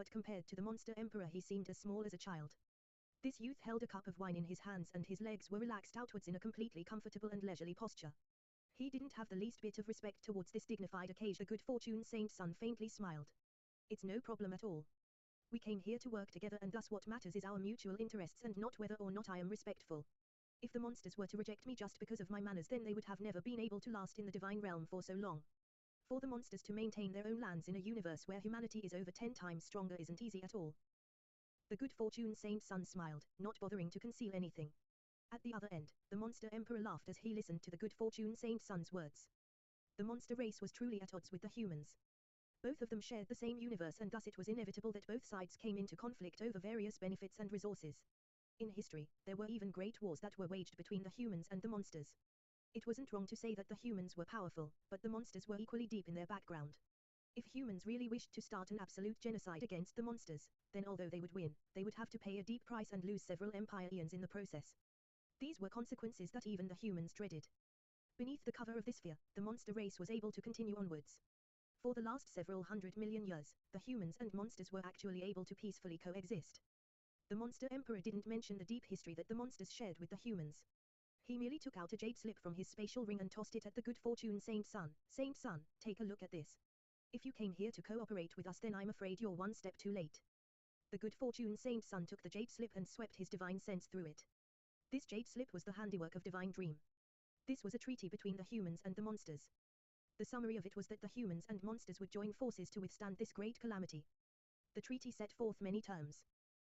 but compared to the monster emperor he seemed as small as a child. This youth held a cup of wine in his hands and his legs were relaxed outwards in a completely comfortable and leisurely posture. He didn't have the least bit of respect towards this dignified occasion. The good fortune saint's son faintly smiled. It's no problem at all. We came here to work together and thus what matters is our mutual interests and not whether or not I am respectful. If the monsters were to reject me just because of my manners then they would have never been able to last in the divine realm for so long. For the monsters to maintain their own lands in a universe where humanity is over 10 times stronger isn't easy at all. The good fortune saint's son smiled, not bothering to conceal anything. At the other end, the monster emperor laughed as he listened to the good fortune saint's son's words. The monster race was truly at odds with the humans. Both of them shared the same universe and thus it was inevitable that both sides came into conflict over various benefits and resources. In history, there were even great wars that were waged between the humans and the monsters. It wasn't wrong to say that the humans were powerful, but the monsters were equally deep in their background. If humans really wished to start an absolute genocide against the monsters, then although they would win, they would have to pay a deep price and lose several empire eons in the process. These were consequences that even the humans dreaded. Beneath the cover of this fear, the monster race was able to continue onwards. For the last several 100 million years, the humans and monsters were actually able to peacefully coexist. The monster emperor didn't mention the deep history that the monsters shared with the humans. He merely took out a jade slip from his spatial ring and tossed it at the good fortune saint's son. Saint son, take a look at this. If you came here to cooperate with us then I'm afraid you're one step too late. The good fortune saint's son took the jade slip and swept his divine sense through it. This jade slip was the handiwork of Divine Dream. This was a treaty between the humans and the monsters. The summary of it was that the humans and monsters would join forces to withstand this great calamity. The treaty set forth many terms.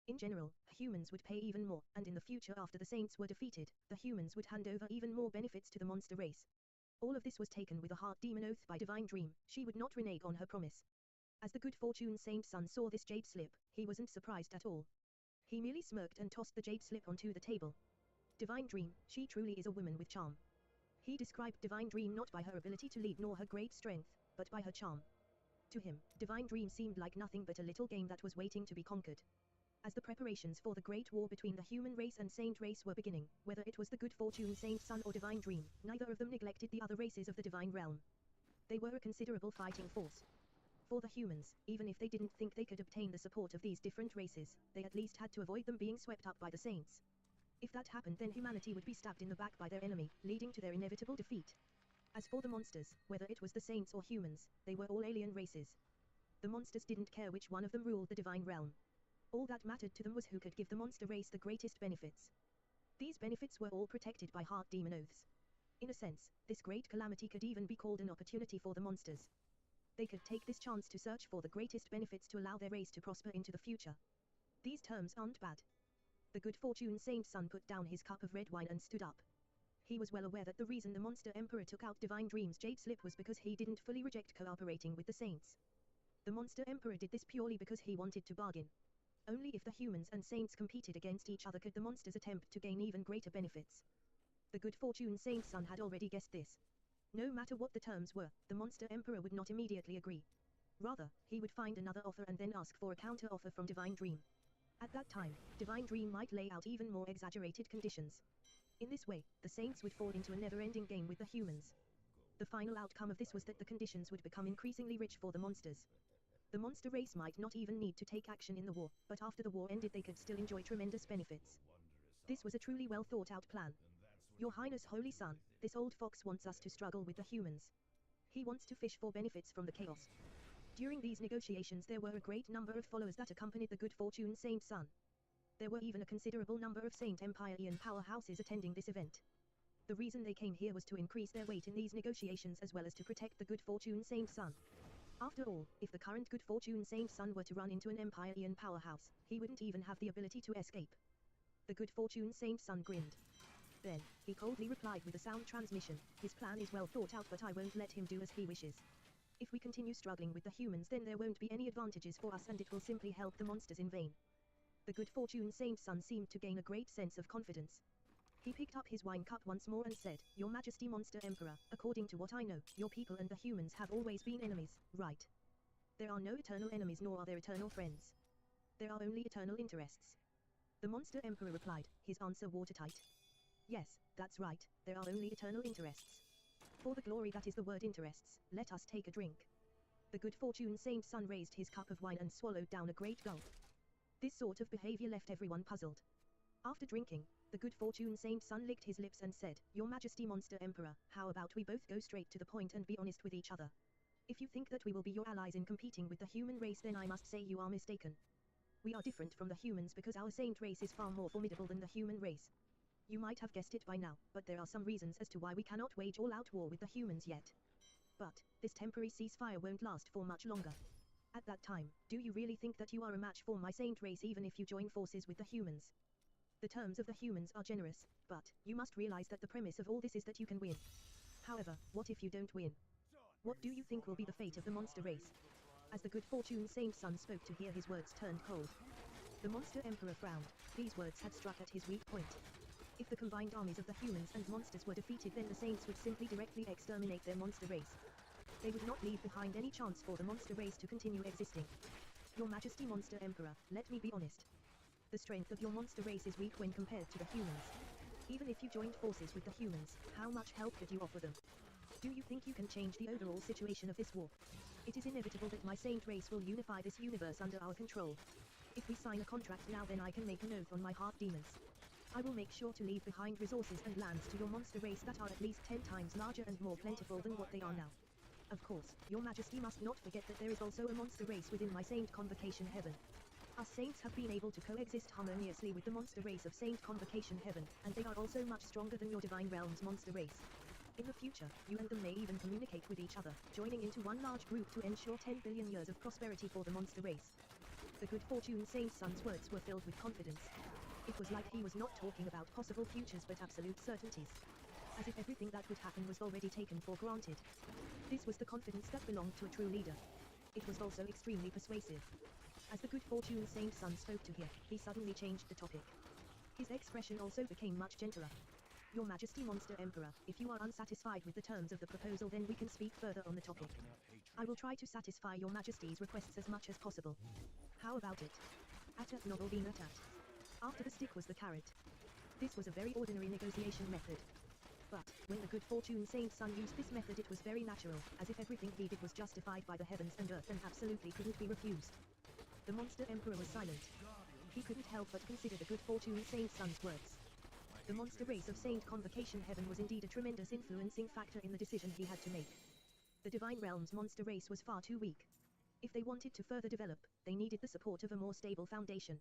In general, humans would pay even more, and in the future after the saints were defeated, the humans would hand over even more benefits to the monster race. All of this was taken with a heart demon oath by Divine Dream. She would not renege on her promise. As the good fortune saint's son saw this jade slip, he wasn't surprised at all. He merely smirked and tossed the jade slip onto the table. Divine Dream, she truly is a woman with charm. He described Divine Dream not by her ability to lead nor her great strength, but by her charm. To him, Divine Dream seemed like nothing but a little game that was waiting to be conquered. As the preparations for the great war between the human race and saint race were beginning, whether it was the good fortune saint's son or Divine Dream, neither of them neglected the other races of the divine realm. They were a considerable fighting force. For the humans, even if they didn't think they could obtain the support of these different races, they at least had to avoid them being swept up by the saints. If that happened then humanity would be stabbed in the back by their enemy, leading to their inevitable defeat. As for the monsters, whether it was the saints or humans, they were all alien races. The monsters didn't care which one of them ruled the divine realm. All that mattered to them was who could give the monster race the greatest benefits. These benefits were all protected by heart demon oaths. In a sense, this great calamity could even be called an opportunity for the monsters. They could take this chance to search for the greatest benefits to allow their race to prosper into the future. These terms aren't bad. The good fortune saint's son put down his cup of red wine and stood up. He was well aware that the reason the monster emperor took out Divine Dream's jade slip was because he didn't fully reject cooperating with the saints. The monster emperor did this purely because he wanted to bargain. Only if the humans and saints competed against each other could the monsters attempt to gain even greater benefits. The good fortune saint's son had already guessed this. No matter what the terms were, the monster emperor would not immediately agree. Rather, he would find another offer and then ask for a counter-offer from Divine Dream. At that time, Divine Dream might lay out even more exaggerated conditions. In this way, the saints would fall into a never-ending game with the humans. The final outcome of this was that the conditions would become increasingly rich for the monsters. The monster race might not even need to take action in the war, but after the war ended they could still enjoy tremendous benefits. This was a truly well thought out plan. Your Highness Holy Son, this old fox wants us to struggle with the humans. He wants to fish for benefits from the chaos. During these negotiations there were a great number of followers that accompanied the good fortune saint's son. There were even a considerable number of Saint Empire-ian powerhouses attending this event. The reason they came here was to increase their weight in these negotiations as well as to protect the good fortune saint's son. After all, if the current good fortune saint's son were to run into an Empire-ian powerhouse, he wouldn't even have the ability to escape. The good fortune saint's son grinned. Then, he coldly replied with a sound transmission, his plan is well thought out but I won't let him do as he wishes. If we continue struggling with the humans then there won't be any advantages for us and it will simply help the monsters in vain. The good fortune saint's son seemed to gain a great sense of confidence. He picked up his wine cup once more and said, Your Majesty Monster Emperor, according to what I know, your people and the humans have always been enemies, right? There are no eternal enemies nor are there eternal friends. There are only eternal interests. The Monster Emperor replied, his answer watertight. Yes, that's right, there are only eternal interests. For the glory that is the word interests, let us take a drink. The good fortune Saint Sun raised his cup of wine and swallowed down a great gulp. This sort of behavior left everyone puzzled. After drinking, the good fortune Saint Sun licked his lips and said, "Your Majesty Monster Emperor, how about we both go straight to the point and be honest with each other? If you think that we will be your allies in competing with the human race, then I must say you are mistaken. We are different from the humans because our saint race is far more formidable than the human race. You might have guessed it by now, but there are some reasons as to why we cannot wage all-out war with the humans yet. But, this temporary ceasefire won't last for much longer. At that time, do you really think that you are a match for my saint race even if you join forces with the humans? The terms of the humans are generous, but, you must realize that the premise of all this is that you can win. However, what if you don't win? What do you think will be the fate of the monster race?" As the good fortune Saint Sun spoke to hear his words turned cold. The monster emperor frowned. These words had struck at his weak point. If the combined armies of the humans and monsters were defeated, then the saints would simply directly exterminate their monster race. They would not leave behind any chance for the monster race to continue existing. Your Majesty Monster Emperor, let me be honest. The strength of your monster race is weak when compared to the humans. Even if you joined forces with the humans, how much help could you offer them? Do you think you can change the overall situation of this war? It is inevitable that my saint race will unify this universe under our control. If we sign a contract now, then I can make an oath on my heart demons. I will make sure to leave behind resources and lands to your monster race that are at least 10 times larger and more plentiful than what they are now. Of course, your Majesty must not forget that there is also a monster race within my Saint Convocation Heaven. Us saints have been able to coexist harmoniously with the monster race of Saint Convocation Heaven, and they are also much stronger than your Divine Realms monster race. In the future, you and them may even communicate with each other, joining into one large group to ensure 10 billion years of prosperity for the monster race. The good fortune Saint Sun's words were filled with confidence. It was like he was not talking about possible futures but absolute certainties. As if everything that would happen was already taken for granted. This was the confidence that belonged to a true leader. It was also extremely persuasive. As the good fortune Saint Sun spoke to hear, he suddenly changed the topic. His expression also became much gentler. Your Majesty Monster Emperor, if you are unsatisfied with the terms of the proposal, then we can speak further on the topic. I will try to satisfy your Majesty's requests as much as possible. How about it? Atat novel being atat. After the stick was the carrot. This was a very ordinary negotiation method. But, when the good fortune Saint Sun used this method, it was very natural, as if everything he did was justified by the heavens and earth and absolutely couldn't be refused. The monster emperor was silent. He couldn't help but consider the good fortune Saint Sun's words. The monster race of Saint Convocation Heaven was indeed a tremendous influencing factor in the decision he had to make. The Divine Realms monster race was far too weak. If they wanted to further develop, they needed the support of a more stable foundation.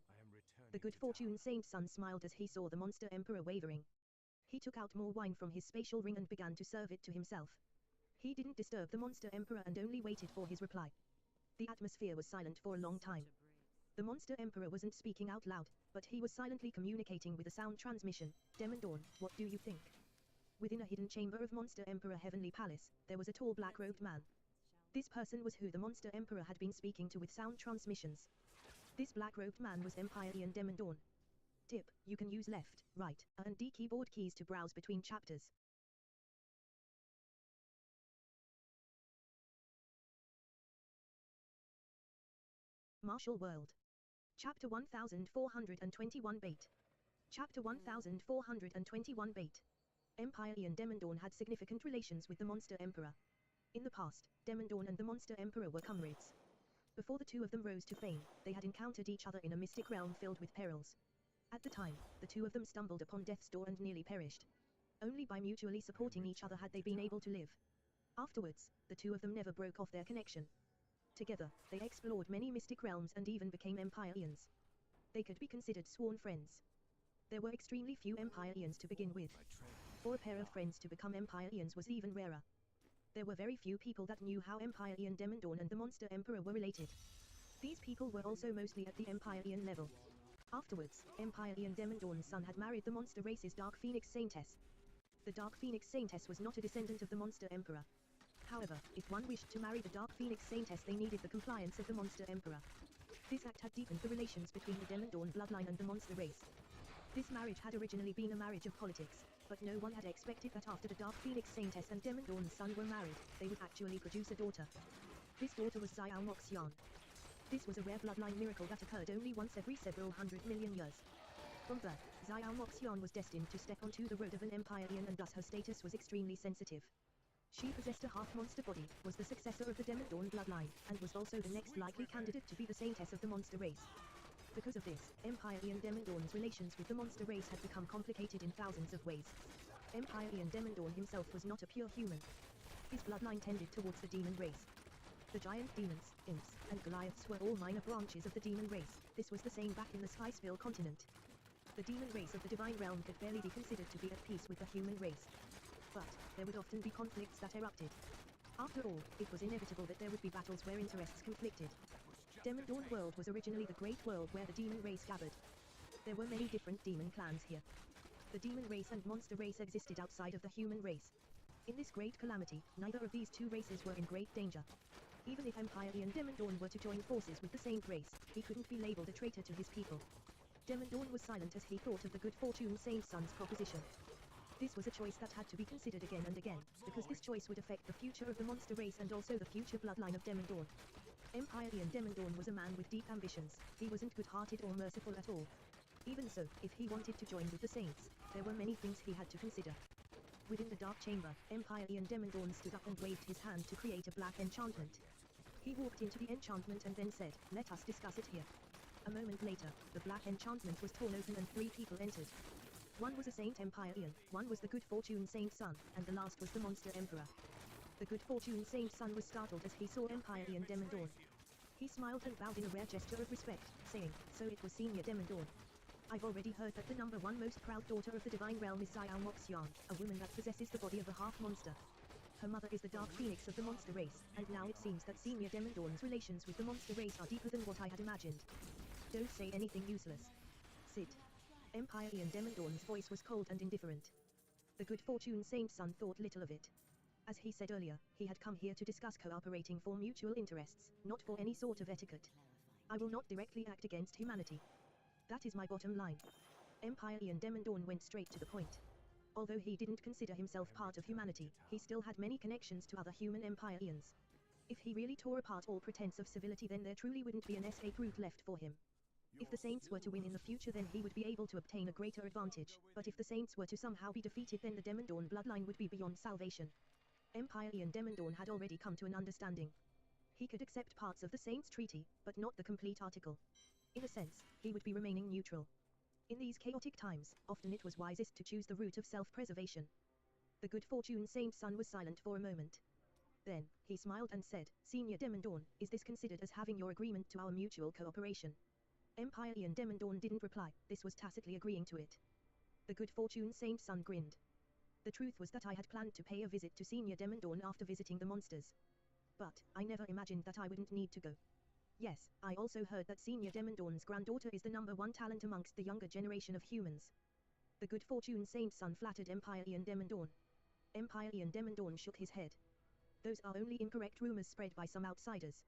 The good fortune Saint Sun smiled as he saw the monster emperor wavering. He took out more wine from his spatial ring and began to serve it to himself. He didn't disturb the monster emperor and only waited for his reply. The atmosphere was silent for a long time. The monster emperor wasn't speaking out loud, but he was silently communicating with a sound transmission. Demon Dawn, what do you think? Within a hidden chamber of Monster Emperor Heavenly Palace, there was a tall black-robed man. This person was who the monster emperor had been speaking to with sound transmissions. This black-robed man was Empyrean Demon Dawn. Tip, you can use left, right, A and D keyboard keys to browse between chapters. Martial World. Chapter 1421 Bait. Chapter 1421 Bait. Empyrean Demon Dawn had significant relations with the Monster Emperor. In the past, Demon Dawn and the Monster Emperor were comrades. Before the two of them rose to fame, they had encountered each other in a mystic realm filled with perils. At the time, the two of them stumbled upon death's door and nearly perished. Only by mutually supporting each other had they been able to live. Afterwards, the two of them never broke off their connection. Together, they explored many mystic realms and even became Empyreans. They could be considered sworn friends. There were extremely few Empyreans to begin with. For a pair of friends to become Empyreans was even rarer. There were very few people that knew how Empyrean Demon Dawn and the Monster Emperor were related. These people were also mostly at the Empyrean level. Afterwards, Empyrean Demon Dawn's son had married the monster race's Dark Phoenix Saintess. The Dark Phoenix Saintess was not a descendant of the Monster Emperor. However, if one wished to marry the Dark Phoenix Saintess, they needed the compliance of the Monster Emperor. This act had deepened the relations between the Demon Dawn bloodline and the monster race. This marriage had originally been a marriage of politics, but no one had expected that after the Dark Phoenix Saintess and Demon Dawn's son were married, they would actually produce a daughter. This daughter was Xiao Moxian. This was a rare bloodline miracle that occurred only once every several 100 million years. From birth, Xiao Moxian was destined to step onto the road of an Empyrean, and thus her status was extremely sensitive. She possessed a half-monster body, was the successor of the Demon Dawn bloodline, and was also the next likely candidate to be the saintess of the monster race. Because of this, Empyrean Demon Dawn's relations with the monster race had become complicated in thousands of ways. Empyrean Demon Dawn himself was not a pure human. His bloodline tended towards the demon race. The giant demons, imps, and Goliaths were all minor branches of the demon race. This was the same back in the Skyspill continent. The demon race of the divine realm could barely be considered to be at peace with the human race. But there would often be conflicts that erupted. After all, it was inevitable that there would be battles where interests conflicted. Demon Dawn World was originally the great world where the demon race gathered. There were many different demon clans here. The demon race and monster race existed outside of the human race. In this great calamity, neither of these two races were in great danger. Even if Empyrean Demon Dawn were to join forces with the Saint race, he couldn't be labeled a traitor to his people. Demon Dawn was silent as he thought of the good fortune Saint Son's proposition. This was a choice that had to be considered again and again, because this choice would affect the future of the monster race and also the future bloodline of Demon Dawn. Empyrean Demon Dawn was a man with deep ambitions. He wasn't good-hearted or merciful at all. Even so, if he wanted to join with the Saints, there were many things he had to consider. Within the dark chamber, Empyrean Demon Dawn stood up and waved his hand to create a black enchantment. He walked into the enchantment and then said, "Let us discuss it here." A moment later, the black enchantment was torn open and 3 people entered. One was a Saint Empyrean, one was the good fortune Saint Son, and the last was the monster Emperor. The good fortune Saint Son was startled as he saw Empyrean Demon Dawn. He smiled and bowed in a rare gesture of respect, saying, "So it was Senior Demon Dawn. I've already heard that the #1 most proud daughter of the divine realm is Xiao Moxian, a woman that possesses the body of a half-monster. Her mother is the Dark Phoenix of the monster race, and now it seems that Senior Demon Dawn's relations with the monster race are deeper than what I had imagined. Don't say anything useless. Sit." Empyrean Demon Dawn's voice was cold and indifferent. The good fortune Saint Son thought little of it. As he said earlier, he had come here to discuss cooperating for mutual interests, not for any sort of etiquette. "I will not directly act against humanity. That is my bottom line." Empyrean Demon Dawn went straight to the point. Although he didn't consider himself part of humanity, he still had many connections to other human Empyreans. If he really tore apart all pretense of civility, then there truly wouldn't be an escape route left for him. If the Saints were to win in the future, then he would be able to obtain a greater advantage, but if the Saints were to somehow be defeated, then the Demon Dawn bloodline would be beyond salvation. Empyrean Demon Dawn had already come to an understanding. He could accept parts of the Saints' treaty, but not the complete article. In a sense, he would be remaining neutral. In these chaotic times, often it was wisest to choose the route of self-preservation. The good fortune Saint Son was silent for a moment. Then, he smiled and said, "Senior Demon Dawn, is this considered as having your agreement to our mutual cooperation?" Empyrean Demon Dawn didn't reply, this was tacitly agreeing to it. The good fortune Saint Son grinned. The truth was that I had planned to pay a visit to Senior Demon Dawn after visiting the monsters. But, I never imagined that I wouldn't need to go. Yes, I also heard that Senior Demon Dawn's granddaughter is the #1 talent amongst the younger generation of humans. The good fortune Saint Son flattered Empyrean Demon Dawn. Empyrean Demon Dawn shook his head. Those are only incorrect rumors spread by some outsiders.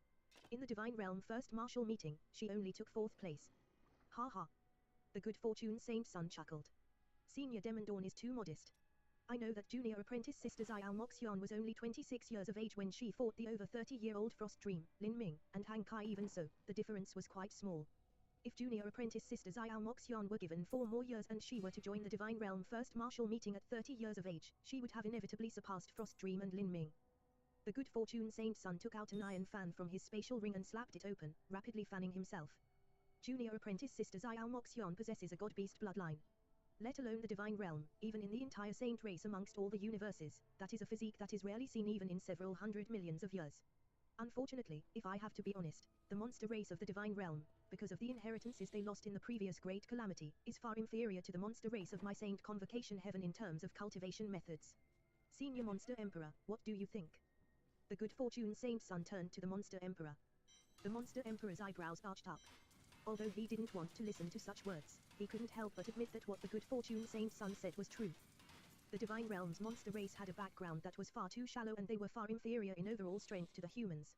In the Divine Realm first martial meeting, she only took 4th place. Ha ha. The good fortune Saint Son chuckled. Senior Demon Dawn is too modest. I know that junior apprentice sister Xiao Moxian was only 26 years of age when she fought the over 30-year-old Frost Dream, Lin Ming, and Han Kai. Even so, the difference was quite small. If junior apprentice sister Xiao Moxian were given 4 more years and she were to join the Divine Realm first martial meeting at 30 years of age, she would have inevitably surpassed Frost Dream and Lin Ming. The good fortune Saint Son took out an iron fan from his spatial ring and slapped it open, rapidly fanning himself. Junior apprentice sister Xiao Moxian possesses a god-beast bloodline. Let alone the Divine Realm, even in the entire Saint race amongst all the universes, that is a physique that is rarely seen even in several hundred millions of years. Unfortunately, if I have to be honest, the monster race of the Divine Realm, because of the inheritances they lost in the previous great calamity, is far inferior to the monster race of my Saint Convocation Heaven in terms of cultivation methods. Senior Monster Emperor, what do you think? The good fortune Saint Son turned to the Monster Emperor. The Monster Emperor's eyebrows arched up. Although he didn't want to listen to such words, he couldn't help but admit that what the good fortune Saint Son said was true. The Divine Realm's monster race had a background that was far too shallow and they were far inferior in overall strength to the humans.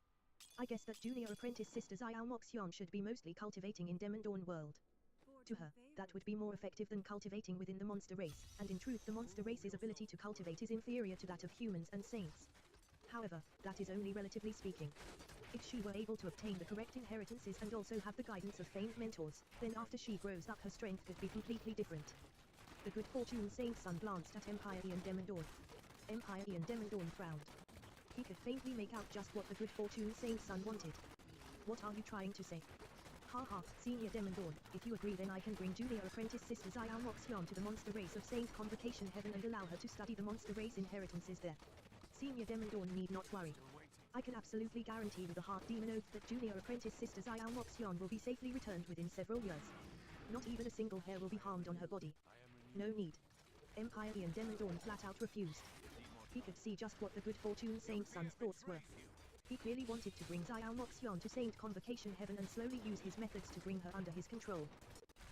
I guess that junior apprentice sister Xiao Moxian should be mostly cultivating in Demon Dawn World. To her, that would be more effective than cultivating within the monster race, and in truth the monster race's ability to cultivate is inferior to that of humans and saints. However, that is only relatively speaking. If she were able to obtain the correct inheritances and also have the guidance of famed mentors, then after she grows up her strength could be completely different. The good fortune Saint Son glanced at Empyrean Demon Dawn. Empire Ian Demandorn frowned. He could faintly make out just what the good fortune Saint Son wanted. What are you trying to say? Ha ha, Senior Demandorn, if you agree then I can bring Junior Apprentice Sister Xiao Moxion to the monster race of Saint Convocation Heaven and allow her to study the monster race inheritances there. Senior Demandorn need not worry. I can absolutely guarantee with a heart demon oath that Junior Apprentice Sister Xiao Moxion will be safely returned within several years. Not even a single hair will be harmed on her body. No need. Empire Ian Demandorn flat out refused. He could see just what the good fortune Saint Son's thoughts were. He clearly wanted to bring Xiao Moxion to Saint Convocation Heaven and slowly use his methods to bring her under his control.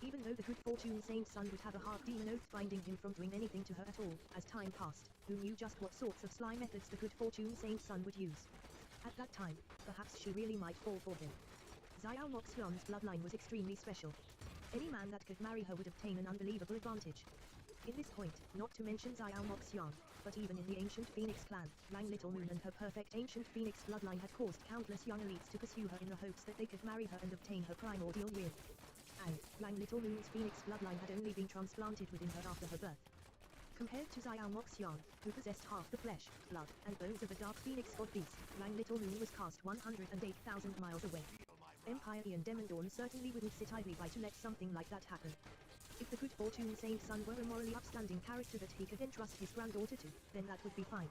Even though the good fortune Saint Son would have a heart demon oath binding him from doing anything to her at all, as time passed, who knew just what sorts of sly methods the good fortune Saint Son would use. At that time, perhaps she really might fall for him. Xiao Moxion's bloodline was extremely special. Any man that could marry her would obtain an unbelievable advantage. In this point, not to mention Xiao Moxion, but even in the ancient Phoenix clan, Lang Little Moon and her perfect ancient Phoenix bloodline had caused countless young elites to pursue her in the hopes that they could marry her and obtain her primordial ring. And Lang Little Moon's Phoenix bloodline had only been transplanted within her after her birth. Compared to Xiao Moxion, who possessed half the flesh, blood, and bones of a dark Phoenix god beast, Lang Little Moon was cast 108,000 miles away. Empire Ian Demandorn certainly wouldn't sit idly by to let something like that happen. If the good fortune Saint Son were a morally upstanding character that he could entrust his granddaughter to, then that would be fine.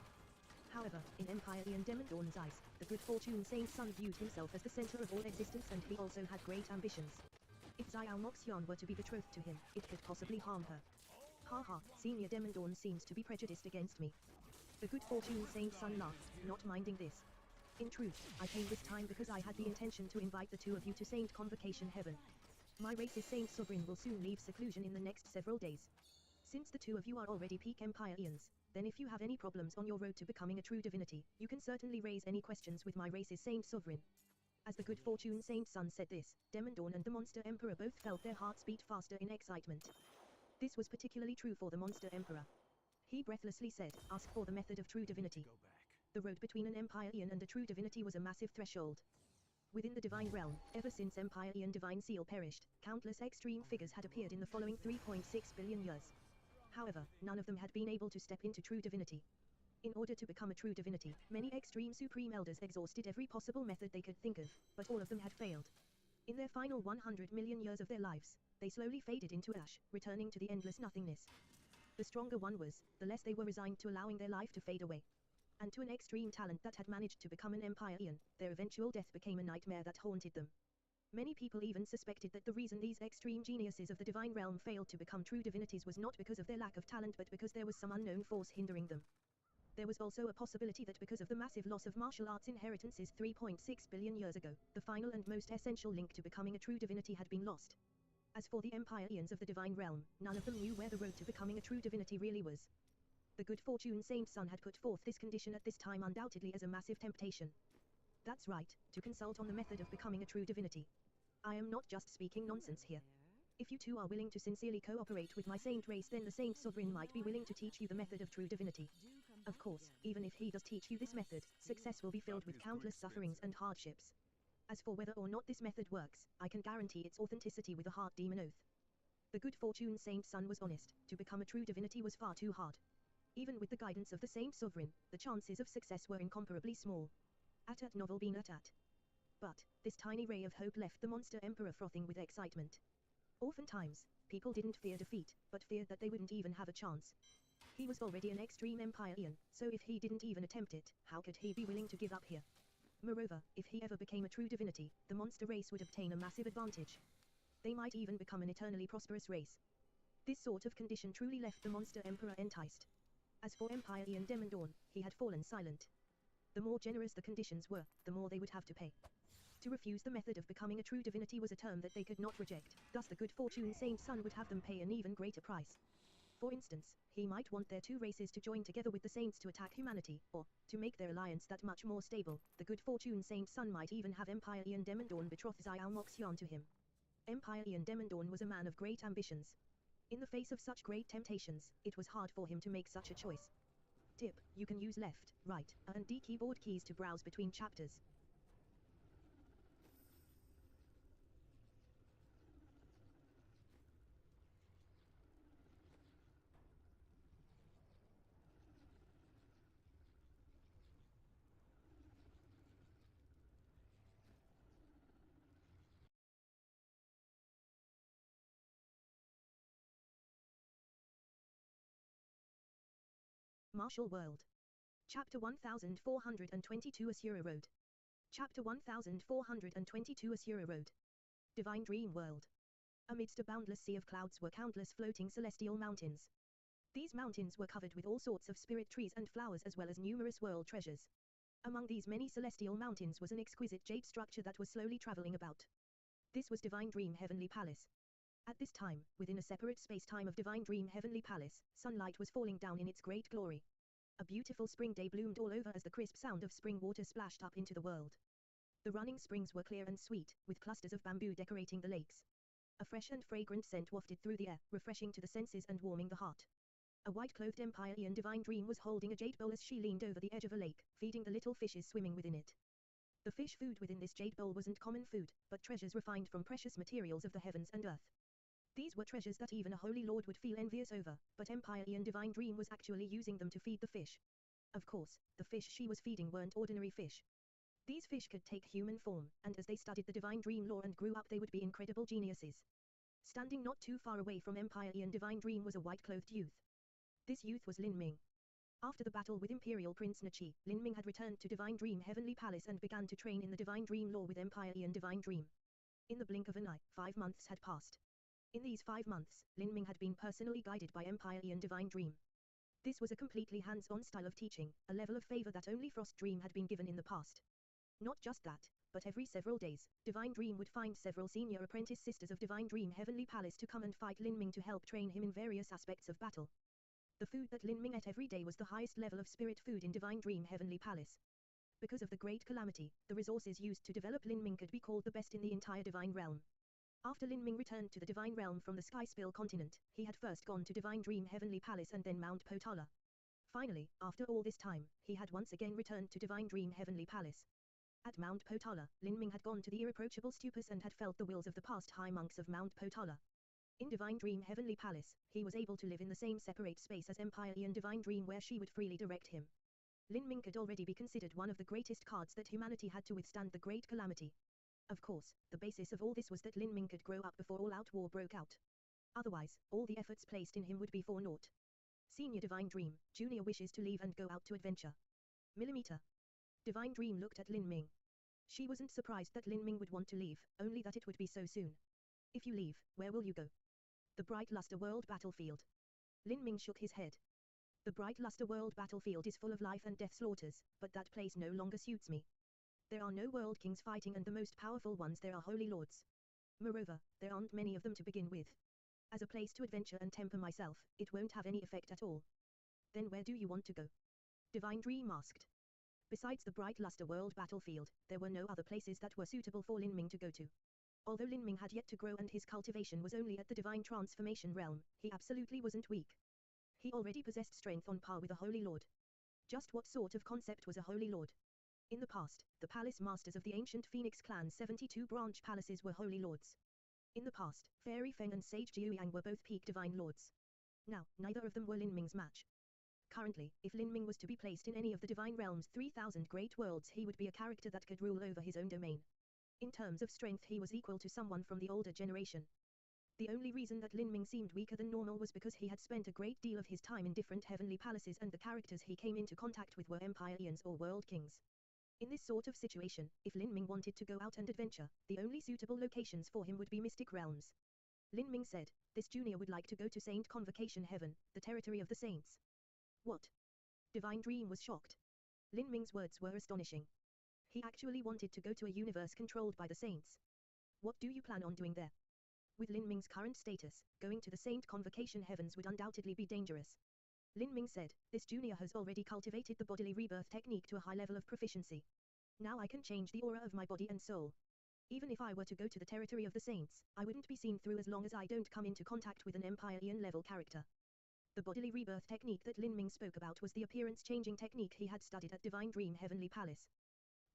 However, in Empire Ian Demandorn's eyes, the good fortune Saint Son viewed himself as the center of all existence and he also had great ambitions. If Xiao Moxion were to be betrothed to him, it could possibly harm her. Haha, Senior Demandorn seems to be prejudiced against me. The good fortune Saint Son laughed, not minding this. In truth, I came this time because I had the intention to invite the two of you to Saint Convocation Heaven. My race's Saint Sovereign will soon leave seclusion in the next several days. Since the two of you are already peak Empire Ians, then if you have any problems on your road to becoming a true divinity, you can certainly raise any questions with my race's Saint Sovereign. As the good fortune Saint Son said this, Demandorn and the Monster Emperor both felt their hearts beat faster in excitement. This was particularly true for the Monster Emperor. He breathlessly said, ask for the method of true divinity. The road between an Empire Ian and a true divinity was a massive threshold. Within the divine realm, ever since Empire Ian Divine Seal perished, countless extreme figures had appeared in the following 3.6 billion years. However, none of them had been able to step into true divinity. In order to become a true divinity, many extreme supreme elders exhausted every possible method they could think of, but all of them had failed. In their final 100 million years of their lives, they slowly faded into ash, returning to the endless nothingness. The stronger one was, the less they were resigned to allowing their life to fade away. And to an extreme talent that had managed to become an Empire Ian, their eventual death became a nightmare that haunted them. Many people even suspected that the reason these extreme geniuses of the divine realm failed to become true divinities was not because of their lack of talent but because there was some unknown force hindering them. There was also a possibility that because of the massive loss of martial arts inheritances 3.6 billion years ago, the final and most essential link to becoming a true divinity had been lost. As for the Empire Ians of the divine realm, none of them knew where the road to becoming a true divinity really was. The good fortune Saint Son had put forth this condition at this time undoubtedly as a massive temptation. That's right, to consult on the method of becoming a true divinity. I am not just speaking nonsense here. If you two are willing to sincerely cooperate with my saint race then the Saint Sovereign might be willing to teach you the method of true divinity. Of course, even if he does teach you this method, success will be filled with countless sufferings and hardships. As for whether or not this method works, I can guarantee its authenticity with a heart demon oath. The good fortune Saint Son was honest, to become a true divinity was far too hard. Even with the guidance of the Saint Sovereign, the chances of success were incomparably small. At novel bean at. But, this tiny ray of hope left the Monster Emperor frothing with excitement. Oftentimes, people didn't fear defeat, but feared that they wouldn't even have a chance. He was already an extreme Empire Ian, so if he didn't even attempt it, how could he be willing to give up here? Moreover, if he ever became a true divinity, the monster race would obtain a massive advantage. They might even become an eternally prosperous race. This sort of condition truly left the Monster Emperor enticed. As for Empire Ian Demandorn, he had fallen silent. The more generous the conditions were, the more they would have to pay. To refuse the method of becoming a true divinity was a term that they could not reject, thus the good fortune Saint Son would have them pay an even greater price. For instance, he might want their two races to join together with the Saints to attack humanity, or, to make their alliance that much more stable, the good fortune Saint Son might even have Empire Ian Demandorn betroth Xiao Moxion to him. Empire Ian Demandorn was a man of great ambitions. In the face of such great temptations, it was hard for him to make such a choice. Tip, you can use left, right, and D keyboard keys to browse between chapters. Martial World. Chapter 1422 Asura Road. Chapter 1422 Asura Road. Divine Dream World. Amidst a boundless sea of clouds were countless floating celestial mountains. These mountains were covered with all sorts of spirit trees and flowers as well as numerous world treasures. Among these many celestial mountains was an exquisite jade structure that was slowly traveling about. This was Divine Dream Heavenly Palace. At this time, within a separate space-time of Divine Dream Heavenly Palace, sunlight was falling down in its great glory. A beautiful spring day bloomed all over as the crisp sound of spring water splashed up into the world. The running springs were clear and sweet, with clusters of bamboo decorating the lakes. A fresh and fragrant scent wafted through the air, refreshing to the senses and warming the heart. A white-clothed Empyrean Divine Dream was holding a jade bowl as she leaned over the edge of a lake, feeding the little fishes swimming within it. The fish food within this jade bowl wasn't common food, but treasures refined from precious materials of the heavens and earth. These were treasures that even a holy lord would feel envious over, but Empyrean Divine Dream was actually using them to feed the fish. Of course, the fish she was feeding weren't ordinary fish. These fish could take human form, and as they studied the Divine Dream lore and grew up they would be incredible geniuses. Standing not too far away from Empyrean Divine Dream was a white-clothed youth. This youth was Lin Ming. After the battle with Imperial Prince Nachi, Lin Ming had returned to Divine Dream Heavenly Palace and began to train in the Divine Dream lore with Empyrean Divine Dream. In the blink of an eye, 5 months had passed. In these 5 months, Lin Ming had been personally guided by Empyrean Divine Dream. This was a completely hands-on style of teaching, a level of favor that only Frost Dream had been given in the past. Not just that, but every several days, Divine Dream would find several senior apprentice sisters of Divine Dream Heavenly Palace to come and fight Lin Ming to help train him in various aspects of battle. The food that Lin Ming ate every day was the highest level of spirit food in Divine Dream Heavenly Palace. Because of the great calamity, the resources used to develop Lin Ming could be called the best in the entire Divine Realm. After Lin Ming returned to the Divine Realm from the Sky Spill continent, he had first gone to Divine Dream Heavenly Palace and then Mount Potala. Finally, after all this time, he had once again returned to Divine Dream Heavenly Palace. At Mount Potala, Lin Ming had gone to the irreproachable stupas and had felt the wills of the past high monks of Mount Potala. In Divine Dream Heavenly Palace, he was able to live in the same separate space as Empyrean Divine Dream where she would freely direct him. Lin Ming could already be considered one of the greatest cards that humanity had to withstand the great calamity. Of course, the basis of all this was that Lin Ming could grow up before all-out war broke out. Otherwise, all the efforts placed in him would be for naught. Senior Divine Dream, Junior wishes to leave and go out to adventure. Millimeter. Divine Dream looked at Lin Ming. She wasn't surprised that Lin Ming would want to leave, only that it would be so soon. If you leave, where will you go? The Bright Luster World Battlefield. Lin Ming shook his head. The Bright Luster World Battlefield is full of life and death slaughters, but that place no longer suits me. There are no world kings fighting and the most powerful ones there are holy lords. Moreover, there aren't many of them to begin with. As a place to adventure and temper myself, it won't have any effect at all. Then where do you want to go? Divine Dream asked. Besides the Bright Luster World Battlefield, there were no other places that were suitable for Lin Ming to go to. Although Lin Ming had yet to grow and his cultivation was only at the Divine Transformation realm, he absolutely wasn't weak. He already possessed strength on par with a holy lord. Just what sort of concept was a holy lord? In the past, the palace masters of the ancient Phoenix clan's 72 branch palaces were holy lords. In the past, Fairy Feng and Sage Jiuyang were both peak divine lords. Now, neither of them were Lin Ming's match. Currently, if Lin Ming was to be placed in any of the Divine Realm's 3,000 great worlds, he would be a character that could rule over his own domain. In terms of strength, he was equal to someone from the older generation. The only reason that Lin Ming seemed weaker than normal was because he had spent a great deal of his time in different heavenly palaces and the characters he came into contact with were Empyreans or world kings. In this sort of situation, if Lin Ming wanted to go out and adventure, the only suitable locations for him would be mystic realms. Lin Ming said, this junior would like to go to Saint Convocation Heaven, the territory of the saints. What? Divine Dream was shocked. Lin Ming's words were astonishing. He actually wanted to go to a universe controlled by the saints. What do you plan on doing there? With Lin Ming's current status, going to the Saint Convocation Heavens would undoubtedly be dangerous. Lin Ming said, this junior has already cultivated the bodily rebirth technique to a high level of proficiency. Now I can change the aura of my body and soul. Even if I were to go to the territory of the saints, I wouldn't be seen through as long as I don't come into contact with an Empyrean level character. The bodily rebirth technique that Lin Ming spoke about was the appearance-changing technique he had studied at Divine Dream Heavenly Palace.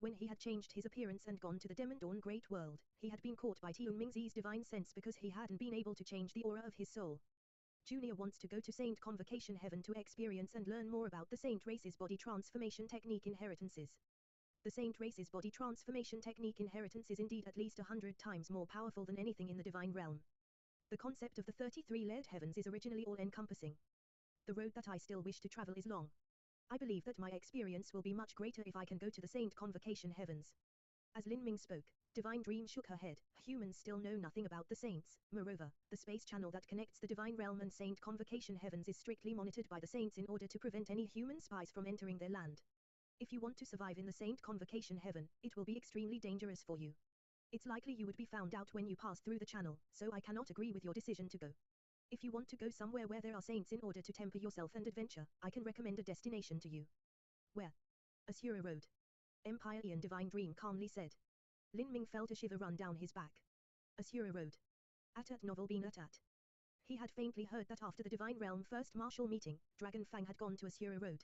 When he had changed his appearance and gone to the Demon Dawn Great World, he had been caught by Tian Mingzi's divine sense because he hadn't been able to change the aura of his soul. Junior wants to go to Saint Convocation Heaven to experience and learn more about the Saint Race's body transformation technique inheritances. The Saint Race's body transformation technique inheritance is indeed at least 100 times more powerful than anything in the divine realm. The concept of the 33 layered heavens is originally all-encompassing. The road that I still wish to travel is long. I believe that my experience will be much greater if I can go to the Saint Convocation Heavens. As Lin Ming spoke, Divine Dream shook her head. Humans still know nothing about the Saints. Moreover, the space channel that connects the Divine Realm and Saint Convocation Heavens is strictly monitored by the Saints in order to prevent any human spies from entering their land. If you want to survive in the Saint Convocation Heaven, it will be extremely dangerous for you. It's likely you would be found out when you pass through the channel, so I cannot agree with your decision to go. If you want to go somewhere where there are saints in order to temper yourself and adventure, I can recommend a destination to you. Where? Asura Road. Empire Ian Divine Dream calmly said. Lin Ming felt a shiver run down his back. Asura Road. At novel been at. He had faintly heard that after the Divine Realm first martial meeting, Dragon Fang had gone to Asura Road.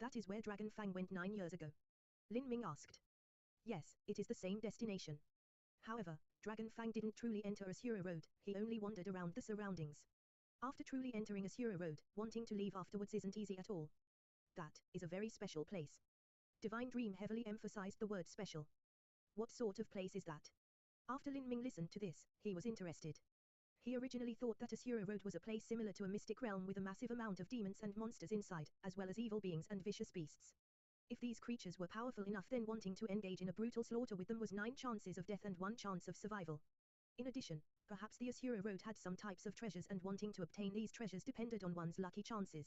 That is where Dragon Fang went 9 years ago. Lin Ming asked. Yes, it is the same destination. However, Dragon Fang didn't truly enter Asura Road, he only wandered around the surroundings. After truly entering Asura Road, wanting to leave afterwards isn't easy at all. That is a very special place. Divine Dream heavily emphasized the word special. What sort of place is that? After Lin Ming listened to this, he was interested. He originally thought that Asura Road was a place similar to a mystic realm with a massive amount of demons and monsters inside, as well as evil beings and vicious beasts. If these creatures were powerful enough, then wanting to engage in a brutal slaughter with them was 9 chances of death and 1 chance of survival. In addition, perhaps the Asura Road had some types of treasures and wanting to obtain these treasures depended on one's lucky chances.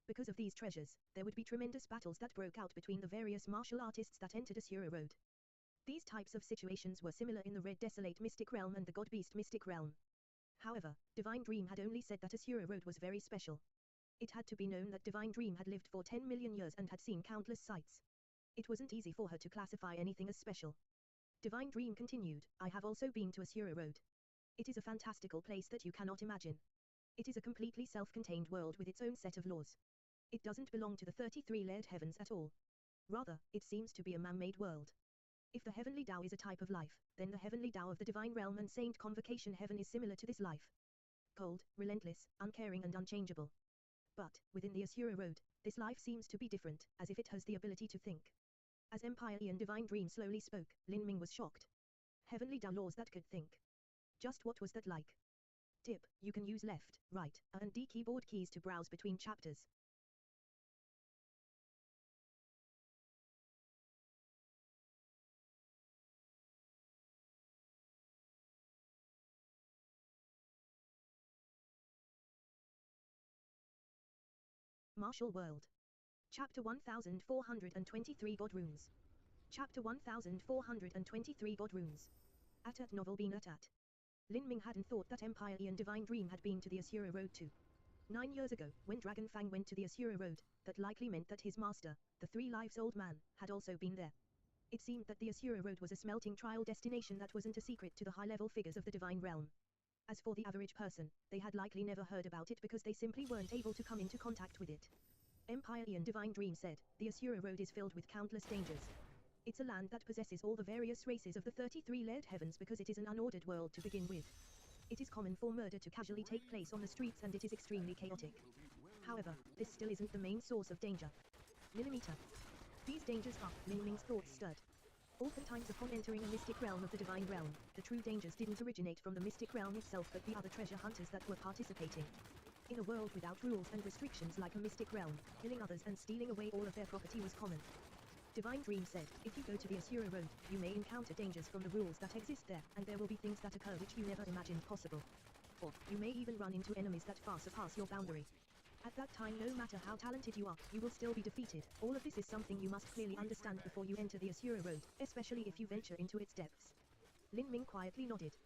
Because of these treasures, there would be tremendous battles that broke out between the various martial artists that entered Asura Road. These types of situations were similar in the Red Desolate Mystic Realm and the God Beast Mystic Realm. However, Divine Dream had only said that Asura Road was very special. It had to be known that Divine Dream had lived for 10 million years and had seen countless sights. It wasn't easy for her to classify anything as special. Divine Dream continued, I have also been to Asura Road. It is a fantastical place that you cannot imagine. It is a completely self-contained world with its own set of laws. It doesn't belong to the 33 layered heavens at all. Rather, it seems to be a man-made world. If the heavenly Tao is a type of life, then the heavenly Tao of the Divine Realm and Saint Convocation Heaven is similar to this life. Cold, relentless, uncaring and unchangeable. But, within the Asura Road, this life seems to be different, as if it has the ability to think. As Empire Ian Divine Dream slowly spoke, Lin Ming was shocked. Heavenly Tao laws that could think. Just what was that like? Tip, you can use left, right, A and D keyboard keys to browse between chapters. Martial World. Chapter 1423 God Runes. Chapter 1423 God Runes. At novel been at. Lin Ming hadn't thought that Empire Ian Divine Dream had been to the Asura Road too. 9 years ago, when Dragon Fang went to the Asura Road, that likely meant that his master, the 3 lives old man, had also been there. It seemed that the Asura Road was a smelting trial destination that wasn't a secret to the high-level figures of the Divine Realm. As for the average person, they had likely never heard about it because they simply weren't able to come into contact with it. Empire Ian Divine Dream said, the Asura Road is filled with countless dangers. It's a land that possesses all the various races of the 33 layered heavens because it is an unordered world to begin with. It is common for murder to casually take place on the streets and it is extremely chaotic. However, this still isn't the main source of danger. Millimeter. These dangers are, Lin Ming's thoughts stirred. Oftentimes upon entering a mystic realm of the Divine Realm, the true dangers didn't originate from the mystic realm itself but the other treasure hunters that were participating. In a world without rules and restrictions like a mystic realm, killing others and stealing away all of their property was common. Divine Dream said, if you go to the Asura Road, you may encounter dangers from the rules that exist there, and there will be things that occur which you never imagined possible. Or, you may even run into enemies that far surpass your boundary. At that time, no matter how talented you are, you will still be defeated. All of this is something you must clearly understand before you enter the Asura Road, especially if you venture into its depths. Lin Ming quietly nodded.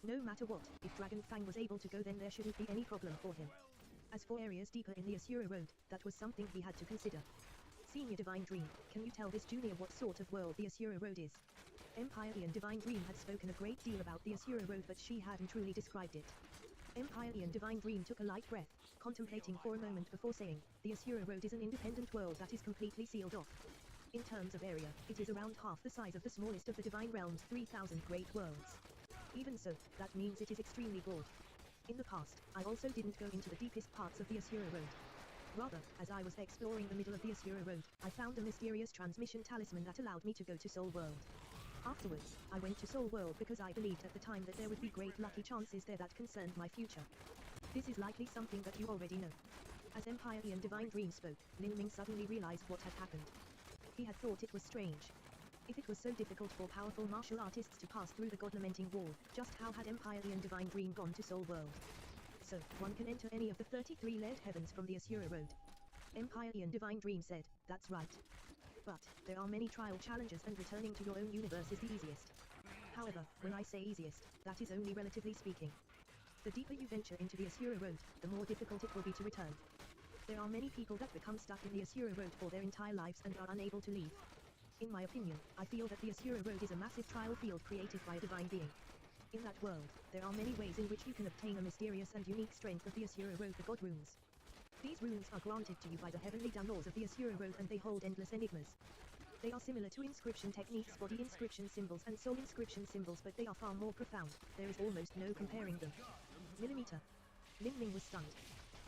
No matter what, if Dragon Fang was able to go then there shouldn't be any problem for him. As for areas deeper in the Asura Road, that was something he had to consider. Senior Divine Dream, can you tell this junior what sort of world the Asura Road is? Empire Ian Divine Dream had spoken a great deal about the Asura Road but she hadn't truly described it. Empire Ian Divine Dream took a light breath, contemplating for a moment before saying, the Asura Road is an independent world that is completely sealed off. In terms of area, it is around half the size of the smallest of the Divine Realm's 3,000 Great Worlds. Even so, that means it is extremely broad. In the past, I also didn't go into the deepest parts of the Asura Road. Rather, as I was exploring the middle of the Asura Road, I found a mysterious transmission talisman that allowed me to go to Soul World. Afterwards, I went to Soul World because I believed at the time that there would be great lucky chances there that concerned my future. This is likely something that you already know. As Empire and Divine Dream spoke, Lin Ming suddenly realized what had happened. He had thought it was strange. If it was so difficult for powerful martial artists to pass through the God-lamenting wall, just how had Empire and Divine Dream gone to Soul World? So, one can enter any of the 33 layered heavens from the Asura Road. Empire and Divine Dream said, that's right. But, there are many trial challenges and returning to your own universe is the easiest. However, when I say easiest, that is only relatively speaking. The deeper you venture into the Asura Road, the more difficult it will be to return. There are many people that become stuck in the Asura Road for their entire lives and are unable to leave. In my opinion, I feel that the Asura Road is a massive trial field created by a divine being. In that world, there are many ways in which you can obtain a mysterious and unique strength of the Asura Road, the God Runes. These runes are granted to you by the heavenly laws of the Asura Road and they hold endless enigmas. They are similar to inscription techniques, body inscription symbols and soul inscription symbols, but they are far more profound. There is almost no comparing them. Millimeter. Lin Ming was stunned.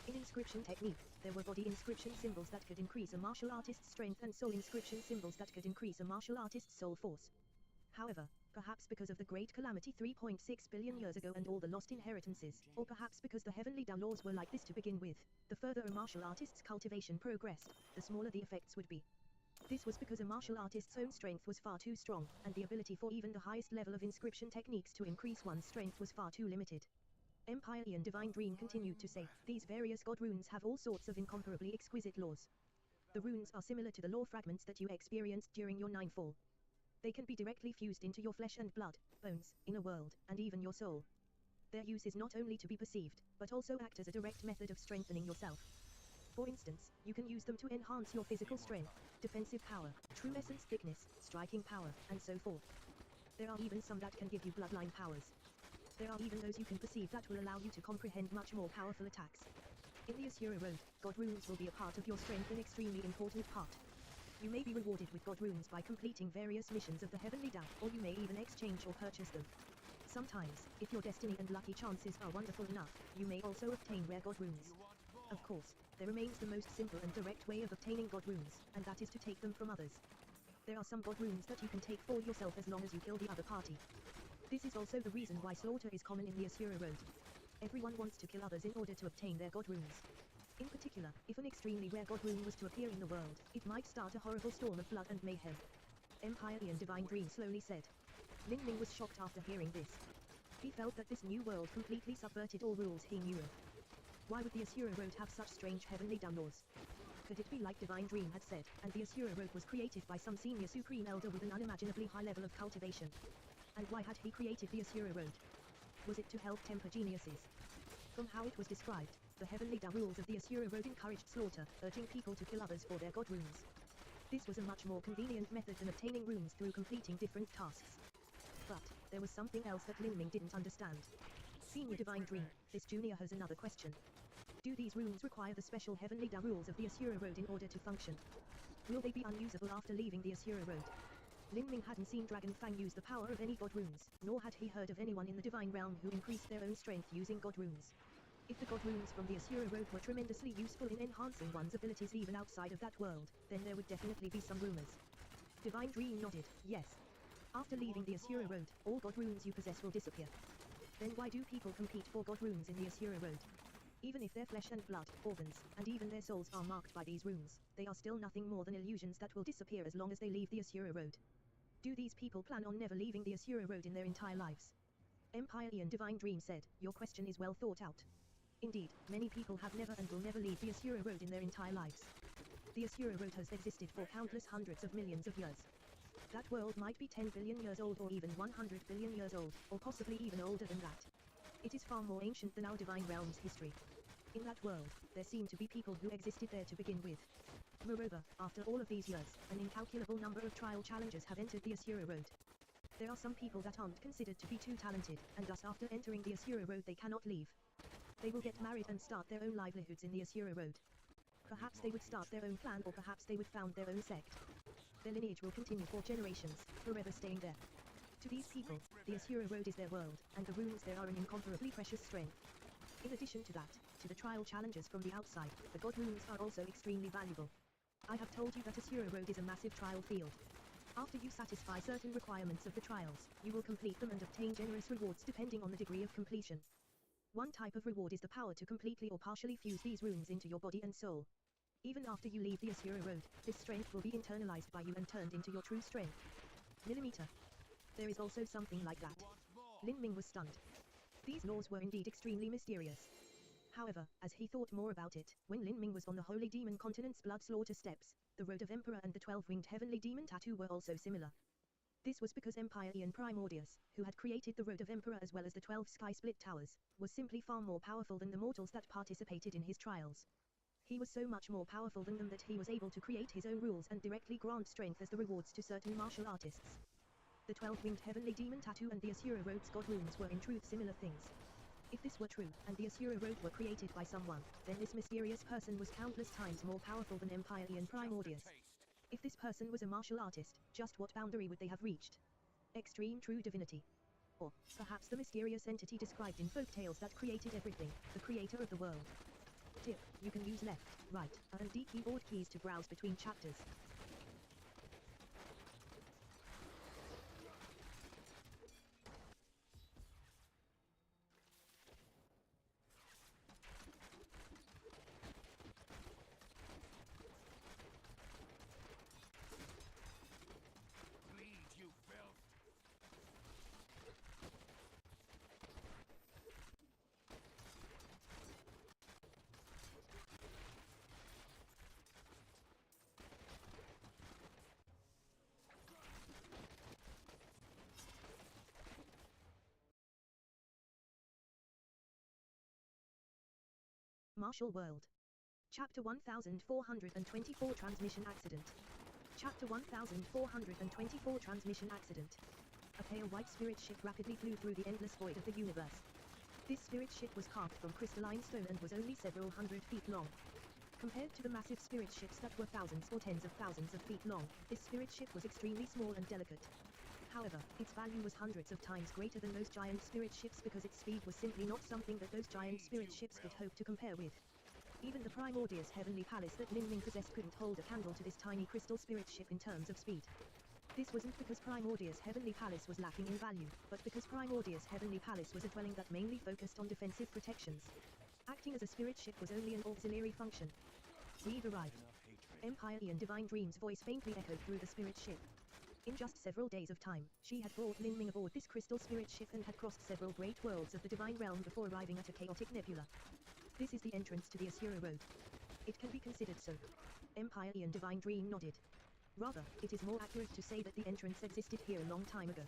In inscription technique, there were body inscription symbols that could increase a martial artist's strength and soul inscription symbols that could increase a martial artist's soul force. However, perhaps because of the great calamity 3.6 billion years ago and all the lost inheritances, or perhaps because the heavenly laws were like this to begin with, the further a martial artist's cultivation progressed, the smaller the effects would be. This was because a martial artist's own strength was far too strong, and the ability for even the highest level of inscription techniques to increase one's strength was far too limited. Empire and Divine Dream continued to say, these various God runes have all sorts of incomparably exquisite laws. The runes are similar to the law fragments that you experienced during your Ninefall. They can be directly fused into your flesh and blood, bones, inner world, and even your soul. Their use is not only to be perceived, but also act as a direct method of strengthening yourself. For instance, you can use them to enhance your physical strength, defensive power, true essence thickness, striking power, and so forth. There are even some that can give you bloodline powers. There are even those you can perceive that will allow you to comprehend much more powerful attacks. In the Asura Road, God runes will be a part of your strength, an extremely important part. You may be rewarded with God runes by completing various missions of the Heavenly Dao, or you may even exchange or purchase them. Sometimes, if your destiny and lucky chances are wonderful enough, you may also obtain rare God runes. Of course, there remains the most simple and direct way of obtaining God runes, and that is to take them from others. There are some God runes that you can take for yourself as long as you kill the other party. This is also the reason why slaughter is common in the Asura Road. Everyone wants to kill others in order to obtain their God runes. In particular, if an extremely rare God rune was to appear in the world, it might start a horrible storm of blood and mayhem. Empire and Divine Dream slowly said. Lin Ming was shocked after hearing this. He felt that this new world completely subverted all rules he knew of. Why would the Asura Road have such strange heavenly laws? Could it be like Divine Dream had said, and the Asura Road was created by some senior supreme elder with an unimaginably high level of cultivation? And why had he created the Asura Road? Was it to help temper geniuses? From how it was described, the heavenly rules of the Asura Road encouraged slaughter, urging people to kill others for their God runes. This was a much more convenient method than obtaining runes through completing different tasks. But, there was something else that Lin Ming didn't understand. Senior Divine Dream, this junior has another question. Do these runes require the special heavenly rules of the Asura Road in order to function? Will they be unusable after leaving the Asura Road? Lin Ming hadn't seen Dragon Fang use the power of any God runes, nor had he heard of anyone in the Divine Realm who increased their own strength using God runes. If the God runes from the Asura Road were tremendously useful in enhancing one's abilities even outside of that world, then there would definitely be some rumors. Divine Dream nodded, yes. After leaving the Asura Road, all God runes you possess will disappear. Then why do people compete for God runes in the Asura Road? Even if their flesh and blood, organs, and even their souls are marked by these runes, they are still nothing more than illusions that will disappear as long as they leave the Asura Road. Do these people plan on never leaving the Asura Road in their entire lives? Empire and Divine Dream said, your question is well thought out. Indeed, many people have never and will never leave the Asura Road in their entire lives. The Asura Road has existed for countless hundreds of millions of years. That world might be 10 billion years old or even 100 billion years old, or possibly even older than that. It is far more ancient than our Divine Realm's history. In that world, there seem to be people who existed there to begin with. Moreover, after all of these years, an incalculable number of trial challengers have entered the Asura Road. There are some people that aren't considered to be too talented, and thus after entering the Asura Road they cannot leave. They will get married and start their own livelihoods in the Asura Road. Perhaps they would start their own clan, or perhaps they would found their own sect. Their lineage will continue for generations, forever staying there. To these people, the Asura Road is their world, and the runes there are an incomparably precious strength. In addition to that, to the trial challenges from the outside, the God runes are also extremely valuable. I have told you that Asura Road is a massive trial field. After you satisfy certain requirements of the trials, you will complete them and obtain generous rewards depending on the degree of completion. One type of reward is the power to completely or partially fuse these runes into your body and soul. Even after you leave the Asura Road, this strength will be internalized by you and turned into your true strength. Millimeter. There is also something like that. Lin Ming was stunned. These laws were indeed extremely mysterious. However, as he thought more about it, when Lin Ming was on the Holy Demon Continent's blood slaughter steps, the Road of Emperor and the 12-winged heavenly demon tattoo were also similar. This was because Empire Ian Primordius, who had created the Road of Emperor as well as the 12 Sky Split Towers, was simply far more powerful than the mortals that participated in his trials. He was so much more powerful than them that he was able to create his own rules and directly grant strength as the rewards to certain martial artists. The 12-winged heavenly demon tattoo and the Asura Road's god runes were in truth similar things. If this were true, and the Asura Road were created by someone, then this mysterious person was countless times more powerful than Empire Ian Primordius. If this person was a martial artist, just what boundary would they have reached? Extreme true divinity. Or, perhaps the mysterious entity described in folk tales that created everything, the creator of the world. Tip, you can use left, right, and D keyboard keys to browse between chapters. Martial World. Chapter 1424 Transmission Accident. Chapter 1424 Transmission Accident. A pale white spirit ship rapidly flew through the endless void of the universe. This spirit ship was carved from crystalline stone and was only several hundred feet long. Compared to the massive spirit ships that were thousands or tens of thousands of feet long, this spirit ship was extremely small and delicate. However, its value was hundreds of times greater than those giant spirit ships because its speed was simply not something that those giant spirit ships could hope to compare with. Even the Primordius Heavenly Palace that Lin Ming possessed couldn't hold a candle to this tiny crystal spirit ship in terms of speed. This wasn't because Primordius Heavenly Palace was lacking in value, but because Primordius Heavenly Palace was a dwelling that mainly focused on defensive protections. Acting as a spirit ship was only an auxiliary function. We've arrived. Empire Ian Divine Dream's voice faintly echoed through the spirit ship. In just several days of time, she had brought Lin Ming aboard this crystal spirit ship and had crossed several great worlds of the divine realm before arriving at a chaotic nebula. This is the entrance to the Asura Road. It can be considered so. Empire Ian Divine Dream nodded. Rather, it is more accurate to say that the entrance existed here a long time ago.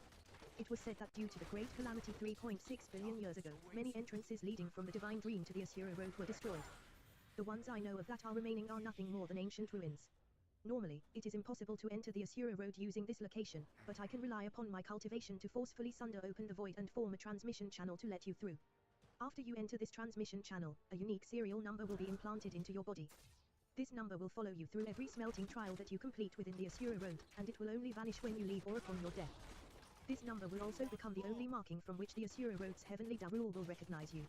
It was said that due to the Great Calamity 3.6 billion years ago, many entrances leading from the Divine Dream to the Asura Road were destroyed. The ones I know of that are remaining are nothing more than ancient ruins. Normally, it is impossible to enter the Asura Road using this location, but I can rely upon my cultivation to forcefully sunder open the void and form a transmission channel to let you through. After you enter this transmission channel, a unique serial number will be implanted into your body. This number will follow you through every smelting trial that you complete within the Asura Road, and it will only vanish when you leave or upon your death. This number will also become the only marking from which the Asura Road's heavenly Darul will recognize you.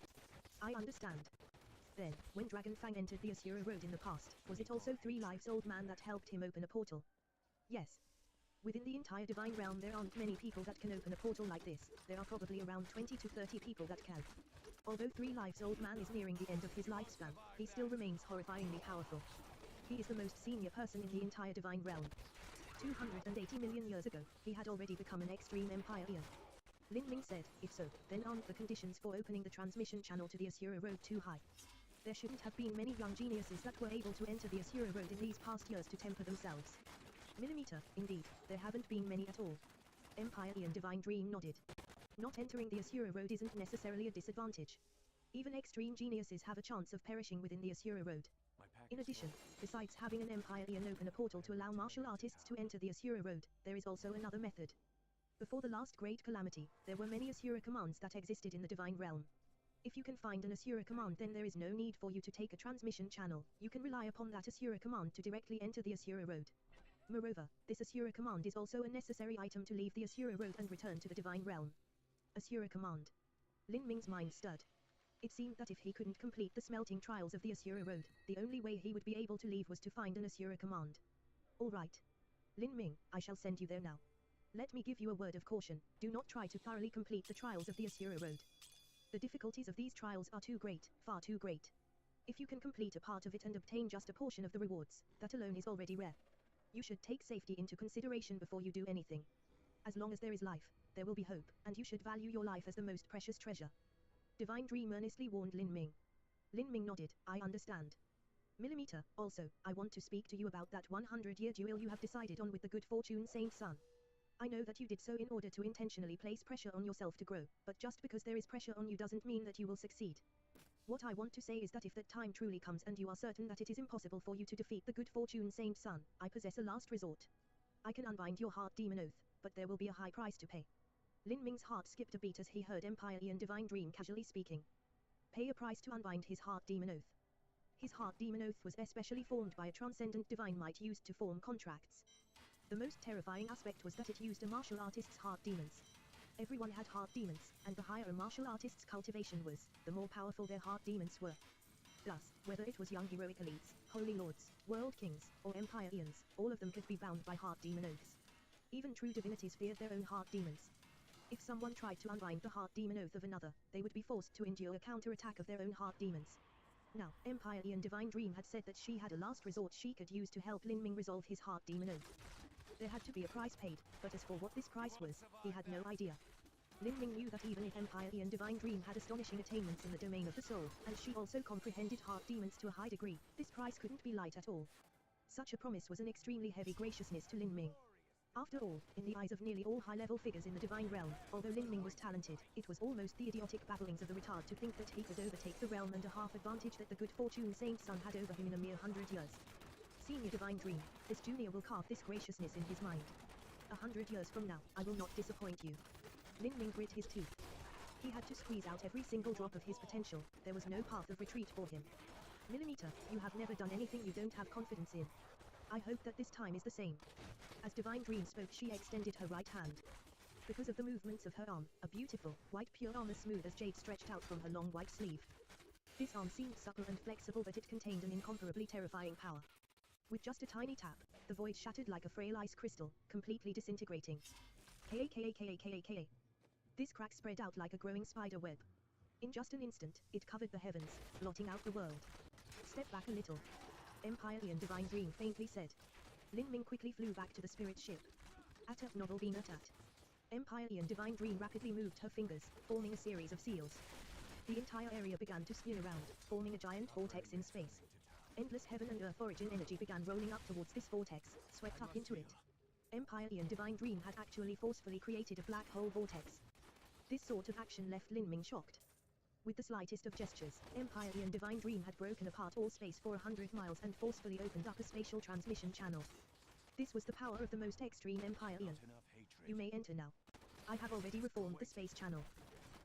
I understand. Then, when Dragonfang entered the Asura Road in the past, was it also 3 lives old man that helped him open a portal? Yes. Within the entire divine realm there aren't many people that can open a portal like this, there are probably around 20 to 30 people that can. Although 3 lives old man is nearing the end of his lifespan, he still remains horrifyingly powerful. He is the most senior person in the entire divine realm. 280 million years ago, he had already become an extreme empire. Lin Ming said, if so, then aren't the conditions for opening the transmission channel to the Asura Road too high? There shouldn't have been many young geniuses that were able to enter the Asura Road in these past years to temper themselves. Millimeter, indeed, there haven't been many at all. Empire Ian Divine Dream nodded. Not entering the Asura Road isn't necessarily a disadvantage. Even extreme geniuses have a chance of perishing within the Asura Road. In addition, besides having an Empire Ian open a portal to allow martial artists to enter the Asura Road, there is also another method. Before the last great calamity, there were many Asura commands that existed in the divine realm. If you can find an Asura command, then there is no need for you to take a transmission channel, you can rely upon that Asura command to directly enter the Asura Road. Moreover, this Asura command is also a necessary item to leave the Asura Road and return to the divine realm. Asura command. Lin Ming's mind stirred. It seemed that if he couldn't complete the smelting trials of the Asura Road, the only way he would be able to leave was to find an Asura command. Alright. Lin Ming, I shall send you there now. Let me give you a word of caution, do not try to thoroughly complete the trials of the Asura Road. The difficulties of these trials are too great, far too great. If you can complete a part of it and obtain just a portion of the rewards, that alone is already rare. You should take safety into consideration before you do anything. As long as there is life, there will be hope, and you should value your life as the most precious treasure. Divine Dream earnestly warned Lin Ming. Lin Ming nodded, I understand. Millimeter, also, I want to speak to you about that 100-year duel you have decided on with the good fortune Saint Sun. I know that you did so in order to intentionally place pressure on yourself to grow, but just because there is pressure on you doesn't mean that you will succeed. What I want to say is that if that time truly comes and you are certain that it is impossible for you to defeat the good fortune Saint Sun, I possess a last resort. I can unbind your heart demon oath, but there will be a high price to pay. Lin Ming's heart skipped a beat as he heard Empire Ian Divine Dream casually speaking. Pay a price to unbind his heart demon oath. His heart demon oath was especially formed by a transcendent divine might used to form contracts. The most terrifying aspect was that it used a martial artist's heart demons. Everyone had heart demons, and the higher a martial artist's cultivation was, the more powerful their heart demons were. Thus, whether it was young heroic elites, holy lords, world kings, or empire eons, all of them could be bound by heart demon oaths. Even true divinities feared their own heart demons. If someone tried to unbind the heart demon oath of another, they would be forced to endure a counter-attack of their own heart demons. Now, Empire Ian Divine Dream had said that she had a last resort she could use to help Lin Ming resolve his heart demon oath. There had to be a price paid, but as for what this price was, he had no idea. Lin Ming knew that even if Empire Ian Divine Dream had astonishing attainments in the domain of the soul, and she also comprehended heart demons to a high degree, this price couldn't be light at all. Such a promise was an extremely heavy graciousness to Lin Ming. After all, in the eyes of nearly all high-level figures in the divine realm, although Lin Ming was talented, it was almost the idiotic babblings of the retard to think that he could overtake the realm and a half advantage that the good fortune Saint Sun had over him in a mere 100 years. Senior Divine Dream, this junior will carve this graciousness in his mind. 100 years from now, I will not disappoint you. Lin Ming grit his teeth. He had to squeeze out every single drop of his potential, there was no path of retreat for him. Millimeter, you have never done anything you don't have confidence in. I hope that this time is the same. As Divine Dream spoke, she extended her right hand. Because of the movements of her arm, a beautiful, white pure arm as smooth as jade stretched out from her long white sleeve. This arm seemed supple and flexible, but it contained an incomparably terrifying power. With just a tiny tap, the void shattered like a frail ice crystal, completely disintegrating. Ka. This crack spread out like a growing spider web. In just an instant, it covered the heavens, blotting out the world. Step back a little. Empire Ian Divine Dream faintly said. Lin Ming quickly flew back to the spirit ship. At novel beam at. Empire Ian Divine Dream rapidly moved her fingers, forming a series of seals. The entire area began to spin around, forming a giant vortex in space. Endless heaven and earth origin energy began rolling up towards this vortex, swept up into it. Empire Ian Divine Dream had actually forcefully created a black hole vortex. This sort of action left Lin Ming shocked. With the slightest of gestures, Empire Ian Divine Dream had broken apart all space for 100 miles and forcefully opened up a spatial transmission channel. This was the power of the most extreme Empire Ian. You may enter now. I have already reformed the space channel.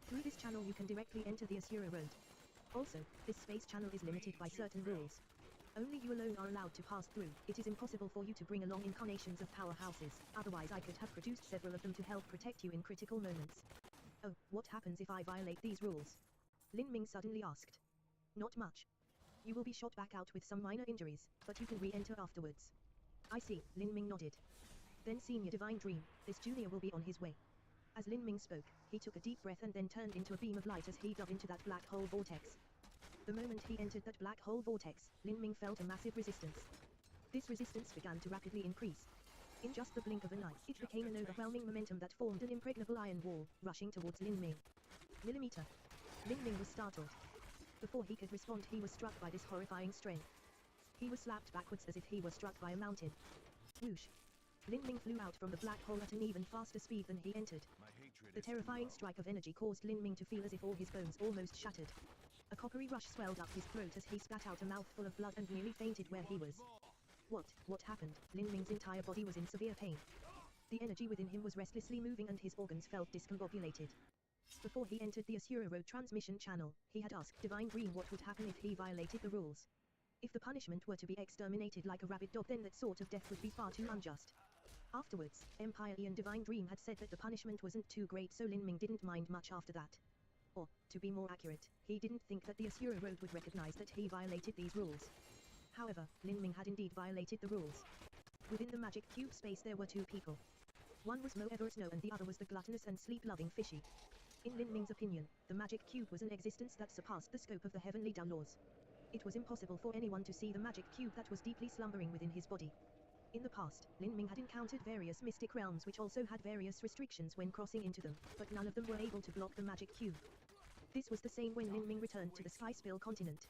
Through this channel you can directly enter the Asura Road. Also, this space channel is limited by certain rules. Only you alone are allowed to pass through. It is impossible for you to bring along incarnations of powerhouses, otherwise I could have produced several of them to help protect you in critical moments. Oh, what happens if I violate these rules? Lin Ming suddenly asked. Not much. You will be shot back out with some minor injuries, but you can re-enter afterwards. I see, Lin Ming nodded. Then Senior Divine Dream, this junior will be on his way. As Lin Ming spoke, he took a deep breath and then turned into a beam of light as he dove into that black hole vortex. The moment he entered that black hole vortex, Lin Ming felt a massive resistance. This resistance began to rapidly increase. In just the blink of an eye, it became an overwhelming momentum that formed an impregnable iron wall, rushing towards Lin Ming. Millimeter. Lin Ming was startled. Before he could respond, he was struck by this horrifying strength. He was slapped backwards as if he was struck by a mountain. Whoosh. Lin Ming flew out from the black hole at an even faster speed than he entered. The terrifying strike of energy caused Lin Ming to feel as if all his bones almost shattered. A coppery rush swelled up his throat as he spat out a mouthful of blood and nearly fainted where he was. What happened? Lin Ming's entire body was in severe pain. The energy within him was restlessly moving and his organs felt discombobulated. Before he entered the Asura Road transmission channel, he had asked Divine Dream what would happen if he violated the rules. If the punishment were to be exterminated like a rabid dog, then that sort of death would be far too unjust. Afterwards, Empire Ian Divine Dream had said that the punishment wasn't too great, so Lin Ming didn't mind much after that. Or, to be more accurate, he didn't think that the Asura Road would recognize that he violated these rules. However, Lin Ming had indeed violated the rules. Within the magic cube space there were two people. One was Mo Everett Snow and the other was the gluttonous and sleep-loving Fishy. In Lin Ming's opinion, the magic cube was an existence that surpassed the scope of the heavenly Dao laws. It was impossible for anyone to see the magic cube that was deeply slumbering within his body. In the past, Lin Ming had encountered various mystic realms which also had various restrictions when crossing into them, but none of them were able to block the magic cube. This was the same when Lin Ming returned to the Skyspill continent.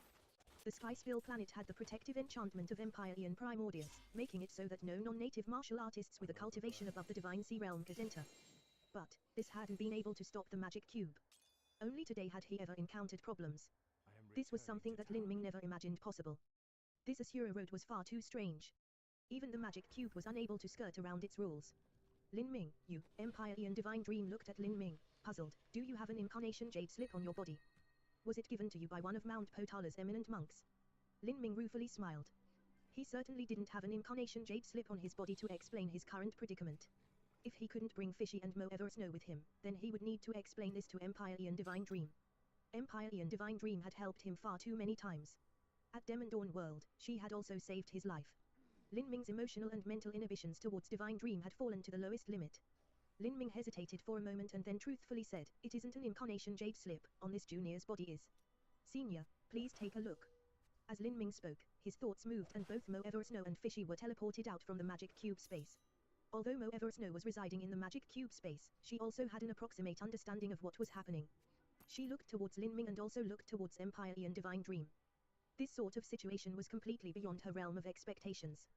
The Skyspill planet had the protective enchantment of Empire Ian Primordius, making it so that no non-native martial artists with a cultivation above the Divine Sea realm could enter. But this hadn't been able to stop the magic cube. Only today had he ever encountered problems. This was something that Lin Ming never imagined possible. This Asura road was far too strange. Even the magic cube was unable to skirt around its rules. Lin Ming, you, Empire Ian Divine Dream looked at Lin Ming, puzzled. Do you have an incarnation jade slip on your body? Was it given to you by one of Mount Potala's eminent monks? Lin Ming ruefully smiled. He certainly didn't have an incarnation jade slip on his body to explain his current predicament. If he couldn't bring Fishy and Mo Eversnow with him, then he would need to explain this to Empire Ian Divine Dream. Empire Ian Divine Dream had helped him far too many times. At Demon Dawn World, she had also saved his life. Lin Ming's emotional and mental inhibitions towards Divine Dream had fallen to the lowest limit. Lin Ming hesitated for a moment and then truthfully said, "It isn't an incarnation jade slip, on this junior's body is. Senior, please take a look." As Lin Ming spoke, his thoughts moved and both Mo Eversnow and Fishy were teleported out from the magic cube space. Although Mo Eversnow was residing in the magic cube space, she also had an approximate understanding of what was happening. She looked towards Lin Ming and also looked towards Empire Ian Divine Dream. This sort of situation was completely beyond her realm of expectations.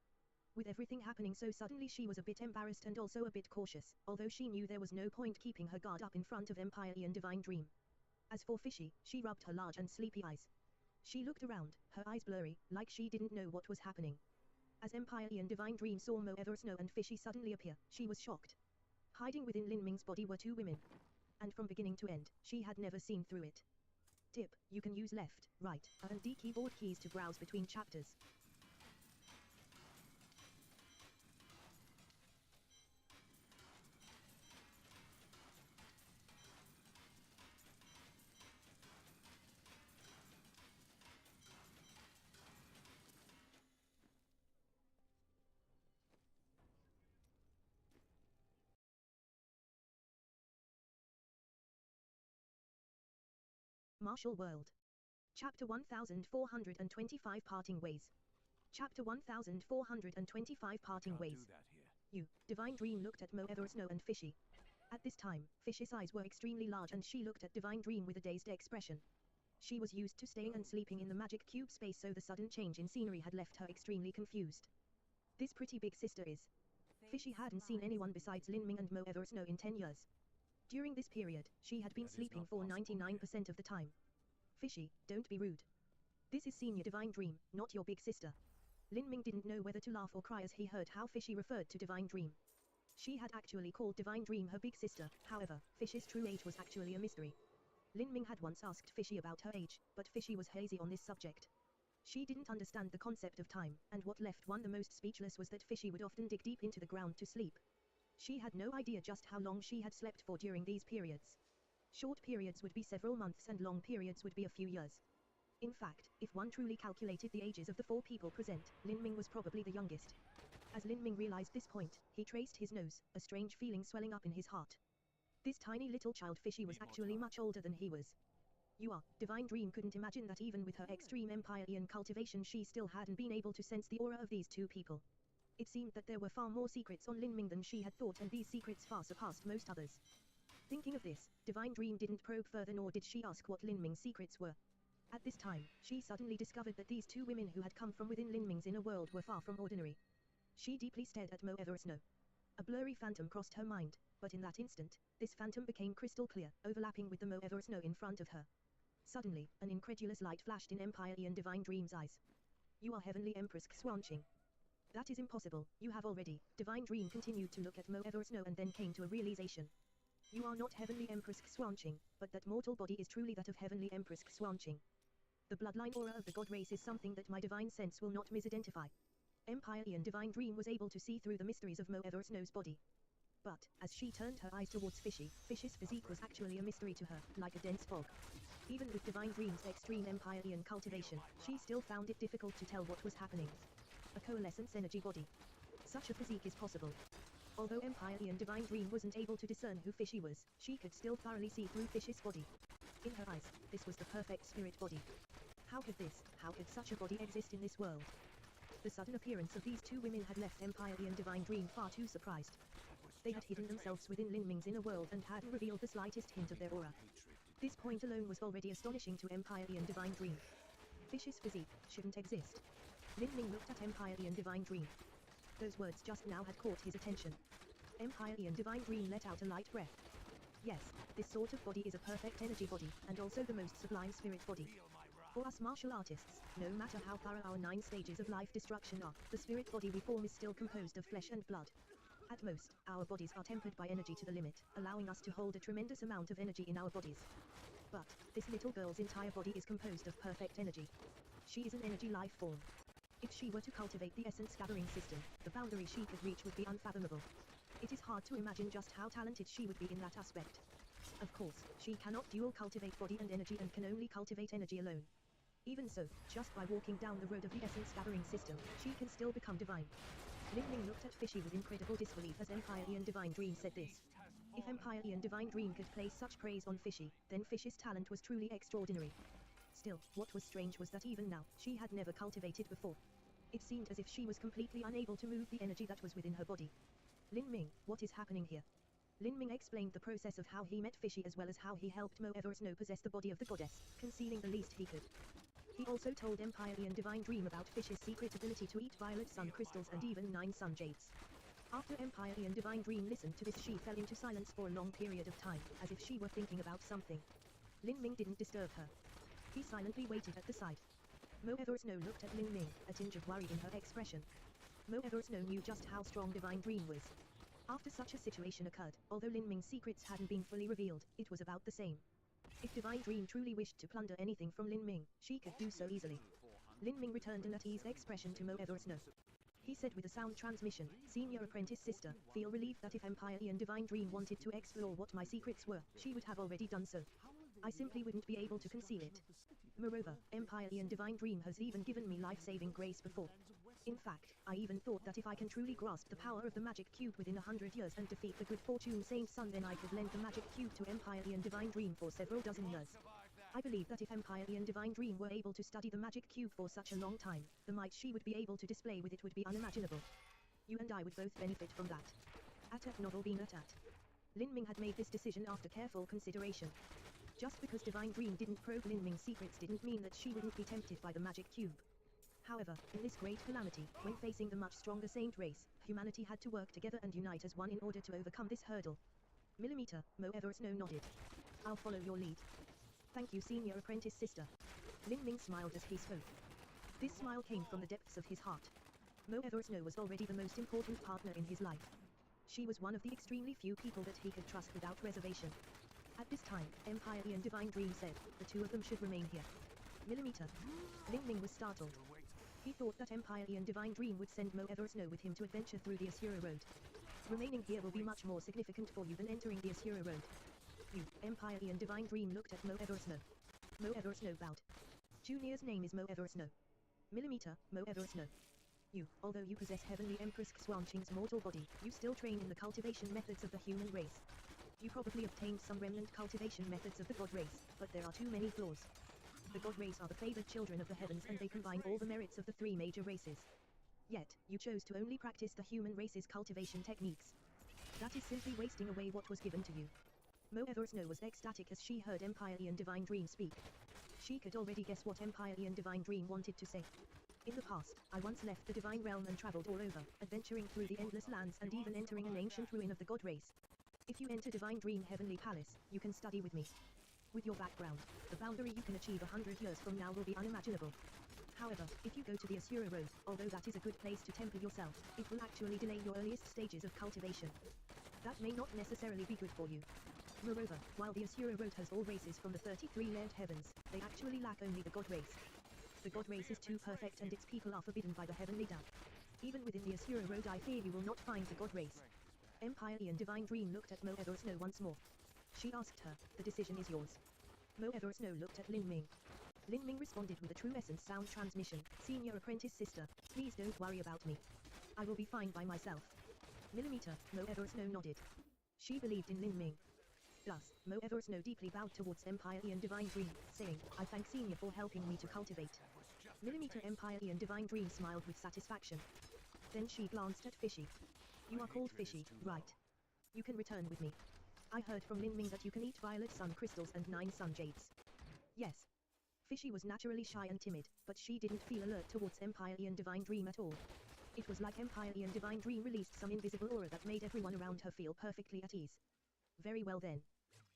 With everything happening so suddenly, she was a bit embarrassed and also a bit cautious, although she knew there was no point keeping her guard up in front of Empire Ian Divine Dream. As for Fishy, she rubbed her large and sleepy eyes. She looked around, her eyes blurry, like she didn't know what was happening. As Empire Ian Divine Dream saw Mo Eversnow and Fishy suddenly appear, she was shocked. Hiding within Lin Ming's body were two women. And from beginning to end, she had never seen through it. Tip, you can use left, right, and D keyboard keys to browse between chapters. Martial World. Chapter 1425 Parting Ways. Chapter 1425 Parting Ways. You, Divine Dream looked at Mo Eversnow and Fishy. At this time, Fishy's eyes were extremely large and she looked at Divine Dream with a dazed expression. She was used to staying and sleeping in the magic cube space, so the sudden change in scenery had left her extremely confused. This pretty big sister is. Fishy hadn't seen anyone besides Lin Ming and Mo Eversnow in 10 years. During this period, she had been sleeping for 99% of the time. Fishy, don't be rude. This is Senior Divine Dream, not your big sister. Lin Ming didn't know whether to laugh or cry as he heard how Fishy referred to Divine Dream. She had actually called Divine Dream her big sister, however, Fishy's true age was actually a mystery. Lin Ming had once asked Fishy about her age, but Fishy was hazy on this subject. She didn't understand the concept of time, and what left one the most speechless was that Fishy would often dig deep into the ground to sleep. She had no idea just how long she had slept for during these periods. Short periods would be several months and long periods would be a few years. In fact, if one truly calculated the ages of the four people present, Lin Ming was probably the youngest. As Lin Ming realized this point, he traced his nose, a strange feeling swelling up in his heart. This tiny little child Fishy was actually much older than he was. Divine Dream couldn't imagine that even with her extreme Empire Ian cultivation she still hadn't been able to sense the aura of these two people. It seemed that there were far more secrets on Lin Ming than she had thought, and these secrets far surpassed most others. Thinking of this, Divine Dream didn't probe further, nor did she ask what Lin Ming's secrets were. At this time, she suddenly discovered that these two women who had come from within Lin Ming's inner world were far from ordinary. She deeply stared at Mo Eversnow. A blurry phantom crossed her mind, but in that instant, this phantom became crystal clear, overlapping with the Mo Eversnow in front of her. Suddenly, an incredulous light flashed in Empire Ian Divine Dream's eyes. You are Heavenly Empress Xwanqing. That is impossible, you have already. Divine Dream continued to look at Mo Eversnow and then came to a realization. You are not Heavenly Empress Xwanqing, but that mortal body is truly that of Heavenly Empress Xwanqing. The bloodline aura of the god race is something that my divine sense will not misidentify. Empire Ian Divine Dream was able to see through the mysteries of Mo Eversnow's body. But, as she turned her eyes towards Fishy, Fishy's physique was actually a mystery to her, like a dense fog. Even with Divine Dream's extreme Empire Ian cultivation, she still found it difficult to tell what was happening. A coalescence energy body. Such a physique is possible. Although Empyrean Divine Dream wasn't able to discern who Fishy was, she could still thoroughly see through Fish's body. In her eyes, this was the perfect spirit body. How could such a body exist in this world? The sudden appearance of these two women had left Empyrean Divine Dream far too surprised. They had hidden themselves within Lin Ming's inner world and hadn't revealed the slightest hint of their aura. This point alone was already astonishing to Empyrean Divine Dream. Fish's physique shouldn't exist. Lin Ming looked at Empyrean Divine Dream. Those words just now had caught his attention. Empyrean Divine Dream let out a light breath. Yes, this sort of body is a perfect energy body, and also the most sublime spirit body. For us martial artists, no matter how thorough our 9 stages of life destruction are, the spirit body we form is still composed of flesh and blood. At most, our bodies are tempered by energy to the limit, allowing us to hold a tremendous amount of energy in our bodies. But, this little girl's entire body is composed of perfect energy. She is an energy life form. If she were to cultivate the essence gathering system, the boundary she could reach would be unfathomable. It is hard to imagine just how talented she would be in that aspect. Of course, she cannot dual cultivate body and energy and can only cultivate energy alone. Even so, just by walking down the road of the essence gathering system, she can still become divine. Lin Ming looked at Fishy with incredible disbelief as Empyrean Divine Dream said this. If Empyrean Divine Dream could place such praise on Fishy, then Fish's talent was truly extraordinary. Still, what was strange was that even now, she had never cultivated before. It seemed as if she was completely unable to move the energy that was within her body. Lin Ming, what is happening here? Lin Ming explained the process of how he met Fishy as well as how he helped Mo Eversnow possess the body of the goddess, concealing the least he could. He also told Empyrean Divine Dream about Fish's secret ability to eat violet sun crystals and even 9 sun jades. After Empyrean Divine Dream listened to this, she fell into silence for a long period of time, as if she were thinking about something. Lin Ming didn't disturb her. He silently waited at the side. Mo Eversnow looked at Lin Ming, a tinge of worry in her expression. Mo Eversnow knew just how strong Divine Dream was. After such a situation occurred, although Lin Ming's secrets hadn't been fully revealed, it was about the same. If Divine Dream truly wished to plunder anything from Lin Ming, she could do so easily. Lin Ming returned an at-ease expression to Mo Eversnow. He said with a sound transmission, Senior Apprentice Sister, feel relieved that if Empyrean Divine Dream wanted to explore what my secrets were, she would have already done so. I simply wouldn't be able to conceal it. Moreover, Empyrean Divine Dream has even given me life-saving grace before. In fact, I even thought that if I can truly grasp the power of the magic cube within 100 years and defeat the good fortune Saint Sun, then I could lend the magic cube to Empyrean Divine Dream for several dozen years. I believe that if Empyrean Divine Dream were able to study the magic cube for such a long time, the might she would be able to display with it would be unimaginable. You and I would both benefit from that. At novel being at. Lin Ming had made this decision after careful consideration. Just because Divine Dream didn't probe Lin Ming's secrets didn't mean that she wouldn't be tempted by the magic cube. However, in this great calamity, when facing the much stronger saint race, humanity had to work together and unite as one in order to overcome this hurdle. Millimeter, Mo Eversnow nodded. I'll follow your lead. Thank you, Senior Apprentice Sister. Lin Ming smiled as he spoke. This smile came from the depths of his heart. Mo Eversnow was already the most important partner in his life. She was one of the extremely few people that he could trust without reservation. At this time, Empyrean Divine Dream said, the two of them should remain here. Millimeter. Lin Ming was startled. He thought that Empyrean Divine Dream would send Mo Eversnow with him to adventure through the Asura Road. Remaining here will be much more significant for you than entering the Asura Road. You, Empyrean Divine Dream looked at Mo Eversnow. Mo Eversnow bowed. Junior's name is Mo Eversnow. Millimeter, Mo Eversnow. You, although you possess Heavenly Empress Xuanqing's mortal body, you still train in the cultivation methods of the human race. You probably obtained some remnant cultivation methods of the god race, but there are too many flaws. The god race are the favored children of the heavens and they combine all the merits of the 3 major races. Yet, you chose to only practice the human race's cultivation techniques. That is simply wasting away what was given to you. Mo Eversnow was ecstatic as she heard Empyrean Divine Dream speak. She could already guess what Empyrean Divine Dream wanted to say. In the past, I once left the divine realm and traveled all over, adventuring through the endless lands and even entering an ancient ruin of the god race. If you enter Divine Dream Heavenly Palace, you can study with me. With your background, the boundary you can achieve 100 years from now will be unimaginable. However, if you go to the Asura Road, although that is a good place to temper yourself, it will actually delay your earliest stages of cultivation. That may not necessarily be good for you. Moreover, while the Asura Road has all races from the 33-layered heavens, they actually lack only the god race. The god race is too perfect and its people are forbidden by the heavenly Tao. Even within the Asura Road I fear you will not find the god race. Empyrean Divine Dream looked at Mo Eversnow once more. She asked her, the decision is yours. Mo Eversnow looked at Lin Ming. Lin Ming responded with a true essence sound transmission, Senior Apprentice Sister, please don't worry about me. I will be fine by myself. Millimeter, Mo Eversnow nodded. She believed in Lin Ming. Thus, Mo Eversnow deeply bowed towards Empire Ian Divine Dream, saying, I thank Senior for helping me to cultivate. Millimeter Empire Ian Divine Dream smiled with satisfaction. Then she glanced at Fishy. You are called Fishy, right? You can return with me. I heard from Lin Ming that you can eat violet sun crystals and 9 sun jades. Yes. Fishy was naturally shy and timid, but she didn't feel alert towards Empire Ian Divine Dream at all. It was like Empire Ian Divine Dream released some invisible aura that made everyone around her feel perfectly at ease. Very well then.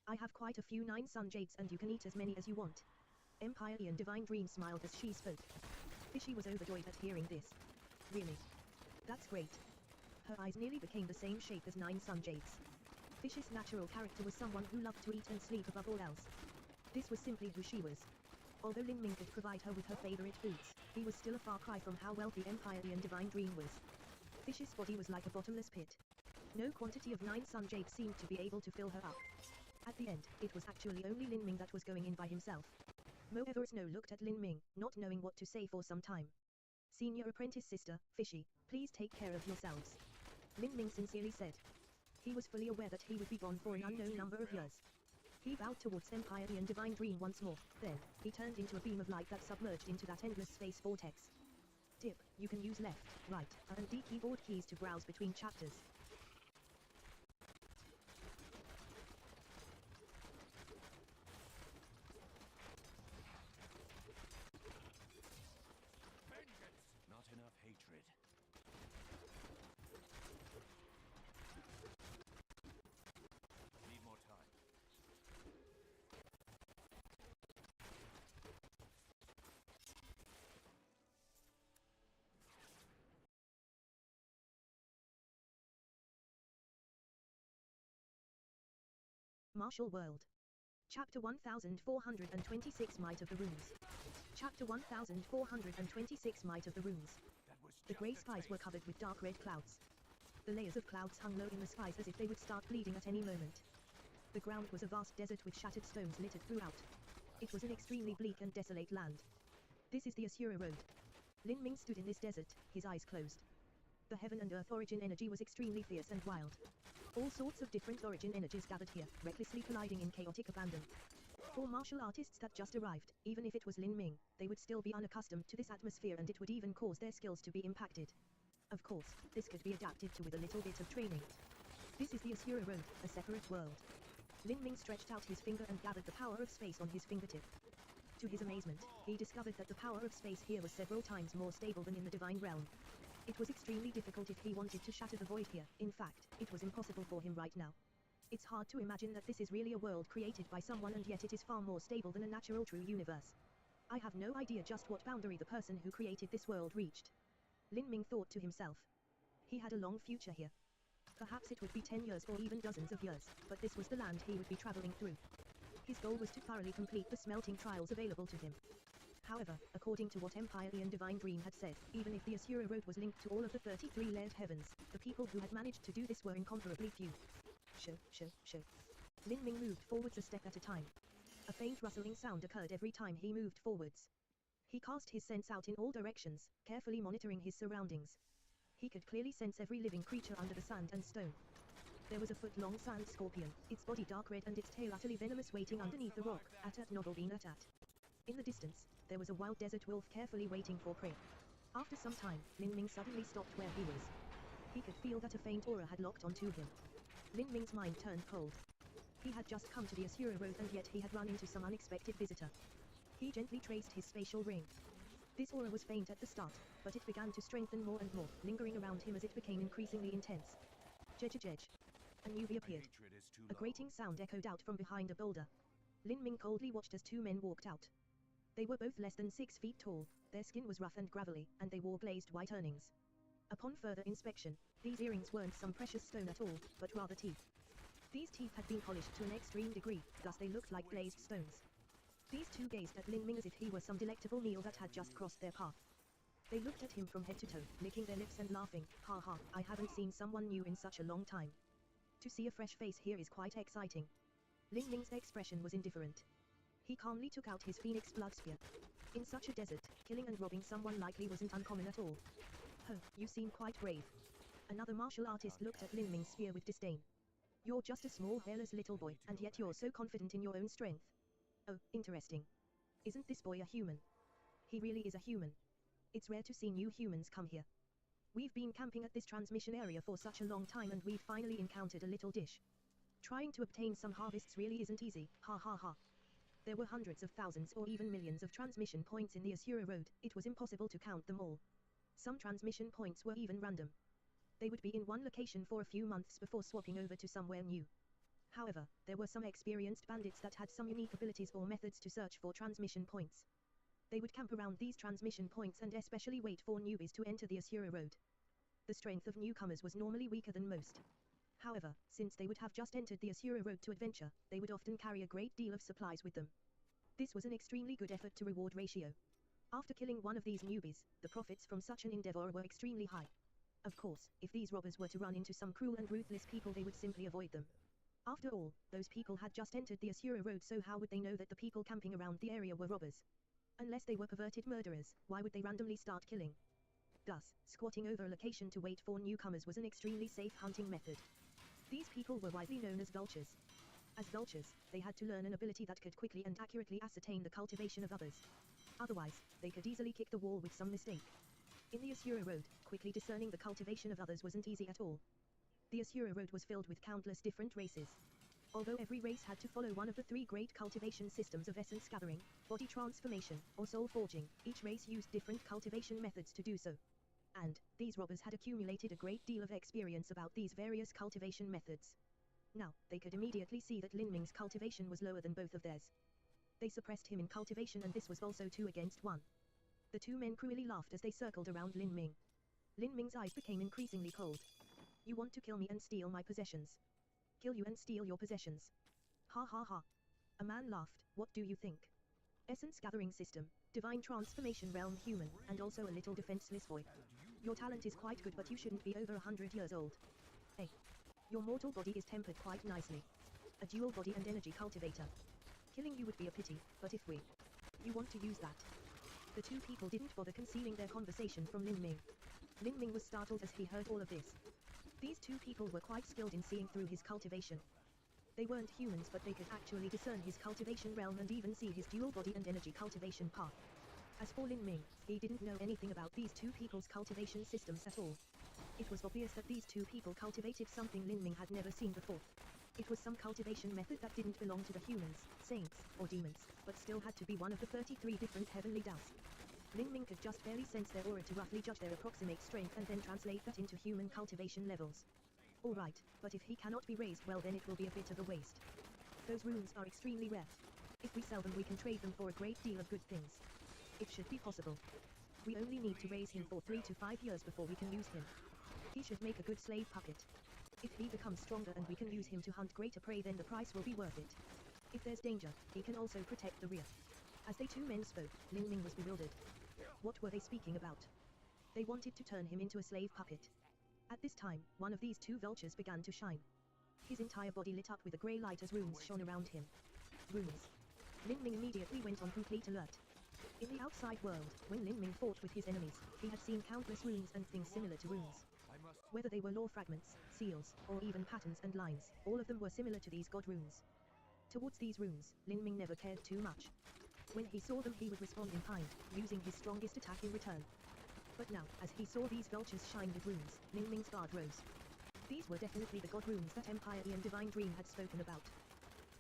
I have quite a few 9 sun jades and you can eat as many as you want. Empire Ian Divine Dream smiled as she spoke. Fishy was overjoyed at hearing this. Really? That's great. Her eyes nearly became the same shape as 9 sun jades. Fishy's natural character was someone who loved to eat and sleep above all else. This was simply who she was. Although Lin Ming could provide her with her favorite foods, he was still a far cry from how wealthy Empire Ian Divine Dream was. Fishy's body was like a bottomless pit. No quantity of 9 sun jades seemed to be able to fill her up. At the end, it was actually only Lin Ming that was going in by himself. Mo Eversnow looked at Lin Ming, not knowing what to say for some time. Senior apprentice sister, Fishy, please take care of yourselves. Lin Ming sincerely said. He was fully aware that he would be gone for an unknown number of years. He bowed towards Empire Ian Divine Dream once more, then, he turned into a beam of light that submerged into that endless space vortex. Dip, you can use left, right, and D keyboard keys to browse between chapters. Not enough hatred. Need more time. Martial World. Chapter 1426 Might of the Runes. Chapter 1426 Might of the Runes. The grey skies were covered with dark red clouds. The layers of clouds hung low in the skies as if they would start bleeding at any moment. The ground was a vast desert with shattered stones littered throughout. It was an extremely bleak and desolate land. This is the Asura Road. Lin Ming stood in this desert, his eyes closed. The heaven and earth origin energy was extremely fierce and wild. All sorts of different origin energies gathered here, recklessly colliding in chaotic abandon. For martial artists that just arrived, even if it was Lin Ming, they would still be unaccustomed to this atmosphere and it would even cause their skills to be impacted. Of course, this could be adapted to with a little bit of training. This is the Asura Road, a separate world. Lin Ming stretched out his finger and gathered the power of space on his fingertip. To his amazement, he discovered that the power of space here was several times more stable than in the divine realm. It was extremely difficult if he wanted to shatter the void here. In fact, it was impossible for him right now. It's hard to imagine that this is really a world created by someone and yet it is far more stable than a natural true universe. I have no idea just what boundary the person who created this world reached. Lin Ming thought to himself. He had a long future here. Perhaps it would be 10 years or even dozens of years, but this was the land he would be traveling through. His goal was to thoroughly complete the smelting trials available to him. However, according to what Empire Ian Divine Dream had said, even if the Asura Road was linked to all of the 33 layered heavens, the people who had managed to do this were incomparably few. Shoo. Lin Ming moved forwards a step at a time. A faint rustling sound occurred every time he moved forwards. He cast his sense out in all directions, carefully monitoring his surroundings. He could clearly sense every living creature under the sand and stone. There was a foot-long sand scorpion, its body dark red and its tail utterly venomous waiting underneath the rock, at Novelbeen at. In the distance, there was a wild desert wolf carefully waiting for prey. After some time, Lin Ming suddenly stopped where he was. He could feel that a faint aura had locked onto him. Lin Ming's mind turned cold. He had just come to the Asura Road and yet he had run into some unexpected visitor. He gently traced his spatial ring. This aura was faint at the start, but it began to strengthen more and more, lingering around him as it became increasingly intense. Jej. A newbie appeared. A grating sound echoed out from behind a boulder. Lin Ming coldly watched as 2 men walked out. They were both less than 6 feet tall, their skin was rough and gravelly, and they wore glazed white earrings. Upon further inspection, these earrings weren't some precious stone at all, but rather teeth. These teeth had been polished to an extreme degree, thus they looked like glazed stones. These 2 gazed at Lin Ming as if he were some delectable meal that had just crossed their path. They looked at him from head to toe, licking their lips and laughing, ha ha, I haven't seen someone new in such a long time. To see a fresh face here is quite exciting. Lin Ming's expression was indifferent. He calmly took out his Phoenix blood spear. In such a desert, killing and robbing someone likely wasn't uncommon at all. Huh, you seem quite brave. Another martial artist looked at Lin Ming's spear with disdain. You're just a small hairless little boy, and yet you're so confident in your own strength. Oh, interesting. Isn't this boy a human? He really is a human. It's rare to see new humans come here. We've been camping at this transmission area for such a long time and we've finally encountered a little dish. Trying to obtain some harvests really isn't easy, ha ha ha. There were hundreds of thousands or even millions of transmission points in the Asura Road, it was impossible to count them all. Some transmission points were even random. They would be in one location for a few months before swapping over to somewhere new. However, there were some experienced bandits that had some unique abilities or methods to search for transmission points. They would camp around these transmission points and especially wait for newbies to enter the Asura Road. The strength of newcomers was normally weaker than most. However, since they would have just entered the Asura Road to adventure, they would often carry a great deal of supplies with them. This was an extremely good effort to reward ratio. After killing one of these newbies, the profits from such an endeavor were extremely high. Of course, if these robbers were to run into some cruel and ruthless people, they would simply avoid them. After all, those people had just entered the Asura Road, so how would they know that the people camping around the area were robbers? Unless they were perverted murderers, why would they randomly start killing? Thus, squatting over a location to wait for newcomers was an extremely safe hunting method. These people were widely known as vultures. As vultures, they had to learn an ability that could quickly and accurately ascertain the cultivation of others. Otherwise, they could easily kick the wall with some mistake. In the Asura Road, quickly discerning the cultivation of others wasn't easy at all. The Asura Road was filled with countless different races. Although every race had to follow one of the three great cultivation systems of essence gathering, body transformation, or soul forging, each race used different cultivation methods to do so. And, these robbers had accumulated a great deal of experience about these various cultivation methods. Now, they could immediately see that Lin Ming's cultivation was lower than both of theirs. They suppressed him in cultivation and this was also 2 against 1. The two men cruelly laughed as they circled around Lin Ming. Lin Ming's eyes became increasingly cold. You want to kill me and steal my possessions? Kill you and steal your possessions. Ha ha ha. A man laughed. What do you think? Essence gathering system, divine transformation realm human, and also a little defenseless boy. Your talent is quite good but you shouldn't be over 100 years old. Hey. Your mortal body is tempered quite nicely. A dual body and energy cultivator. Killing you would be a pity, but if you want to use that. The two people didn't bother concealing their conversation from Lin Ming. Lin Ming was startled as he heard all of this. These two people were quite skilled in seeing through his cultivation. They weren't humans but they could actually discern his cultivation realm and even see his dual body and energy cultivation path. As for Lin Ming, he didn't know anything about these two people's cultivation systems at all. It was obvious that these two people cultivated something Lin Ming had never seen before. It was some cultivation method that didn't belong to the humans, saints, or demons, but still had to be one of the 33 different heavenly Daos. Lin Ming could just barely sense their aura to roughly judge their approximate strength and then translate that into human cultivation levels. Alright, but if he cannot be raised, well then it will be a bit of a waste. Those runes are extremely rare. If we sell them we can trade them for a great deal of good things. It should be possible. We only need to raise him for 3 to 5 years before we can use him. He should make a good slave puppet. If he becomes stronger and we can use him to hunt greater prey, then the price will be worth it. If there's danger, he can also protect the rear. As they two men spoke, Lin Ming was bewildered. What were they speaking about? They wanted to turn him into a slave puppet. At this time, one of these two vultures began to shine. His entire body lit up with a grey light as runes shone around him. Runes. Lin Ming immediately went on complete alert. In the outside world, when Lin Ming fought with his enemies, he had seen countless runes and things similar to runes. Whether they were lore fragments, seals, or even patterns and lines, all of them were similar to these god runes. Towards these runes, Lin Ming never cared too much. When he saw them he would respond in kind, using his strongest attack in return. But now, as he saw these vultures shine with runes, Lin Ming's guard rose. These were definitely the god runes that Empire E and Divine Dream had spoken about.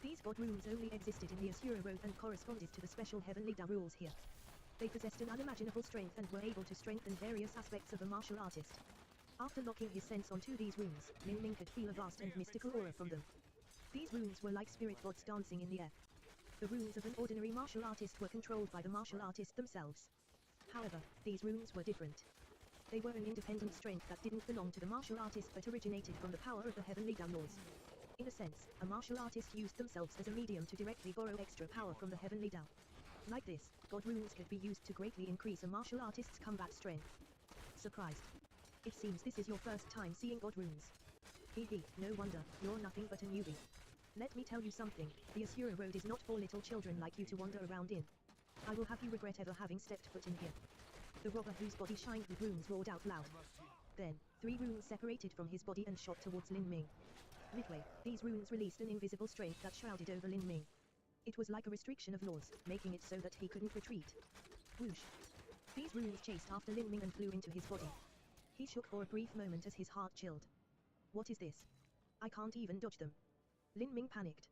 These god runes only existed in the Asura Road and corresponded to the special heavenly Da rules here. They possessed an unimaginable strength and were able to strengthen various aspects of a martial artist. After locking his sense onto these runes, Lin Ming could feel a vast and mystical aura from them. These runes were like spirit gods dancing in the air. The runes of an ordinary martial artist were controlled by the martial artist themselves. However, these runes were different. They were an independent strength that didn't belong to the martial artist but originated from the power of the heavenly Da laws. In a sense, a martial artist used themselves as a medium to directly borrow extra power from the heavenly Da. Like this, god runes could be used to greatly increase a martial artist's combat strength. Surprised. It seems this is your first time seeing god runes. Hee, no wonder, you're nothing but a newbie. Let me tell you something, the Asura Road is not for little children like you to wander around in. I will have you regret ever having stepped foot in here. The robber whose body shined with runes roared out loud. Then, 3 runes separated from his body and shot towards Lin Ming. Midway, these runes released an invisible strength that shrouded over Lin Ming. It was like a restriction of laws, making it so that he couldn't retreat. Whoosh. These runes chased after Lin Ming and flew into his body. He shook for a brief moment as his heart chilled. What is this? I can't even dodge them. Lin Ming panicked.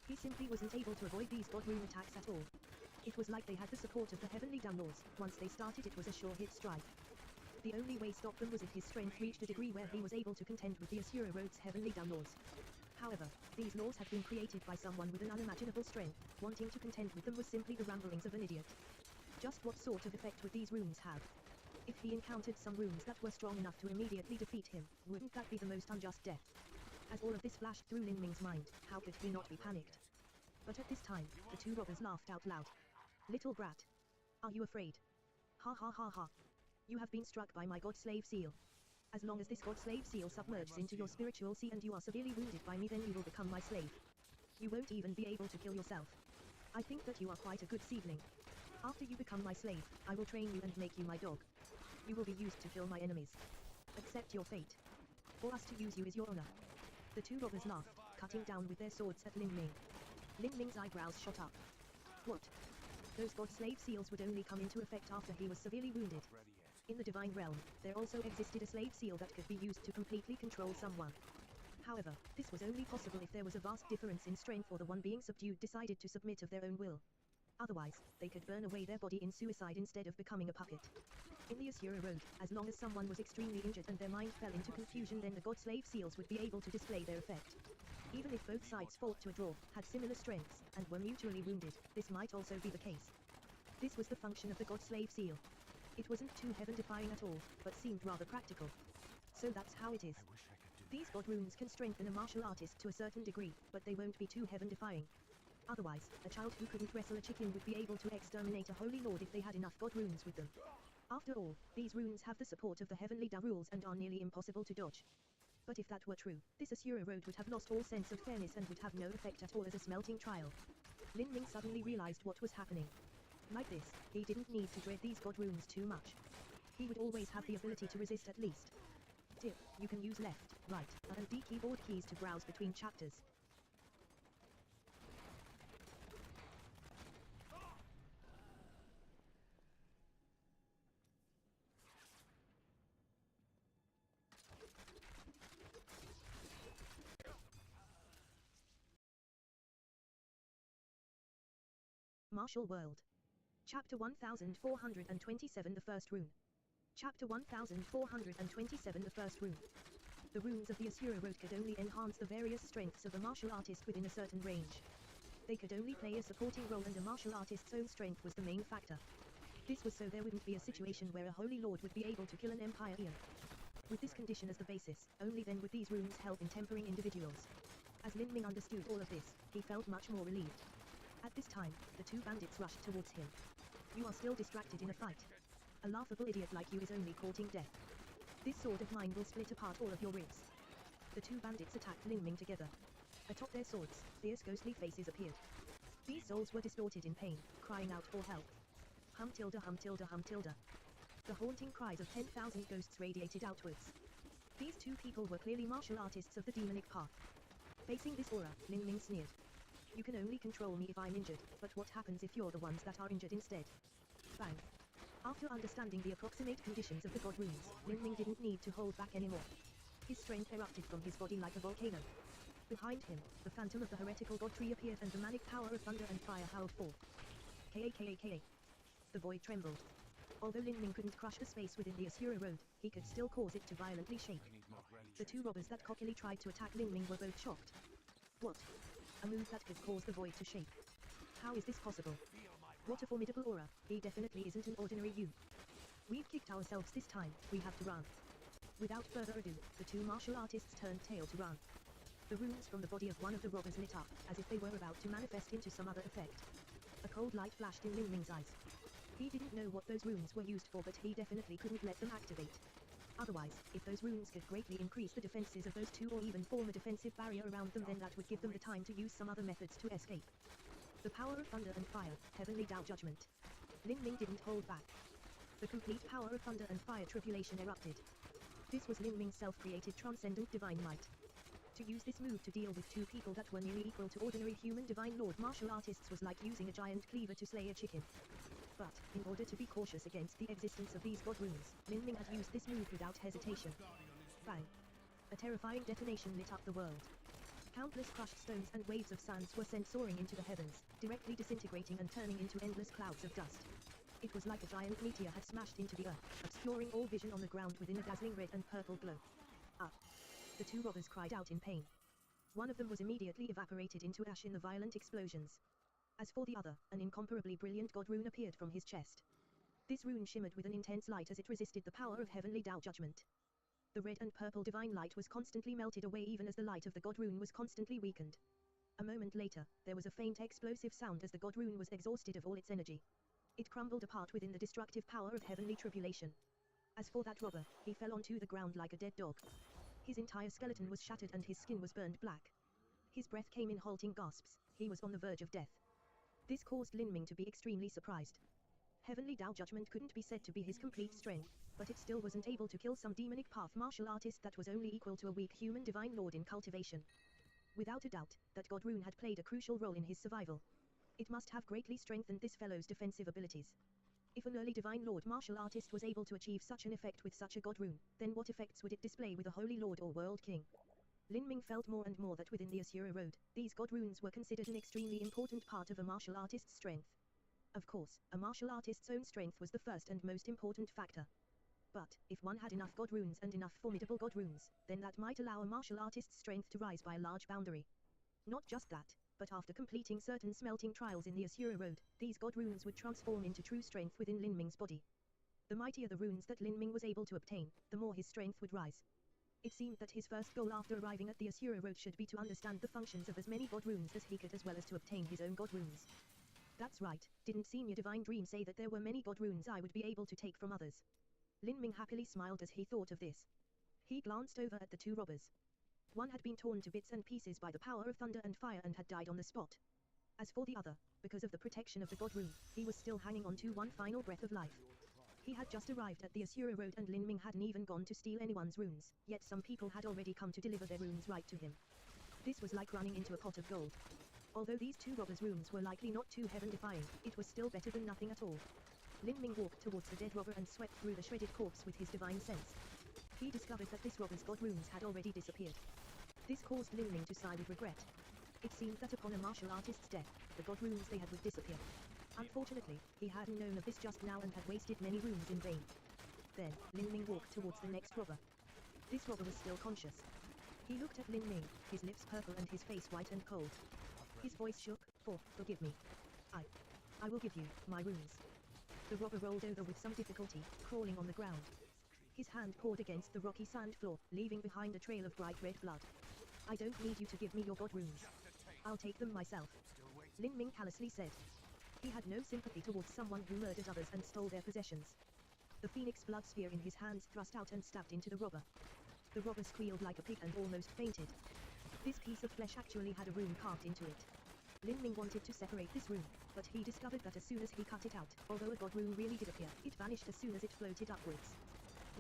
He simply wasn't able to avoid these god rune attacks at all. It was like they had the support of the heavenly down laws. Once they started, it was a sure hit strike. The only way to stop them was if his strength reached a degree where he was able to contend with the Asura Road's heavenly down laws. However, these laws had been created by someone with an unimaginable strength. Wanting to contend with them was simply the ramblings of an idiot. Just what sort of effect would these runes have? If he encountered some runes that were strong enough to immediately defeat him, wouldn't that be the most unjust death? As all of this flashed through Lin Ming's mind, how could he not be panicked? But at this time, the 2 robbers laughed out loud. Little brat. Are you afraid? Ha ha ha ha. You have been struck by my god-slave seal. As long as this god-slave seal submerges into your spiritual sea and you are severely wounded by me, then you will become my slave. You won't even be able to kill yourself. I think that you are quite a good seedling. After you become my slave, I will train you and make you my dog. You will be used to kill my enemies. Accept your fate. For us to use you is your honor. The 2 robbers laughed, cutting down with their swords at Lin Ming. Lin Ming's eyebrows shot up. What? Those god-slave seals would only come into effect after he was severely wounded. In the divine realm, there also existed a slave seal that could be used to completely control someone. However, this was only possible if there was a vast difference in strength or the one being subdued decided to submit of their own will. Otherwise, they could burn away their body in suicide instead of becoming a puppet. In the Asura Road, as long as someone was extremely injured and their mind fell into confusion, then the god-slave seals would be able to display their effect. Even if both sides fought to a draw, had similar strengths, and were mutually wounded, this might also be the case. This was the function of the god-slave seal. It wasn't too heaven-defying at all, but seemed rather practical. So that's how it is. These god runes can strengthen a martial artist to a certain degree, but they won't be too heaven-defying. Otherwise, a child who couldn't wrestle a chicken would be able to exterminate a holy lord if they had enough god runes with them. After all, these runes have the support of the heavenly Da rules and are nearly impossible to dodge. But if that were true, this Asura Road would have lost all sense of fairness and would have no effect at all as a smelting trial. Lin Ming suddenly realized what was happening. Like this, he didn't need to dread these god runes too much. He would always have the ability to resist at least. Tip, you can use left, right, and D keyboard keys to browse between chapters. Martial World. Chapter 1427 The First Rune. Chapter 1427 The First Rune. The runes of the Asura Road could only enhance the various strengths of a martial artist within a certain range. They could only play a supporting role and a martial artist's own strength was the main factor. This was so there wouldn't be a situation where a holy lord would be able to kill an empire eon. With this condition as the basis, only then would these runes help in tempering individuals. As Lin Ming understood all of this, he felt much more relieved. At this time, the 2 bandits rushed towards him. You are still distracted in a fight. A laughable idiot like you is only courting death. This sword of mine will split apart all of your ribs. The 2 bandits attacked Lin Ming together. Atop their swords, fierce ghostly faces appeared. These souls were distorted in pain, crying out for help. Hum tilde hum tilde hum tilde. The haunting cries of 10,000 ghosts radiated outwards. These 2 people were clearly martial artists of the demonic path. Facing this aura, Lin Ming sneered. You can only control me if I'm injured, but what happens if you're the ones that are injured instead? Bang. After understanding the approximate conditions of the god runes, Lin Ming didn't need to hold back anymore. His strength erupted from his body like a volcano. Behind him, the phantom of the heretical god tree appeared and the manic power of thunder and fire howled forth. Ka. The void trembled. Although Lin Ming couldn't crush the space within the Asura Road, he could still cause it to violently shake. The 2 robbers that cockily tried to attack Lin Ming were both shocked. What? A move that could cause the void to shake. How is this possible? What a formidable aura, he definitely isn't an ordinary youth. We've kicked ourselves this time, we have to run. Without further ado, the 2 martial artists turned tail to run. The runes from the body of one of the robbers lit up, as if they were about to manifest into some other effect. A cold light flashed in Lin Ming's eyes. He didn't know what those runes were used for, but he definitely couldn't let them activate. Otherwise, if those runes could greatly increase the defenses of those 2 or even form a defensive barrier around them, then that would give them the time to use some other methods to escape. The power of thunder and fire, heavenly Tao judgment. Lin Ming didn't hold back. The complete power of thunder and fire tribulation erupted. This was Lin Ming's self-created transcendent divine might. To use this move to deal with two people that were nearly equal to ordinary human divine lord martial artists was like using a giant cleaver to slay a chicken. But, in order to be cautious against the existence of these god runes, Lin Ming had used this move without hesitation. Bang! A terrifying detonation lit up the world. Countless crushed stones and waves of sands were sent soaring into the heavens, directly disintegrating and turning into endless clouds of dust. It was like a giant meteor had smashed into the earth, obscuring all vision on the ground within a dazzling red and purple glow. Ah! The two robbers cried out in pain. One of them was immediately evaporated into ash in the violent explosions. As for the other, an incomparably brilliant god rune appeared from his chest. This rune shimmered with an intense light as it resisted the power of heavenly Tao judgment. The red and purple divine light was constantly melted away even as the light of the god rune was constantly weakened. A moment later, there was a faint explosive sound as the god rune was exhausted of all its energy. It crumbled apart within the destructive power of heavenly tribulation. As for that robber, he fell onto the ground like a dead dog. His entire skeleton was shattered and his skin was burned black. His breath came in halting gasps, he was on the verge of death. This caused Lin Ming to be extremely surprised. Heavenly Tao judgment couldn't be said to be his complete strength, but it still wasn't able to kill some demonic path martial artist that was only equal to a weak human divine lord in cultivation. Without a doubt, that god rune had played a crucial role in his survival. It must have greatly strengthened this fellow's defensive abilities. If an early divine lord martial artist was able to achieve such an effect with such a god rune, then what effects would it display with a holy lord or world king? Lin Ming felt more and more that within the Asura Road, these god runes were considered an extremely important part of a martial artist's strength. Of course, a martial artist's own strength was the first and most important factor. But, if one had enough god runes and enough formidable god runes, then that might allow a martial artist's strength to rise by a large boundary. Not just that, but after completing certain smelting trials in the Asura Road, these god runes would transform into true strength within Lin Ming's body. The mightier the runes that Lin Ming was able to obtain, the more his strength would rise. It seemed that his first goal after arriving at the Asura Road should be to understand the functions of as many god runes as he could as well as to obtain his own god runes. That's right, didn't Senior Divine Dream say that there were many god runes I would be able to take from others? Lin Ming happily smiled as he thought of this. He glanced over at the two robbers. One had been torn to bits and pieces by the power of thunder and fire and had died on the spot. As for the other, because of the protection of the god rune, he was still hanging on to one final breath of life. He had just arrived at the Asura Road and Lin Ming hadn't even gone to steal anyone's runes, yet some people had already come to deliver their runes right to him. This was like running into a pot of gold. Although these two robbers' runes were likely not too heaven-defying, it was still better than nothing at all. Lin Ming walked towards the dead robber and swept through the shredded corpse with his divine sense. He discovered that this robber's god runes had already disappeared. This caused Lin Ming to sigh with regret. It seemed that upon a martial artist's death, the god runes they had would disappear. Unfortunately, he hadn't known of this just now and had wasted many runes in vain. Then, Lin Ming walked towards the next robber. This robber was still conscious. He looked at Lin Ming, his lips purple and his face white and cold. His voice shook, forgive me. I will give you my runes. The robber rolled over with some difficulty, crawling on the ground. His hand poured against the rocky sand floor, leaving behind a trail of bright red blood. I don't need you to give me your god runes. I'll take them myself. Lin Ming callously said. He had no sympathy towards someone who murdered others and stole their possessions. The phoenix blood sphere in his hands thrust out and stabbed into the robber. The robber squealed like a pig and almost fainted. This piece of flesh actually had a rune carved into it. Lin Ming wanted to separate this rune, but he discovered that as soon as he cut it out, although a god rune really did appear, it vanished as soon as it floated upwards.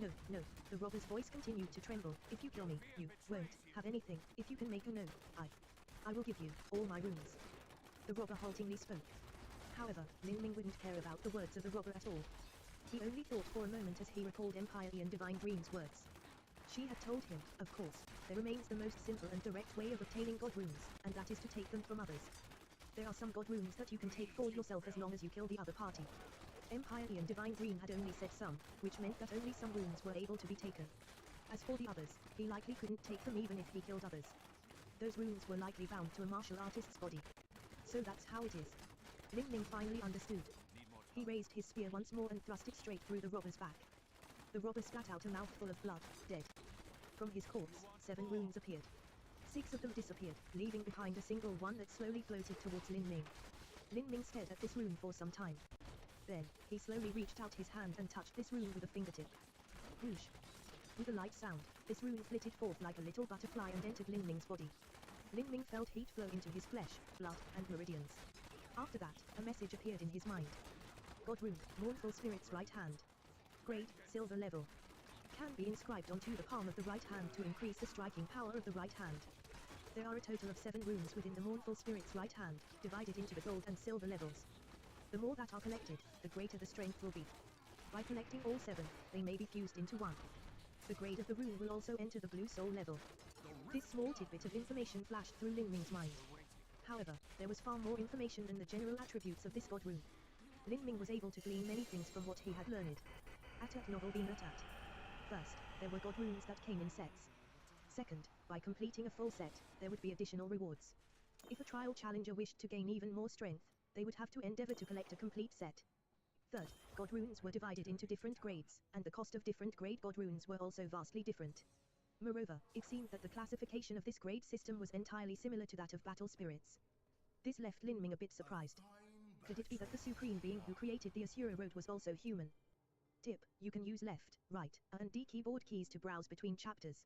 No, the robber's voice continued to tremble. If you kill me, you won't have anything. If you can make a no, I will give you all my runes. The robber haltingly spoke. However, Lin Ming wouldn't care about the words of the robber at all. He only thought for a moment as he recalled Empire and Divine Dream's words. She had told him, of course, there remains the most simple and direct way of obtaining god runes, and that is to take them from others. There are some god runes that you can take for yourself as long as you kill the other party. Empire and Divine Dream had only said some, which meant that only some runes were able to be taken. As for the others, he likely couldn't take them even if he killed others. Those runes were likely bound to a martial artist's body. So that's how it is. Lin Ming finally understood. He raised his spear once more and thrust it straight through the robber's back. The robber spat out a mouthful of blood, dead. From his corpse, 7 runes appeared. 6 of them disappeared, leaving behind a single one that slowly floated towards Lin Ming. Lin Ming stared at this rune for some time. Then, he slowly reached out his hand and touched this rune with a fingertip. Whoosh! With a light sound, this rune flitted forth like a little butterfly and entered Lin Ming's body. Lin Ming felt heat flow into his flesh, blood, and meridians. After that, a message appeared in his mind. God rune, mournful spirit's right hand. Grade, silver level. can be inscribed onto the palm of the right hand to increase the striking power of the right hand. There are a total of 7 runes within the Mournful Spirit's right hand, divided into the gold and silver levels. The more that are collected, the greater the strength will be. By collecting all 7, they may be fused into one. The grade of the rune will also enter the blue soul level. This small tidbit of information flashed through Lin Ming's mind. However, there was far more information than the general attributes of this god rune. Lin Ming was able to glean many things from what he had learned. Attack novel being attacked. First, there were god runes that came in sets. Second, by completing a full set, there would be additional rewards. If a trial challenger wished to gain even more strength, they would have to endeavor to collect a complete set. Third, god runes were divided into different grades, and the cost of different grade god runes were also vastly different. Moreover, it seemed that the classification of this grade system was entirely similar to that of battle spirits. This left Lin Ming a bit surprised. Could it be that the supreme being who created the Asura Road was also human? Tip: you can use left, right, A and D keyboard keys to browse between chapters.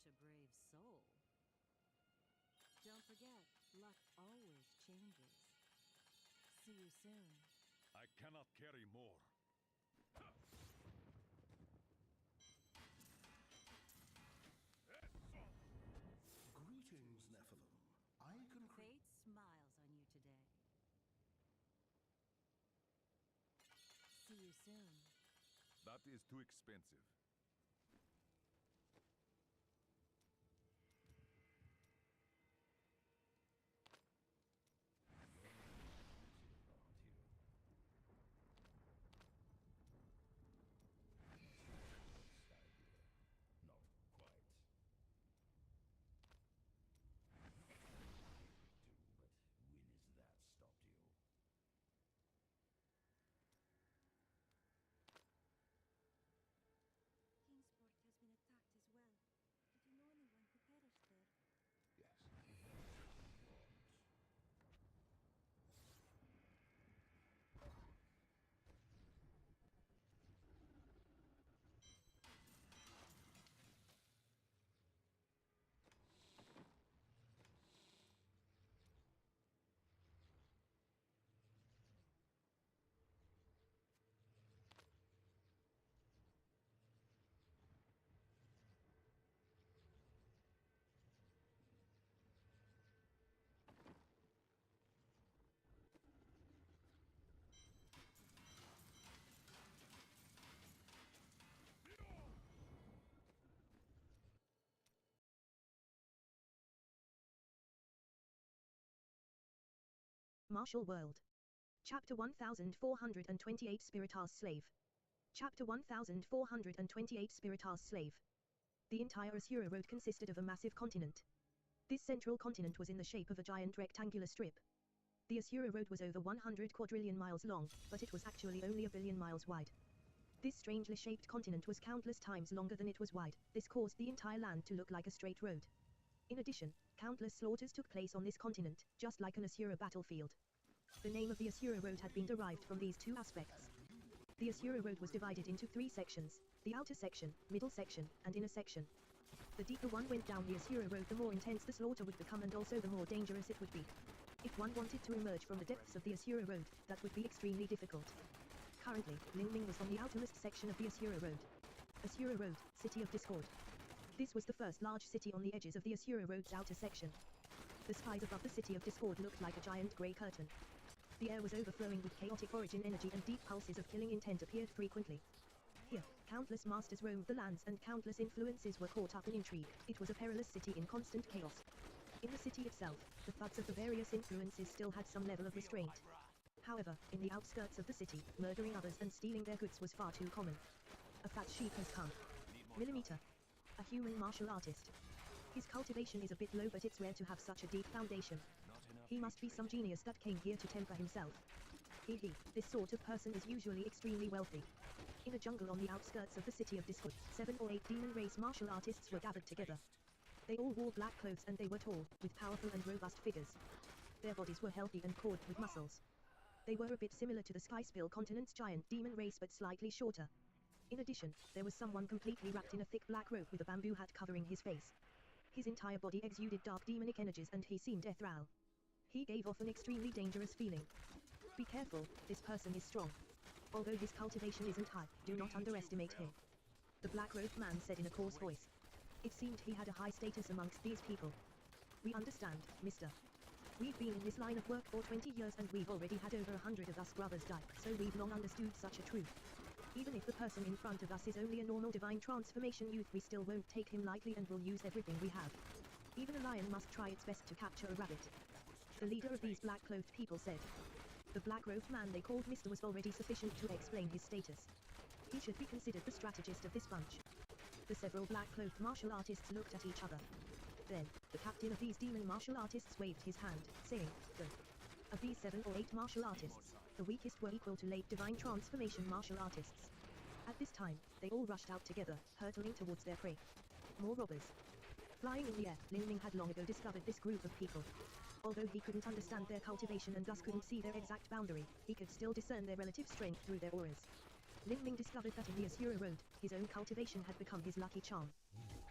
a brave soul. Don't forget, luck always changes. See you soon. I cannot carry more. Greetings, Nephilim. I can Fate smiles on you today. See you soon. That is too expensive. Not quite. But when is that stopped you? Kingsport has been attacked as well. Did you know anyone who perished there? Yes. Martial World. Chapter 1428 Spiritar's Slave. Chapter 1428 Spiritar's Slave. The entire Asura Road consisted of a massive continent. This central continent was in the shape of a giant rectangular strip. The Asura Road was over 100 quadrillion miles long, but it was actually only a billion miles wide. This strangely shaped continent was countless times longer than it was wide. This caused the entire land to look like a straight road. In addition, countless slaughters took place on this continent, just like an Asura battlefield. The name of the Asura Road had been derived from these two aspects. The Asura Road was divided into three sections: the outer section, middle section, and inner section. The deeper one went down the Asura Road, the more intense the slaughter would become and also the more dangerous it would be. If one wanted to emerge from the depths of the Asura Road, that would be extremely difficult. Currently, Lingming was on the outermost section of the Asura Road. Asura Road, City of Discord. This was the first large city on the edges of the Asura Road's outer section. The skies above the City of Discord looked like a giant grey curtain. The air was overflowing with chaotic origin energy and deep pulses of killing intent appeared frequently. Here, countless masters roamed the lands and countless influences were caught up in intrigue. It was a perilous city in constant chaos. In the city itself, the thugs of the various influences still had some level of restraint. However, in the outskirts of the city, murdering others and stealing their goods was far too common. A fat sheep has come. Millimeter. A human martial artist. His cultivation is a bit low, but it's rare to have such a deep foundation. He must be some genius that came here to temper himself. This sort of person is usually extremely wealthy. In a jungle on the outskirts of the City of Discord, 7 or 8 demon race martial artists were gathered together. They all wore black clothes and they were tall, with powerful and robust figures. Their bodies were healthy and cored with muscles. They were a bit similar to the Skyspill continent's giant demon race but slightly shorter. In addition, there was someone completely wrapped in a thick black robe with a bamboo hat covering his face. His entire body exuded dark demonic energies and he seemed ethereal. He gave off an extremely dangerous feeling. Be careful, this person is strong. Although his cultivation isn't high, do not underestimate him. The black-robed man said in a coarse voice. It seemed he had a high status amongst these people. We understand, mister. We've been in this line of work for 20 years and we've already had over 100 of us brothers die, so we've long understood such a truth. Even if the person in front of us is only a normal divine transformation youth, we still won't take him lightly and will use everything we have. Even a lion must try its best to capture a rabbit. The leader of these black-clothed people said. The black-robed man they called Mr. was already sufficient to explain his status. He should be considered the strategist of this bunch. The several black-clothed martial artists looked at each other. Then, the captain of these demon martial artists waved his hand, saying, Go. Of these 7 or 8 martial artists, the weakest were equal to late divine transformation martial artists. At this time, they all rushed out together, hurtling towards their prey. More robbers. Flying in the air, Lin Ming had long ago discovered this group of people. Although he couldn't understand their cultivation and thus couldn't see their exact boundary, he could still discern their relative strength through their auras. Lin Ming discovered that in the Asura Road, his own cultivation had become his lucky charm.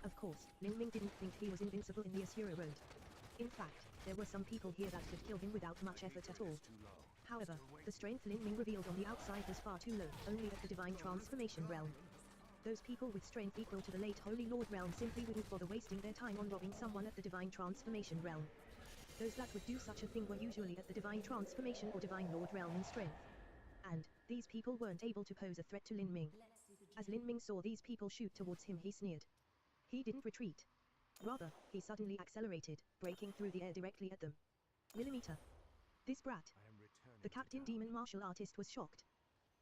Of course, Lin Ming didn't think he was invincible in the Asura Road. In fact, there were some people here that could kill him without much effort at all. However, the strength Lin Ming revealed on the outside was far too low, only at the Divine Transformation realm. Those people with strength equal to the late Holy Lord realm simply wouldn't bother wasting their time on robbing someone at the Divine Transformation realm. Those that would do such a thing were usually at the Divine Transformation or Divine Lord realm in strength. And, these people weren't able to pose a threat to Lin Ming. As Lin Ming saw these people shoot towards him, he sneered. He didn't retreat. Rather, he suddenly accelerated, breaking through the air directly at them. Millimeter. This brat. The captain demon martial artist was shocked.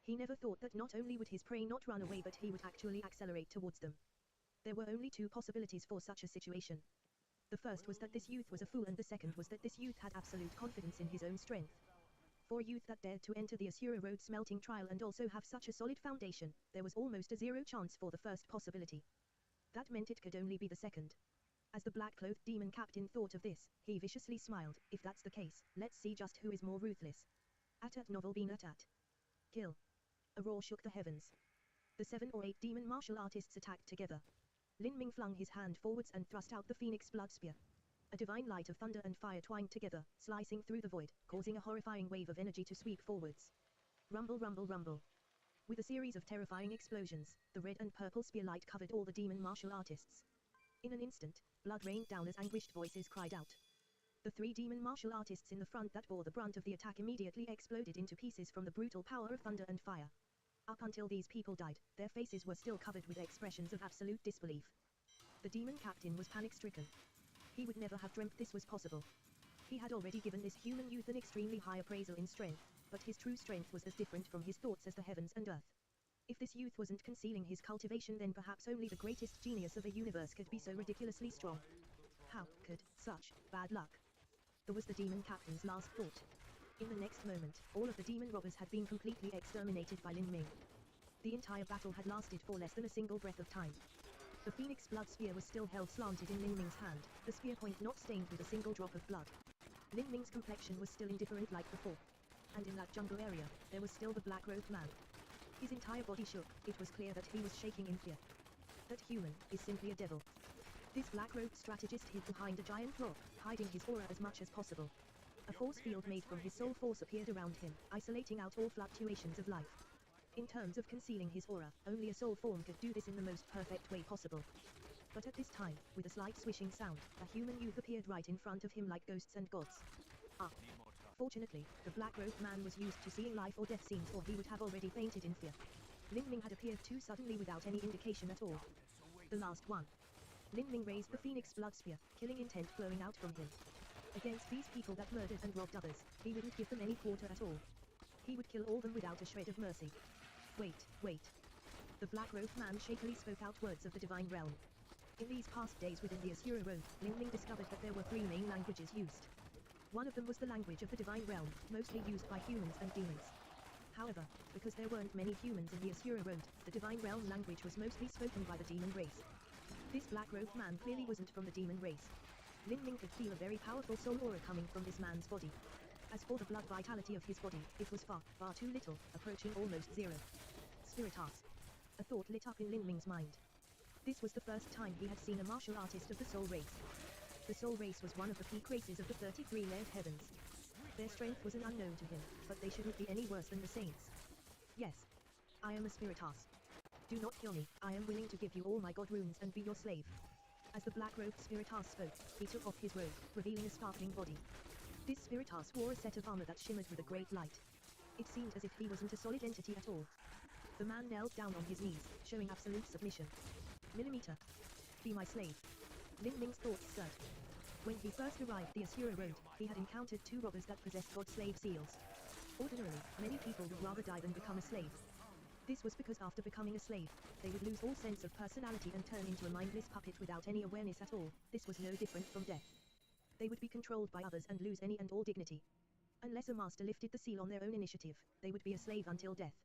He never thought that not only would his prey not run away but he would actually accelerate towards them. There were only two possibilities for such a situation. The first was that this youth was a fool and the second was that this youth had absolute confidence in his own strength. For a youth that dared to enter the Asura Road smelting trial and also have such a solid foundation, there was almost a zero chance for the first possibility. That meant it could only be the second. As the black-clothed demon captain thought of this, he viciously smiled. If that's the case, let's see just who is more ruthless. At novel bean at. Kill. A roar shook the heavens. The 7 or 8 demon martial artists attacked together. Lin Ming flung his hand forwards and thrust out the phoenix blood spear. A divine light of thunder and fire twined together, slicing through the void, causing a horrifying wave of energy to sweep forwards. Rumble, rumble, rumble. With a series of terrifying explosions, the red and purple spear light covered all the demon martial artists. In an instant, blood rained down as anguished voices cried out. The 3 demon martial artists in the front that bore the brunt of the attack immediately exploded into pieces from the brutal power of thunder and fire. Up until these people died, their faces were still covered with expressions of absolute disbelief. The demon captain was panic-stricken. He would never have dreamt this was possible. He had already given this human youth an extremely high appraisal in strength, but his true strength was as different from his thoughts as the heavens and earth. If this youth wasn't concealing his cultivation, then perhaps only the greatest genius of the universe could be so ridiculously strong. How could such bad luck? That was the demon captain's last thought. In the next moment, all of the demon robbers had been completely exterminated by Lin Ming. The entire battle had lasted for less than a single breath of time. The phoenix blood spear was still held slanted in Lin Ming's hand, the spear point not stained with a single drop of blood. Lin Ming's complexion was still indifferent like before. And in that jungle area, there was still the black-robed man. His entire body shook. It was clear that he was shaking in fear. That human is simply a devil. This black-robed strategist hid behind a giant rock, hiding his aura as much as possible. A force field made from his soul force appeared around him, isolating out all fluctuations of life. In terms of concealing his aura, only a soul form could do this in the most perfect way possible. But at this time, with a slight swishing sound, a human youth appeared right in front of him like ghosts and gods. Fortunately, the black-robed man was used to seeing life or death scenes, or he would have already fainted in fear. Lin Ming had appeared too suddenly without any indication at all. The last one. Lin Ming raised the phoenix blood spear, killing intent flowing out from him. Against these people that murdered and robbed others, he wouldn't give them any quarter at all. He would kill all them without a shred of mercy. Wait, wait. The black-robed man shakily spoke out words of the divine realm. In these past days within the Asura Road, Lin Ming discovered that there were 3 main languages used. One of them was the language of the divine realm, mostly used by humans and demons. However, because there weren't many humans in the Asura Road, the divine realm language was mostly spoken by the demon race. This black-robed man clearly wasn't from the demon race. Lin Ming could feel a very powerful soul aura coming from this man's body. As for the blood vitality of his body, it was far, far too little, approaching almost zero. Spiritas. A thought lit up in Lin Ming's mind. This was the first time he had seen a martial artist of the soul race. The soul race was one of the peak races of the 33-layered heavens. Their strength was an unknown to him, but they shouldn't be any worse than the saints. Yes. I am a Spiritas. Do not kill me, I am willing to give you all my god runes and be your slave. As the black-robed Spiritas spoke, he took off his robe, revealing a sparkling body. This Spiritas wore a set of armor that shimmered with a great light. It seemed as if he wasn't a solid entity at all. The man knelt down on his knees, showing absolute submission. Millimeter. Be my slave. Lin Ming's thoughts stirred. When he first arrived the Asura Road, he had encountered 2 robbers that possessed god-slave seals. Ordinarily, many people would rather die than become a slave. This was because after becoming a slave, they would lose all sense of personality and turn into a mindless puppet without any awareness at all. This was no different from death. They would be controlled by others and lose any and all dignity. Unless a master lifted the seal on their own initiative, they would be a slave until death.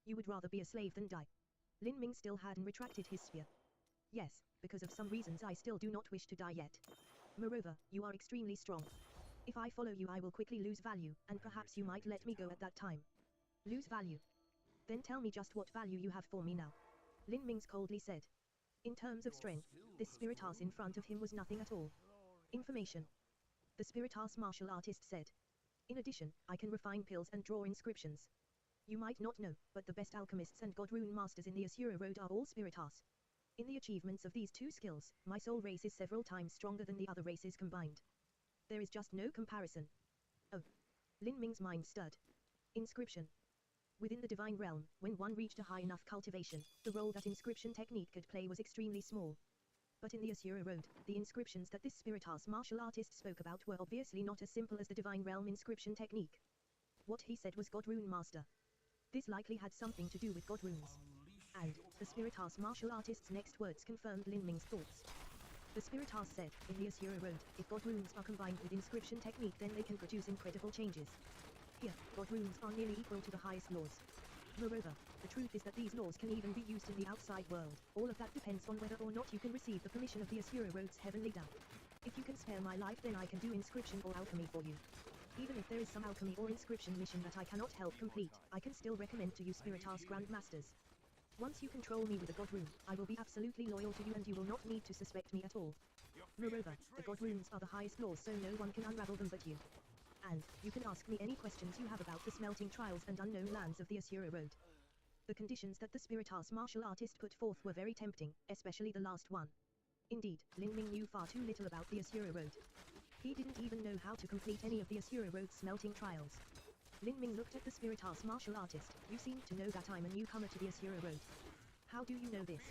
You would rather be a slave than die. Lin Ming still hadn't retracted his spear. Yes, because of some reasons I still do not wish to die yet. Moreover, you are extremely strong. If I follow you I will quickly lose value, and perhaps you might let me go at that time. Lose value? Then tell me just what value you have for me now. Lin Ming coldly said. In terms of strength, this Spiritas in front of him was nothing at all. Information. The Spiritas martial artist said. In addition, I can refine pills and draw inscriptions. You might not know, but the best alchemists and god rune masters in the Asura Road are all Spiritas. In the achievements of these two skills, my soul race is several times stronger than the other races combined. There is just no comparison. Oh. Lin Ming's mind stirred. Inscription. Within the divine realm, when one reached a high enough cultivation, the role that inscription technique could play was extremely small. But in the Asura Road, the inscriptions that this Spiritas martial artist spoke about were obviously not as simple as the divine realm inscription technique. What he said was god rune master. This likely had something to do with god runes. And, the Spiritas martial artist's next words confirmed Lin Ming's thoughts. The Spiritas said, in the Asura Road, if god runes are combined with inscription technique then they can produce incredible changes. Here, god runes are nearly equal to the highest laws. Moreover, the truth is that these laws can even be used in the outside world. All of that depends on whether or not you can receive the permission of the Asura Road's heavenly dam. If you can spare my life then I can do inscription or alchemy for you. Even if there is some alchemy or inscription mission that I cannot help complete, I can still recommend to you Spiritas Grandmasters. Once you control me with a god rune, I will be absolutely loyal to you and you will not need to suspect me at all. Moreover, the god runes are the highest laws so no one can unravel them but you. And, you can ask me any questions you have about the smelting trials and unknown lands of the Asura Road. The conditions that the Spiritas martial artist put forth were very tempting, especially the last one. Indeed, Lin Ming knew far too little about the Asura Road. He didn't even know how to complete any of the Asura Road's smelting trials. Lin Ming looked at the Spiritas martial artist. You seem to know that I'm a newcomer to the Asura Road. How do you know this?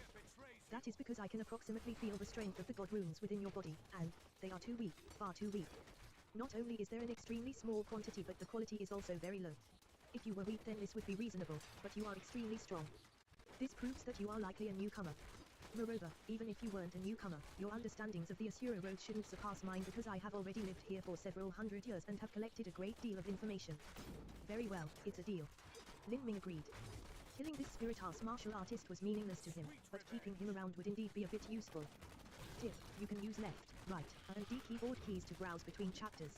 That is because I can approximately feel the strength of the god runes within your body, and they are too weak, far too weak. Not only is there an extremely small quantity but the quality is also very low. If you were weak then this would be reasonable, but you are extremely strong. This proves that you are likely a newcomer. Moreover, even if you weren't a newcomer, your understandings of the Asura Road shouldn't surpass mine because I have already lived here for several hundred years and have collected a great deal of information. Very well, it's a deal. Lin Ming agreed. Killing this Spiritas martial artist was meaningless to him, but keeping him around would indeed be a bit useful. Tip, you can use left, right, and D keyboard keys to browse between chapters.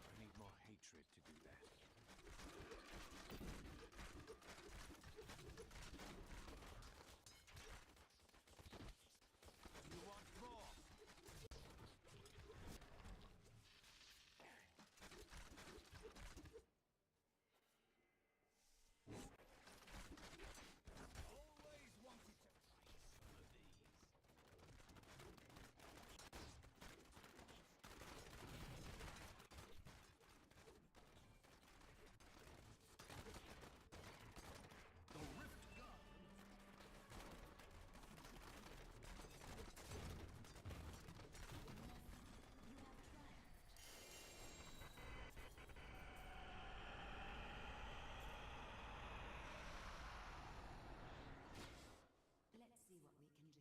I need more hatred to do that. You want more? Always wanted to fight some of these. Let's see what we can do.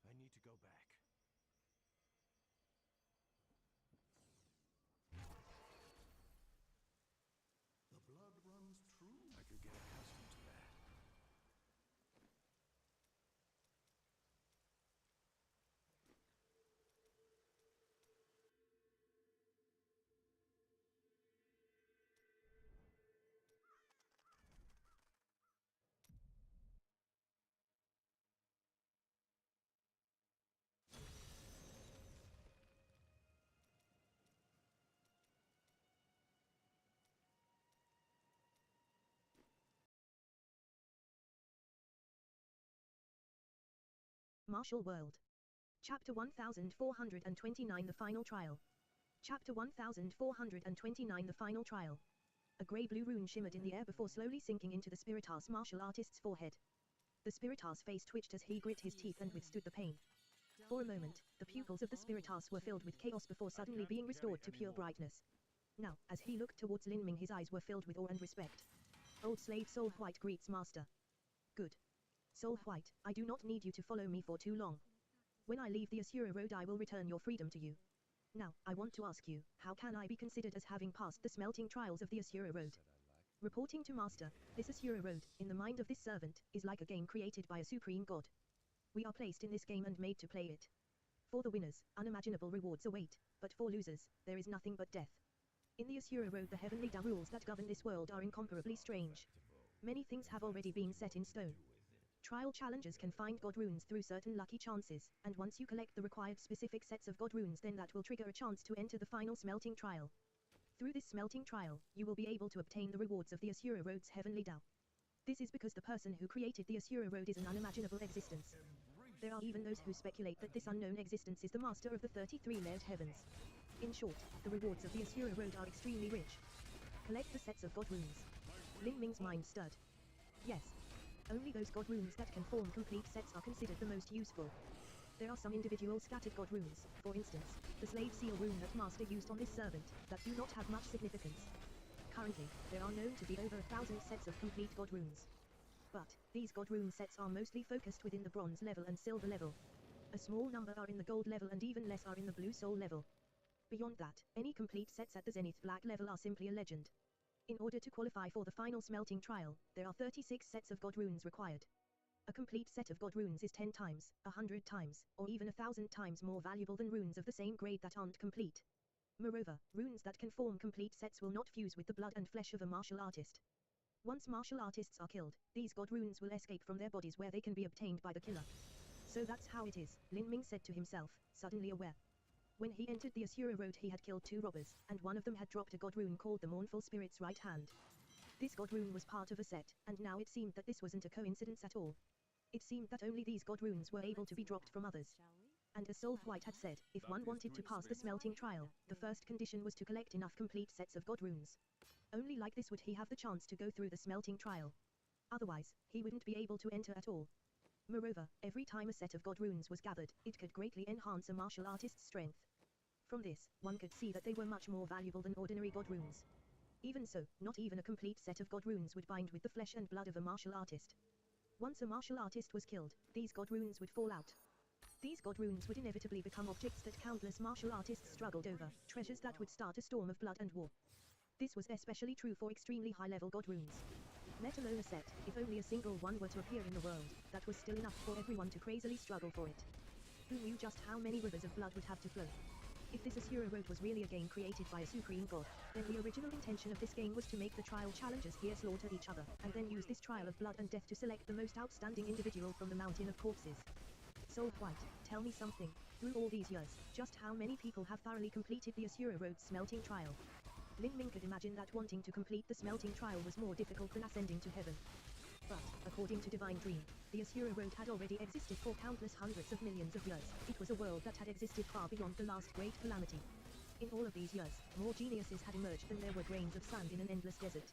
I need to go back. The blood runs true. I could get accustomed to that. Martial World. Chapter 1429 The Final Trial. Chapter 1429 The Final Trial. A grey-blue rune shimmered in the air before slowly sinking into the Spiritas martial artist's forehead. The Spiritas face twitched as he grit his teeth and withstood the pain. For a moment, the pupils of the Spiritas were filled with chaos before suddenly being restored to pure brightness. Now, as he looked towards Lin Ming, his eyes were filled with awe and respect. Old slave Soul White greets master. Good. Soul White, I do not need you to follow me for too long. When I leave the Asura Road I will return your freedom to you. Now, I want to ask you, how can I be considered as having passed the smelting trials of the Asura Road? Reporting to master, this Asura Road, in the mind of this servant, is like a game created by a supreme god. We are placed in this game and made to play it. For the winners, unimaginable rewards await, but for losers, there is nothing but death. In the Asura Road the heavenly rules that govern this world are incomparably strange. Many things have already been set in stone. Trial challengers can find god runes through certain lucky chances, and once you collect the required specific sets of god runes then that will trigger a chance to enter the final smelting trial. Through this smelting trial, you will be able to obtain the rewards of the Asura Road's heavenly Tao. This is because the person who created the Asura Road is an unimaginable existence. There are even those who speculate that this unknown existence is the master of the 33-layered heavens. In short, the rewards of the Asura Road are extremely rich. Collect the sets of god runes. Lin Ming's mind stirred. Yes. Only those god runes that can form complete sets are considered the most useful. There are some individual scattered god runes, for instance, the slave seal rune that master used on this servant, that do not have much significance. Currently, there are known to be over 1,000 sets of complete god runes. But, these god rune sets are mostly focused within the bronze level and silver level. A small number are in the gold level and even less are in the blue soul level. Beyond that, any complete sets at the Zenith Black level are simply a legend. In order to qualify for the final smelting trial, there are 36 sets of god runes required. A complete set of god runes is 10 times, 100 times, or even 1,000 times more valuable than runes of the same grade that aren't complete. Moreover, runes that can form complete sets will not fuse with the blood and flesh of a martial artist. Once martial artists are killed, these god runes will escape from their bodies where they can be obtained by the killer. So that's how it is, Lin Ming said to himself, suddenly aware. When he entered the Asura Road he had killed 2 robbers, and one of them had dropped a god rune called the Mournful Spirit's Right Hand. This god rune was part of a set, and now it seemed that this wasn't a coincidence at all. It seemed that only these god runes were able to be dropped from others. And as Soul White had said, if one wanted to pass the smelting trial, the first condition was to collect enough complete sets of god runes. Only like this would he have the chance to go through the smelting trial. Otherwise, he wouldn't be able to enter at all. Moreover, every time a set of god runes was gathered, it could greatly enhance a martial artist's strength. From this, one could see that they were much more valuable than ordinary god runes. Even so, not even a complete set of god runes would bind with the flesh and blood of a martial artist. Once a martial artist was killed, these god runes would fall out. These god runes would inevitably become objects that countless martial artists struggled over, treasures that would start a storm of blood and war. This was especially true for extremely high-level god runes. Let alone a set, if only a single one were to appear in the world, that was still enough for everyone to crazily struggle for it. Who knew just how many rivers of blood would have to flow? If this Asura Road was really a game created by a supreme god, then the original intention of this game was to make the trial challengers here slaughter each other, and then use this trial of blood and death to select the most outstanding individual from the mountain of corpses. Soul White, tell me something. Through all these years, just how many people have thoroughly completed the Asura Road's smelting trial? Lin Ming could imagine that wanting to complete the smelting trial was more difficult than ascending to heaven. But, according to Divine Dream, the Asura Road had already existed for countless hundreds of millions of years. It was a world that had existed far beyond the last great calamity. In all of these years, more geniuses had emerged than there were grains of sand in an endless desert.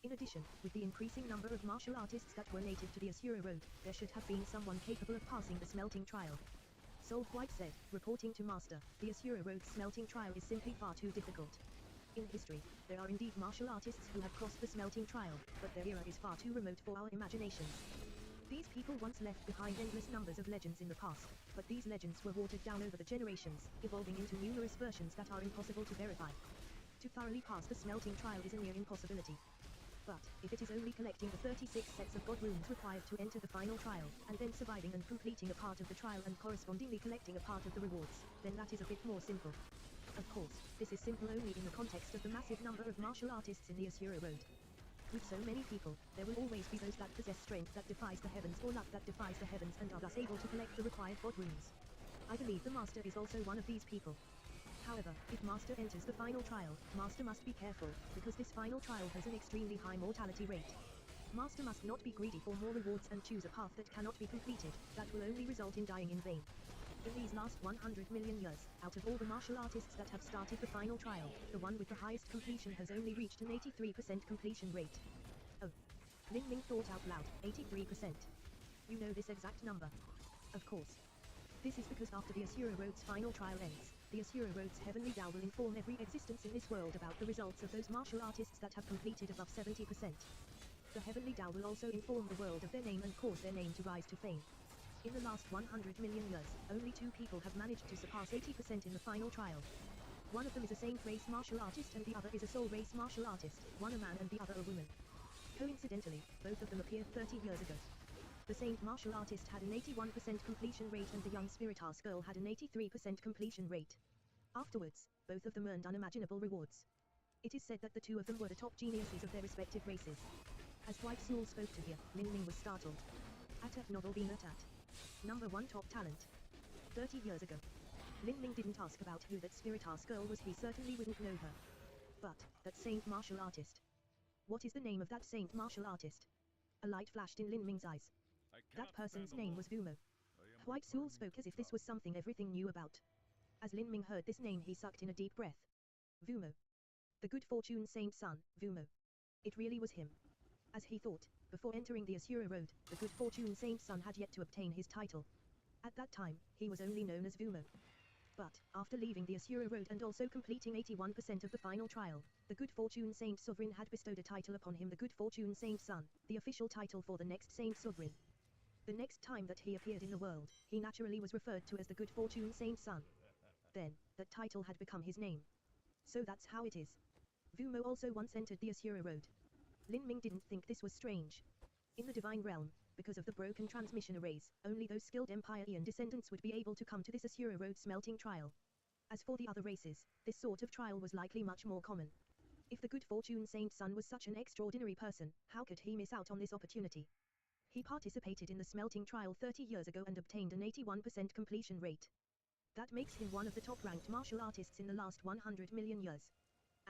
In addition, with the increasing number of martial artists that were native to the Asura Road, there should have been someone capable of passing the smelting trial. Soul White said, reporting to Master, the Asura Road's smelting trial is simply far too difficult. In history, there are indeed martial artists who have crossed the smelting trial, but their era is far too remote for our imaginations. These people once left behind endless numbers of legends in the past, but these legends were watered down over the generations, evolving into numerous versions that are impossible to verify. To thoroughly pass the smelting trial is a near impossibility. But, if it is only collecting the 36 sets of god runes required to enter the final trial, and then surviving and completing a part of the trial and correspondingly collecting a part of the rewards, then that is a bit more simple. Of course, this is simple only in the context of the massive number of martial artists in the Asura Road. With so many people, there will always be those that possess strength that defies the heavens or luck that defies the heavens and are thus able to collect the required god runes. I believe the Master is also one of these people. However, if Master enters the final trial, Master must be careful, because this final trial has an extremely high mortality rate. Master must not be greedy for more rewards and choose a path that cannot be completed, that will only result in dying in vain. In these last 100 million years, out of all the martial artists that have started the final trial, the one with the highest completion has only reached an 83% completion rate. Oh. Lin Ming thought out loud, 83%. You know this exact number. Of course. This is because after the Asura Road's final trial ends, the Asura Road's Heavenly Tao will inform every existence in this world about the results of those martial artists that have completed above 70%. The Heavenly Tao will also inform the world of their name and cause their name to rise to fame. In the last 100 million years, only 2 people have managed to surpass 80% in the final trial. One of them is a saint race martial artist and the other is a soul race martial artist, one a man and the other a woman. Coincidentally, both of them appeared 30 years ago. The saint martial artist had an 81% completion rate and the young spiritas girl had an 83% completion rate. Afterwards, both of them earned unimaginable rewards. It is said that the two of them were the top geniuses of their respective races. As White Snool spoke to her, Lin Ming was startled. At a novel being at. Number 1 top talent. 30 years ago. Lin Ming didn't ask about who that spiritas girl was, he certainly wouldn't know her. But, that saint martial artist. What is the name of that saint martial artist? A light flashed in Lin Ming's eyes. That person's name was Vumo. White Snool spoke as if this was something everything knew about. As Lin Ming heard this name he sucked in a deep breath. Vumo. The good fortune saint son, Vumo. It really was him. As he thought, before entering the Asura Road, the good fortune saint son had yet to obtain his title. At that time, he was only known as Vumo. But, after leaving the Asura Road and also completing 81% of the final trial, the good fortune saint sovereign had bestowed a title upon him, the good fortune saint son, the official title for the next saint sovereign. The next time that he appeared in the world, he naturally was referred to as the good fortune saint son. Then, that title had become his name. So that's how it is. Vumo also once entered the Asura Road. Lin Ming didn't think this was strange. In the divine realm, because of the broken transmission arrays, only those skilled Empyrean descendants would be able to come to this Asura Road smelting trial. As for the other races, this sort of trial was likely much more common. If the good fortune saint son was such an extraordinary person, how could he miss out on this opportunity? He participated in the smelting trial 30 years ago and obtained an 81% completion rate. That makes him one of the top-ranked martial artists in the last 100 million years.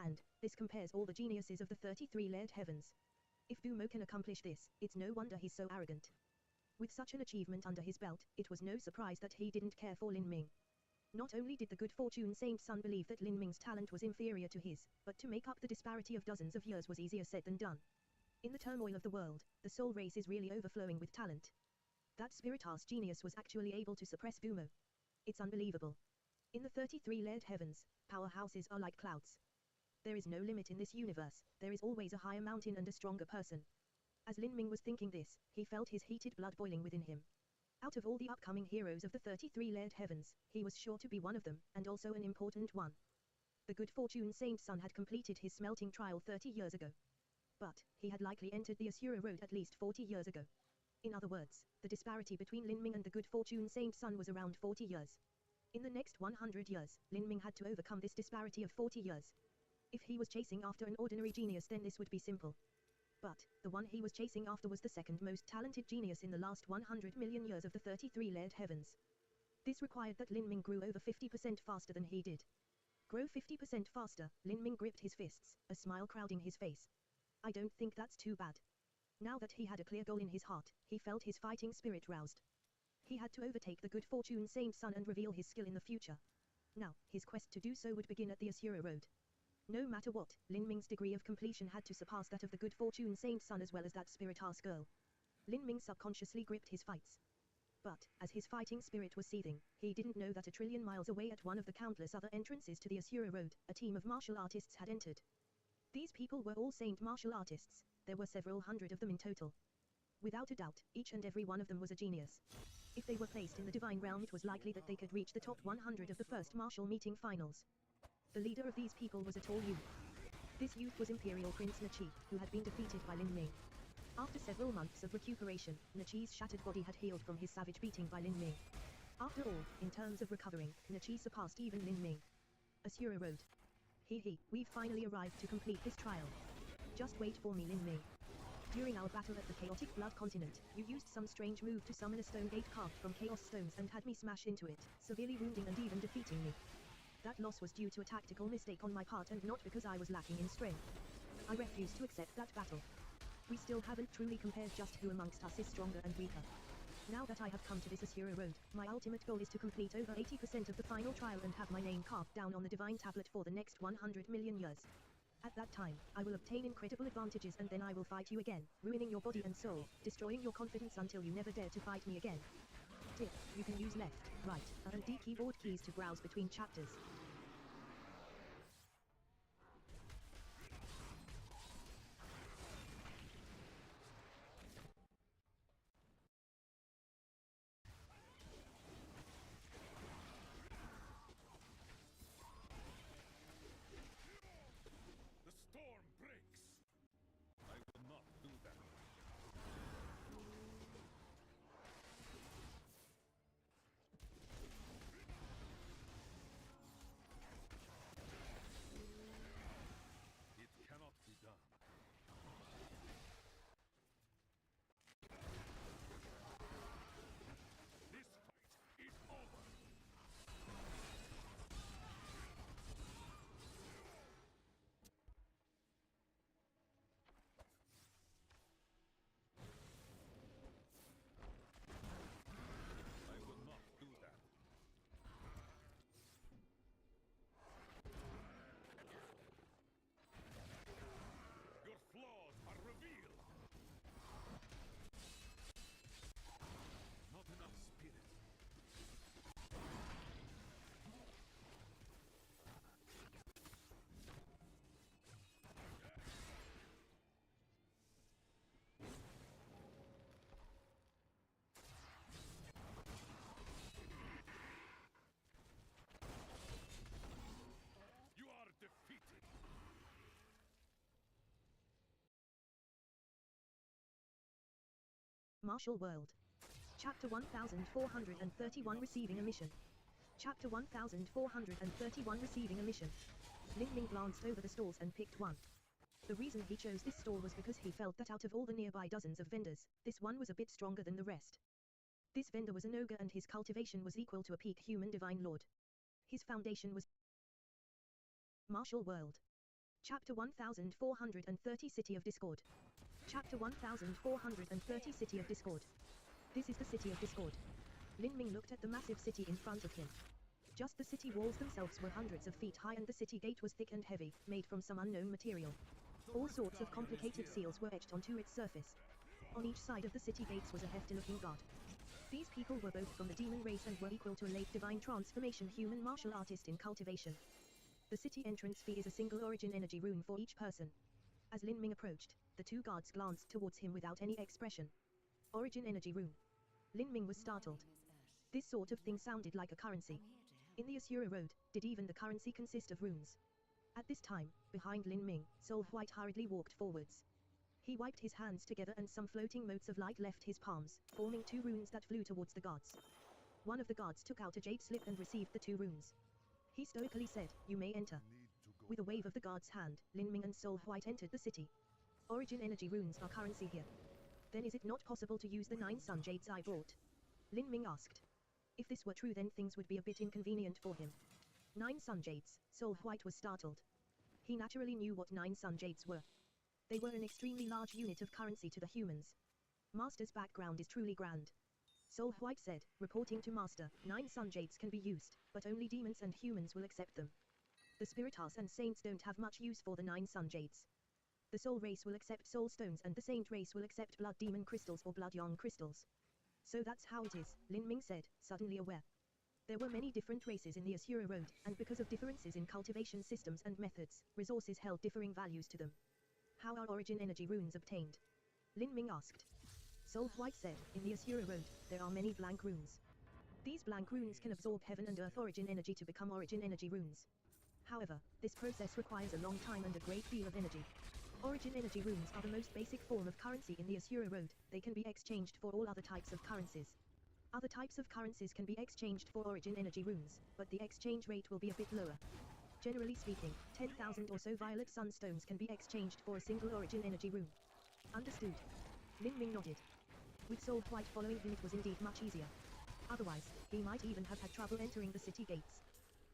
And, this compares all the geniuses of the 33-layered heavens. If Vumo can accomplish this, it's no wonder he's so arrogant. With such an achievement under his belt, it was no surprise that he didn't care for Lin Ming. Not only did the good fortune saint son believe that Lin Ming's talent was inferior to his, but to make up the disparity of dozens of years was easier said than done. In the turmoil of the world, the soul race is really overflowing with talent. That spiritas genius was actually able to suppress Vumo. It's unbelievable. In the 33-layered heavens, powerhouses are like clouds. There is no limit in this universe, there is always a higher mountain and a stronger person. As Lin Ming was thinking this, he felt his heated blood boiling within him. Out of all the upcoming heroes of the 33-layered heavens, he was sure to be one of them, and also an important one. The good fortune saint son had completed his smelting trial 30 years ago. But, he had likely entered the Asura Road at least 40 years ago. In other words, the disparity between Lin Ming and the good fortune saint son was around 40 years. In the next 100 years, Lin Ming had to overcome this disparity of 40 years. If he was chasing after an ordinary genius then this would be simple. But, the one he was chasing after was the second most talented genius in the last 100 million years of the 33-layered heavens. This required that Lin Ming grew over 50% faster than he did. Grow 50% faster, Lin Ming gripped his fists, a smile crowding his face. I don't think that's too bad. Now that he had a clear goal in his heart, he felt his fighting spirit roused. He had to overtake the good fortune saint son and reveal his skill in the future. Now, his quest to do so would begin at the Asura Road. No matter what, Lin Ming's degree of completion had to surpass that of the good fortune saint son as well as that spiritas girl. Lin Ming subconsciously gripped his fights. But, as his fighting spirit was seething, he didn't know that a trillion miles away at one of the countless other entrances to the Asura Road, a team of martial artists had entered. These people were all saint martial artists, there were several hundred of them in total. Without a doubt, each and every one of them was a genius. If they were placed in the divine realm it was likely that they could reach the top 100 of the first martial meeting finals. The leader of these people was a tall youth. This youth was Imperial Prince Nachi, who had been defeated by Lin Ming. After several months of recuperation, Nachi's shattered body had healed from his savage beating by Lin Ming. After all, in terms of recovering, Nachi surpassed even Lin Ming. Asura Road. We've finally arrived to complete this trial. Just wait for me, Lin Ming. During our battle at the Chaotic Blood Continent, you used some strange move to summon a stone gate carved from chaos stones and had me smash into it, severely wounding and even defeating me. That loss was due to a tactical mistake on my part and not because I was lacking in strength. I refuse to accept that battle. We still haven't truly compared just who amongst us is stronger and weaker. Now that I have come to this Asura Road, my ultimate goal is to complete over 80% of the final trial and have my name carved down on the divine tablet for the next 100 million years. At that time, I will obtain incredible advantages and then I will fight you again, ruining your body and soul, destroying your confidence until you never dare to fight me again. Dip, you can use left, right, and D keyboard keys to browse between chapters. The storm breaks. I will not do that. It cannot be done. This fight is over. I will not do that. Your flaws are revealed. Not enough spirit. You are defeated. Martial World. Chapter 1431 Receiving a Mission. Chapter 1431 Receiving a Mission. Lin Ming glanced over the stalls and picked one. The reason he chose this stall was because he felt that out of all the nearby dozens of vendors, this one was a bit stronger than the rest. This vendor was an ogre and his cultivation was equal to a peak human divine lord. His foundation was Martial World. Chapter 1430 City of Discord. Chapter 1430 City of Discord. This is the City of Discord. Lin Ming looked at the massive city in front of him. Just the city walls themselves were hundreds of feet high and the city gate was thick and heavy, made from some unknown material. All sorts of complicated seals were etched onto its surface. On each side of the city gates was a hefty-looking guard. These people were both from the demon race and were equal to a late divine transformation human martial artist in cultivation. The city entrance fee is a single origin energy rune for each person. As Lin Ming approached, the two guards glanced towards him without any expression. Origin energy rune. Lin Ming was startled. This sort of thing sounded like a currency. In the Asura Road, did even the currency consist of runes? At this time, behind Lin Ming, Soul White hurriedly walked forwards. He wiped his hands together and some floating motes of light left his palms, forming two runes that flew towards the guards. One of the guards took out a jade slip and received the two runes. He stoically said, "You may enter." With a wave of the guard's hand, Lin Ming and Soul White entered the city. Origin energy runes are currency here. Then is it not possible to use the 9 sun jades I brought? Lin Ming asked. If this were true then things would be a bit inconvenient for him. 9 sun jades, Soul White was startled. He naturally knew what 9 sun jades were. They were an extremely large unit of currency to the humans. Master's background is truly grand. Soul White said, reporting to Master, 9 sun jades can be used, but only demons and humans will accept them. The Spiritas and Saints don't have much use for the 9 sun jades. The Soul race will accept soul stones and the Saint race will accept blood demon crystals or blood yang crystals. So that's how it is, Lin Ming said, suddenly aware. There were many different races in the Asura Road, and because of differences in cultivation systems and methods, resources held differing values to them. How are origin energy runes obtained? Lin Ming asked. Soul White said, in the Asura Road, there are many blank runes. These blank runes can absorb heaven and earth origin energy to become origin energy runes. However, this process requires a long time and a great deal of energy. Origin energy runes are the most basic form of currency in the Asura Road. They can be exchanged for all other types of currencies. Other types of currencies can be exchanged for origin energy runes, but the exchange rate will be a bit lower. Generally speaking, 10,000 or so violet sunstones can be exchanged for a single origin energy rune. Understood. Lin Ming nodded. With Soul White following him it was indeed much easier. Otherwise, he might even have had trouble entering the city gates.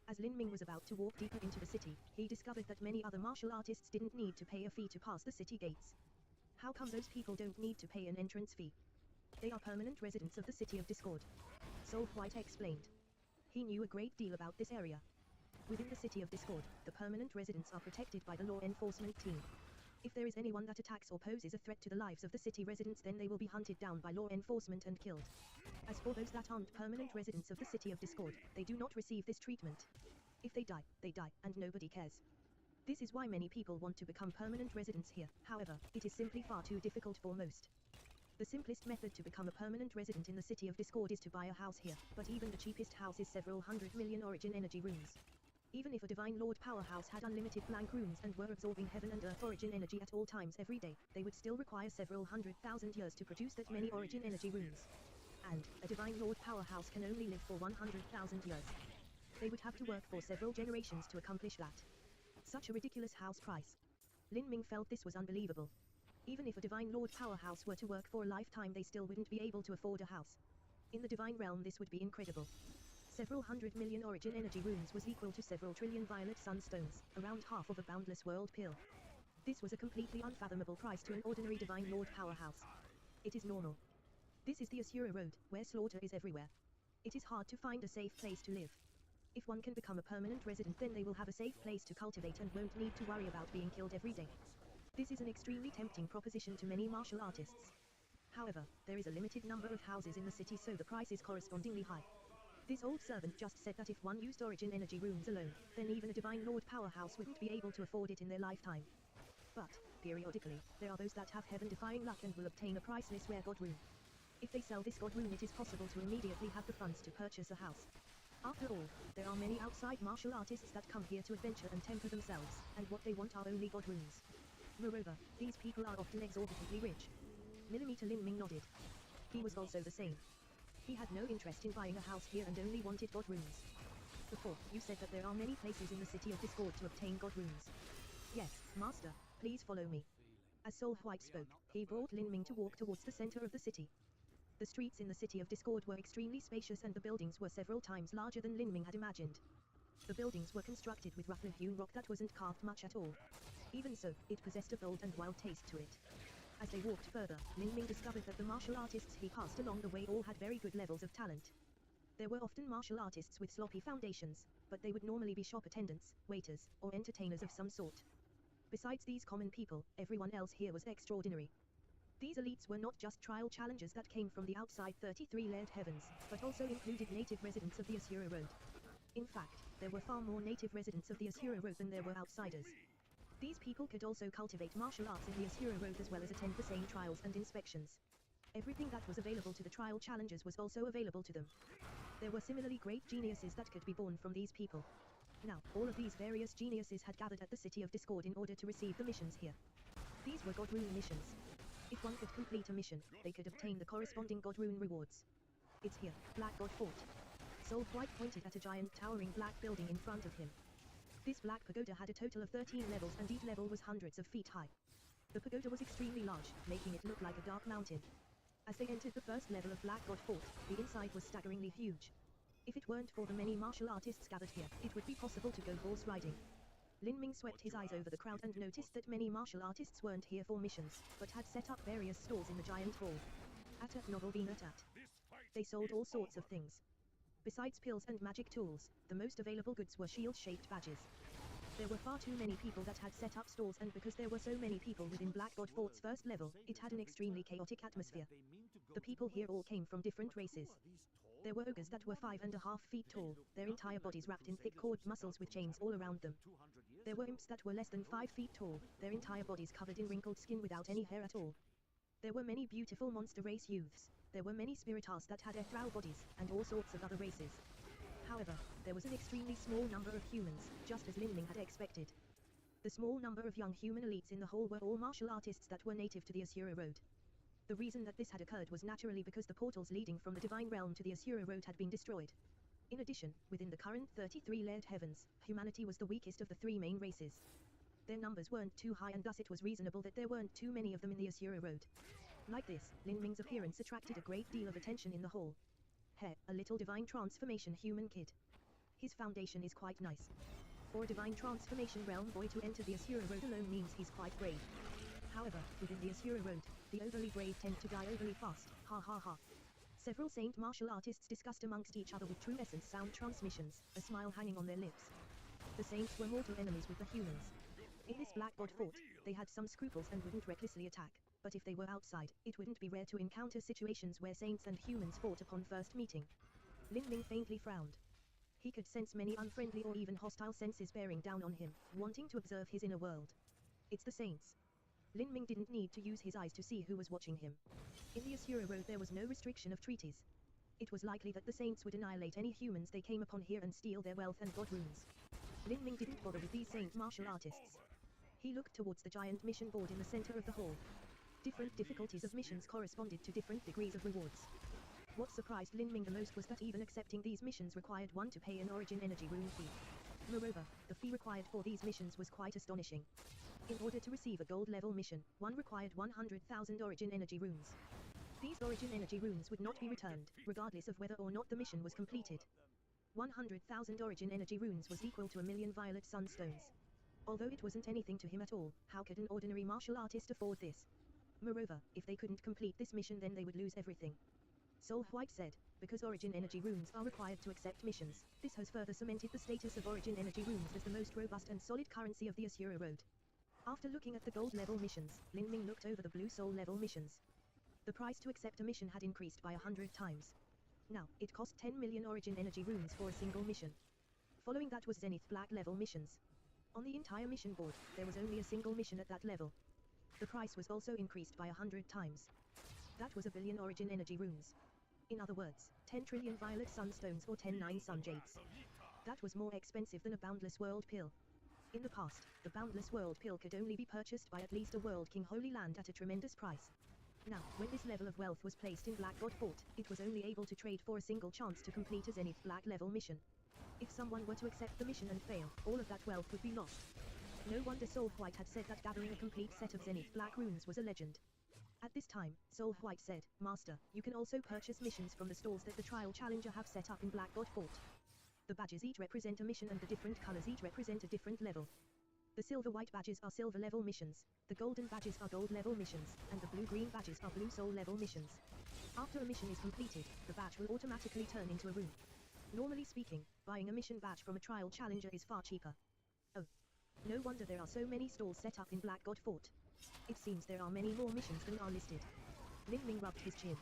As Lin Ming was about to walk deeper into the city, he discovered that many other martial artists didn't need to pay a fee to pass the city gates. How come those people don't need to pay an entrance fee? They are permanent residents of the City of Discord. Soul White explained. He knew a great deal about this area. Within the City of Discord, the permanent residents are protected by the law enforcement team. If there is anyone that attacks or poses a threat to the lives of the city residents, then they will be hunted down by law enforcement and killed. As for those that aren't permanent residents of the City of Discord, they do not receive this treatment. If they die, and nobody cares. This is why many people want to become permanent residents here. However, it is simply far too difficult for most. The simplest method to become a permanent resident in the City of Discord is to buy a house here, but even the cheapest house is several 100 million origin energy rooms. Even if a Divine Lord powerhouse had unlimited blank rooms and were absorbing heaven and earth origin energy at all times every day, they would still require several 100,000 years to produce that many origin energy rooms. And a Divine Lord powerhouse can only live for 100,000 years. They would have to work for several generations to accomplish that. Such a ridiculous house price. Lin Ming felt this was unbelievable. Even if a Divine Lord powerhouse were to work for a lifetime, they still wouldn't be able to afford a house. In the Divine Realm, this would be incredible. Several 100 million origin energy runes was equal to several trillion violet sunstones, around half of a boundless world pill. This was a completely unfathomable price to an ordinary Divine Lord powerhouse. It is normal. This is the Asura Road, where slaughter is everywhere. It is hard to find a safe place to live. If one can become a permanent resident, then they will have a safe place to cultivate and won't need to worry about being killed every day. This is an extremely tempting proposition to many martial artists. However, there is a limited number of houses in the city, so the price is correspondingly high. This old servant just said that if one used origin energy runes alone, then even a Divine Lord powerhouse wouldn't be able to afford it in their lifetime. But, periodically, there are those that have heaven-defying luck and will obtain a priceless rare god rune. If they sell this god rune, it is possible to immediately have the funds to purchase a house. After all, there are many outside martial artists that come here to adventure and temper themselves, and what they want are only god runes. Moreover, these people are often exorbitantly rich. Millimeter Lin Ming nodded. He was also the same. He had no interest in buying a house here and only wanted god runes. Before, you said that there are many places in the City of Discord to obtain god runes. Yes, Master, please follow me. As Soul White spoke, he brought Lin Ming to walk towards the center of the city. The streets in the City of Discord were extremely spacious and the buildings were several times larger than Lin Ming had imagined. The buildings were constructed with roughly hewn rock that wasn't carved much at all. Even so, it possessed a bold and wild taste to it. As they walked further, Lin Ming discovered that the martial artists he passed along the way all had very good levels of talent. There were often martial artists with sloppy foundations, but they would normally be shop attendants, waiters, or entertainers of some sort. Besides these common people, everyone else here was extraordinary. These elites were not just trial challengers that came from the outside 33-layered heavens, but also included native residents of the Asura Road. In fact, there were far more native residents of the Asura Road than there were outsiders. These people could also cultivate martial arts in the Asura Road as well as attend the same trials and inspections. Everything that was available to the trial challengers was also available to them. There were similarly great geniuses that could be born from these people. Now, all of these various geniuses had gathered at the City of Discord in order to receive the missions here. These were God Rune missions. If one could complete a mission, they could obtain the corresponding God Rune rewards. It's here, Black God Fort. Soul White pointed at a giant towering black building in front of him. This black pagoda had a total of 13 levels and each level was hundreds of feet high. The pagoda was extremely large, making it look like a dark mountain. As they entered the first level of Black God Fort, the inside was staggeringly huge. If it weren't for the many martial artists gathered here, it would be possible to go horse riding. Lin Ming swept his eyes over the crowd and noticed that many martial artists weren't here for missions, but had set up various stores in the giant hall. At a novel being at. They sold all sorts of things. Besides pills and magic tools, the most available goods were shield-shaped badges. There were far too many people that had set up stores, and because there were so many people within Black God Fort's first level, it had an extremely chaotic atmosphere. The people here all came from different races. There were ogres that were 5.5 feet tall, their entire bodies wrapped in thick cord muscles with chains all around them. There were imps that were less than 5 feet tall, their entire bodies covered in wrinkled skin without any hair at all. There were many beautiful monster race youths. There were many spiritas that had ethereal bodies, and all sorts of other races. However, there was an extremely small number of humans, just as Lin Ming had expected. The small number of young human elites in the hall were all martial artists that were native to the Asura Road. The reason that this had occurred was naturally because the portals leading from the Divine Realm to the Asura Road had been destroyed. In addition, within the current 33-layered heavens, humanity was the weakest of the three main races. Their numbers weren't too high, and thus it was reasonable that there weren't too many of them in the Asura Road. Like this, Lin Ming's appearance attracted a great deal of attention in the hall. Hair, a little divine transformation human kid. His foundation is quite nice. For a divine transformation realm boy to enter the Asura Road alone means he's quite brave. However, within the Asura Road, the overly brave tend to die overly fast, ha ha ha. Several saint martial artists discussed amongst each other with true essence sound transmissions, a smile hanging on their lips. The saints were mortal enemies with the humans. In this Black God fort, they had some scruples and wouldn't recklessly attack, but if they were outside, it wouldn't be rare to encounter situations where saints and humans fought upon first meeting. Lin Ming faintly frowned. He could sense many unfriendly or even hostile senses bearing down on him, wanting to observe his inner world. It's the saints. Lin Ming didn't need to use his eyes to see who was watching him. In the Asura Road there was no restriction of treaties. It was likely that the saints would annihilate any humans they came upon here and steal their wealth and god runes. Lin Ming didn't bother with these saint martial artists. He looked towards the giant mission board in the center of the hall. Different difficulties of missions corresponded to different degrees of rewards. What surprised Lin Ming the most was that even accepting these missions required one to pay an origin energy rune fee. Moreover, the fee required for these missions was quite astonishing. In order to receive a gold level mission, one required 100,000 origin energy runes. These origin energy runes would not be returned, regardless of whether or not the mission was completed. 100,000 origin energy runes was equal to 1,000,000 violet sunstones. Although it wasn't anything to him at all, how could an ordinary martial artist afford this? Moreover, if they couldn't complete this mission then they would lose everything. Soul White said, because origin energy runes are required to accept missions, this has further cemented the status of origin energy runes as the most robust and solid currency of the Asura Road. After looking at the gold level missions, Lin Ming looked over the blue soul level missions. The price to accept a mission had increased by 100 times. Now, it cost 10 million origin energy runes for a single mission. Following that was Zenith Black level missions. On the entire mission board, there was only a single mission at that level. The price was also increased by 100 times. That was 1,000,000,000 origin energy runes. In other words, 10 trillion violet sunstones or 10 sun jades. That was more expensive than a boundless world pill. In the past, the boundless world pill could only be purchased by at least a world king holy land at a tremendous price. Now, when this level of wealth was placed in Black God Fort, it was only able to trade for a single chance to complete a Zenith Black level mission. If someone were to accept the mission and fail, all of that wealth would be lost. No wonder Soul White had said that gathering a complete set of Zenith Black runes was a legend. At this time, Soul White said, Master, you can also purchase missions from the stalls that the Trial Challenger have set up in Black God Fort. The badges each represent a mission and the different colors each represent a different level. The silver-white badges are silver level missions, the golden badges are gold level missions, and the blue-green badges are blue soul level missions. After a mission is completed, the badge will automatically turn into a rune. Normally speaking, buying a mission badge from a Trial Challenger is far cheaper. Oh. No wonder there are so many stalls set up in Black God Fort. It seems there are many more missions than are listed. Lin Ming rubbed his chin.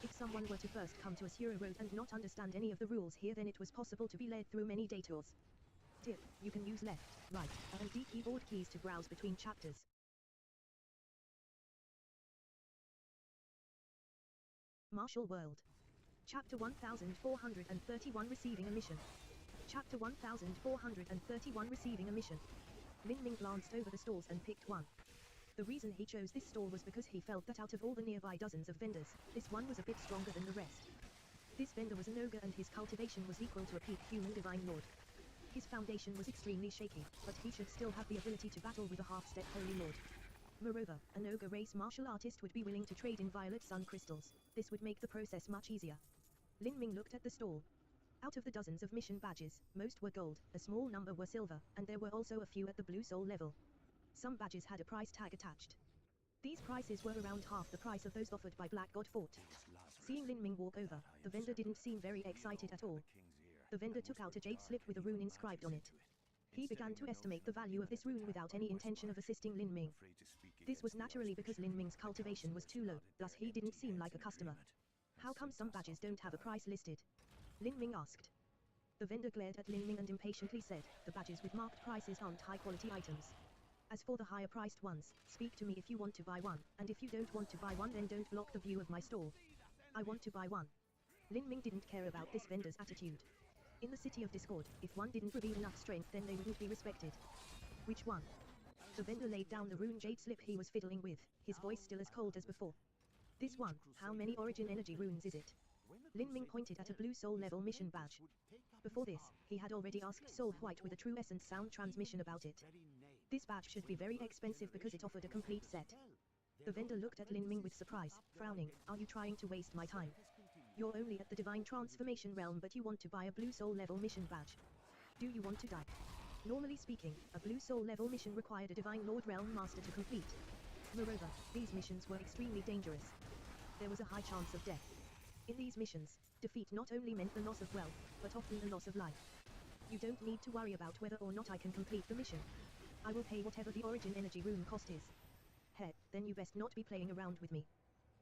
If someone were to first come to Asura Road and not understand any of the rules here then it was possible to be led through many detours. Tip, you can use left, right, and D keyboard keys to browse between chapters. Martial World. Chapter 1431 Receiving a Mission. Chapter 1431 Receiving a Mission. Lin Ming glanced over the stalls and picked one. The reason he chose this stall was because he felt that out of all the nearby dozens of vendors, this one was a bit stronger than the rest. This vendor was an ogre and his cultivation was equal to a peak human divine lord. His foundation was extremely shaky, but he should still have the ability to battle with a half-step holy lord. Moreover, an ogre race martial artist would be willing to trade in violet sun crystals. This would make the process much easier. Lin Ming looked at the stall. Out of the dozens of mission badges, most were gold, a small number were silver, and there were also a few at the blue soul level. Some badges had a price tag attached. These prices were around half the price of those offered by Black God Fort. Seeing Lin Ming walk over, the vendor didn't seem very excited at all. The vendor took out a jade slip with a rune inscribed on it. He began to estimate the value of this rune without any intention of assisting Lin Ming. This was naturally because Lin Ming's cultivation was too low, thus he didn't seem like a customer. How come some badges don't have a price listed? Lin Ming asked. The vendor glared at Lin Ming and impatiently said, the badges with marked prices aren't high-quality items. As for the higher-priced ones, speak to me if you want to buy one, and if you don't want to buy one then don't block the view of my stall. I want to buy one. Lin Ming didn't care about this vendor's attitude. In the City of Discord, if one didn't reveal enough strength then they wouldn't be respected. Which one? The vendor laid down the rune jade slip he was fiddling with, his voice still as cold as before. This one, how many origin energy runes is it? Lin Ming pointed at a blue soul level mission badge. Before this, he had already asked Soul White with a true essence sound transmission about it. This badge should be very expensive because it offered a complete set. The vendor looked at Lin Ming with surprise, frowning, are you trying to waste my time? You're only at the divine transformation realm but you want to buy a blue soul level mission badge. Do you want to die? Normally speaking, a blue soul level mission required a divine lord realm master to complete. Moreover, these missions were extremely dangerous. There was a high chance of death. In these missions, defeat not only meant the loss of wealth, but often the loss of life. You don't need to worry about whether or not I can complete the mission. I will pay whatever the origin energy room cost is. Heck, then you best not be playing around with me.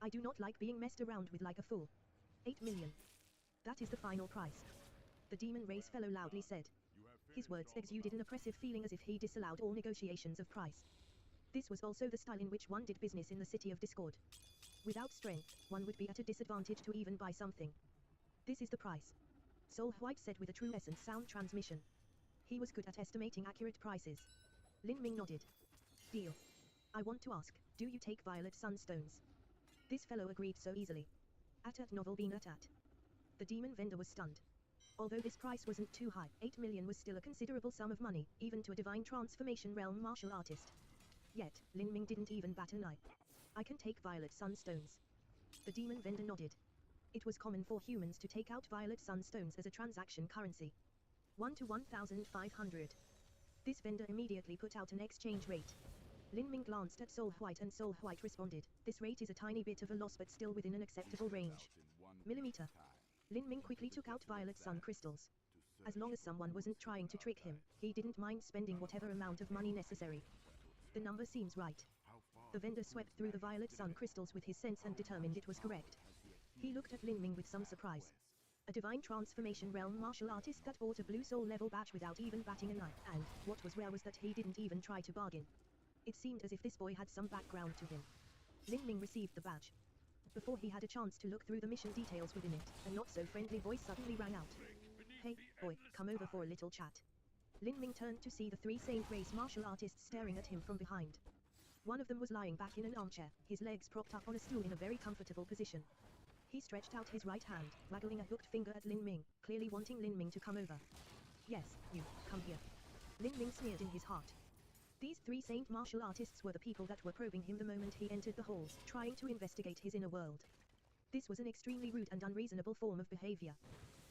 I do not like being messed around with like a fool. 8 million. That is the final price. The demon race fellow loudly said. His words exuded an oppressive feeling as if he disallowed all negotiations of price. This was also the style in which one did business in the City of Discord. Without strength, one would be at a disadvantage to even buy something. This is the price. Soul White said with a true essence sound transmission. He was good at estimating accurate prices. Lin Ming nodded. Deal. I want to ask, do you take violet sunstones? This fellow agreed so easily. At novel bean at. The demon vendor was stunned. Although this price wasn't too high, 8 million was still a considerable sum of money, even to a divine transformation realm martial artist. Yet, Lin Ming didn't even bat an eye. I can take violet sunstones. The demon vendor nodded. It was common for humans to take out violet sunstones as a transaction currency. 1 to 1,500. This vendor immediately put out an exchange rate. Lin Ming glanced at Soul White and Soul White responded, this rate is a tiny bit of a loss but still within an acceptable range. Millimeter. Lin Ming quickly took out violet sun crystals. As long as someone wasn't trying to trick him, he didn't mind spending whatever amount of money necessary. The number seems right. The vendor swept through the violet sun crystals with his sense and determined it was correct. He looked at Lin Ming with some surprise. A divine transformation realm martial artist that bought a blue soul level badge without even batting an eye, and, what was rare was that he didn't even try to bargain. It seemed as if this boy had some background to him. Lin Ming received the badge. Before he had a chance to look through the mission details within it, a not-so-friendly voice suddenly rang out. Hey, boy, come over for a little chat. Lin Ming turned to see the 3 Saint Race martial artists staring at him from behind. One of them was lying back in an armchair, his legs propped up on a stool in a very comfortable position. He stretched out his right hand, waggling a hooked finger at Lin Ming, clearly wanting Lin Ming to come over. Yes, you, come here. Lin Ming sneered in his heart. These 3 Saint martial artists were the people that were probing him the moment he entered the halls, trying to investigate his inner world. This was an extremely rude and unreasonable form of behavior.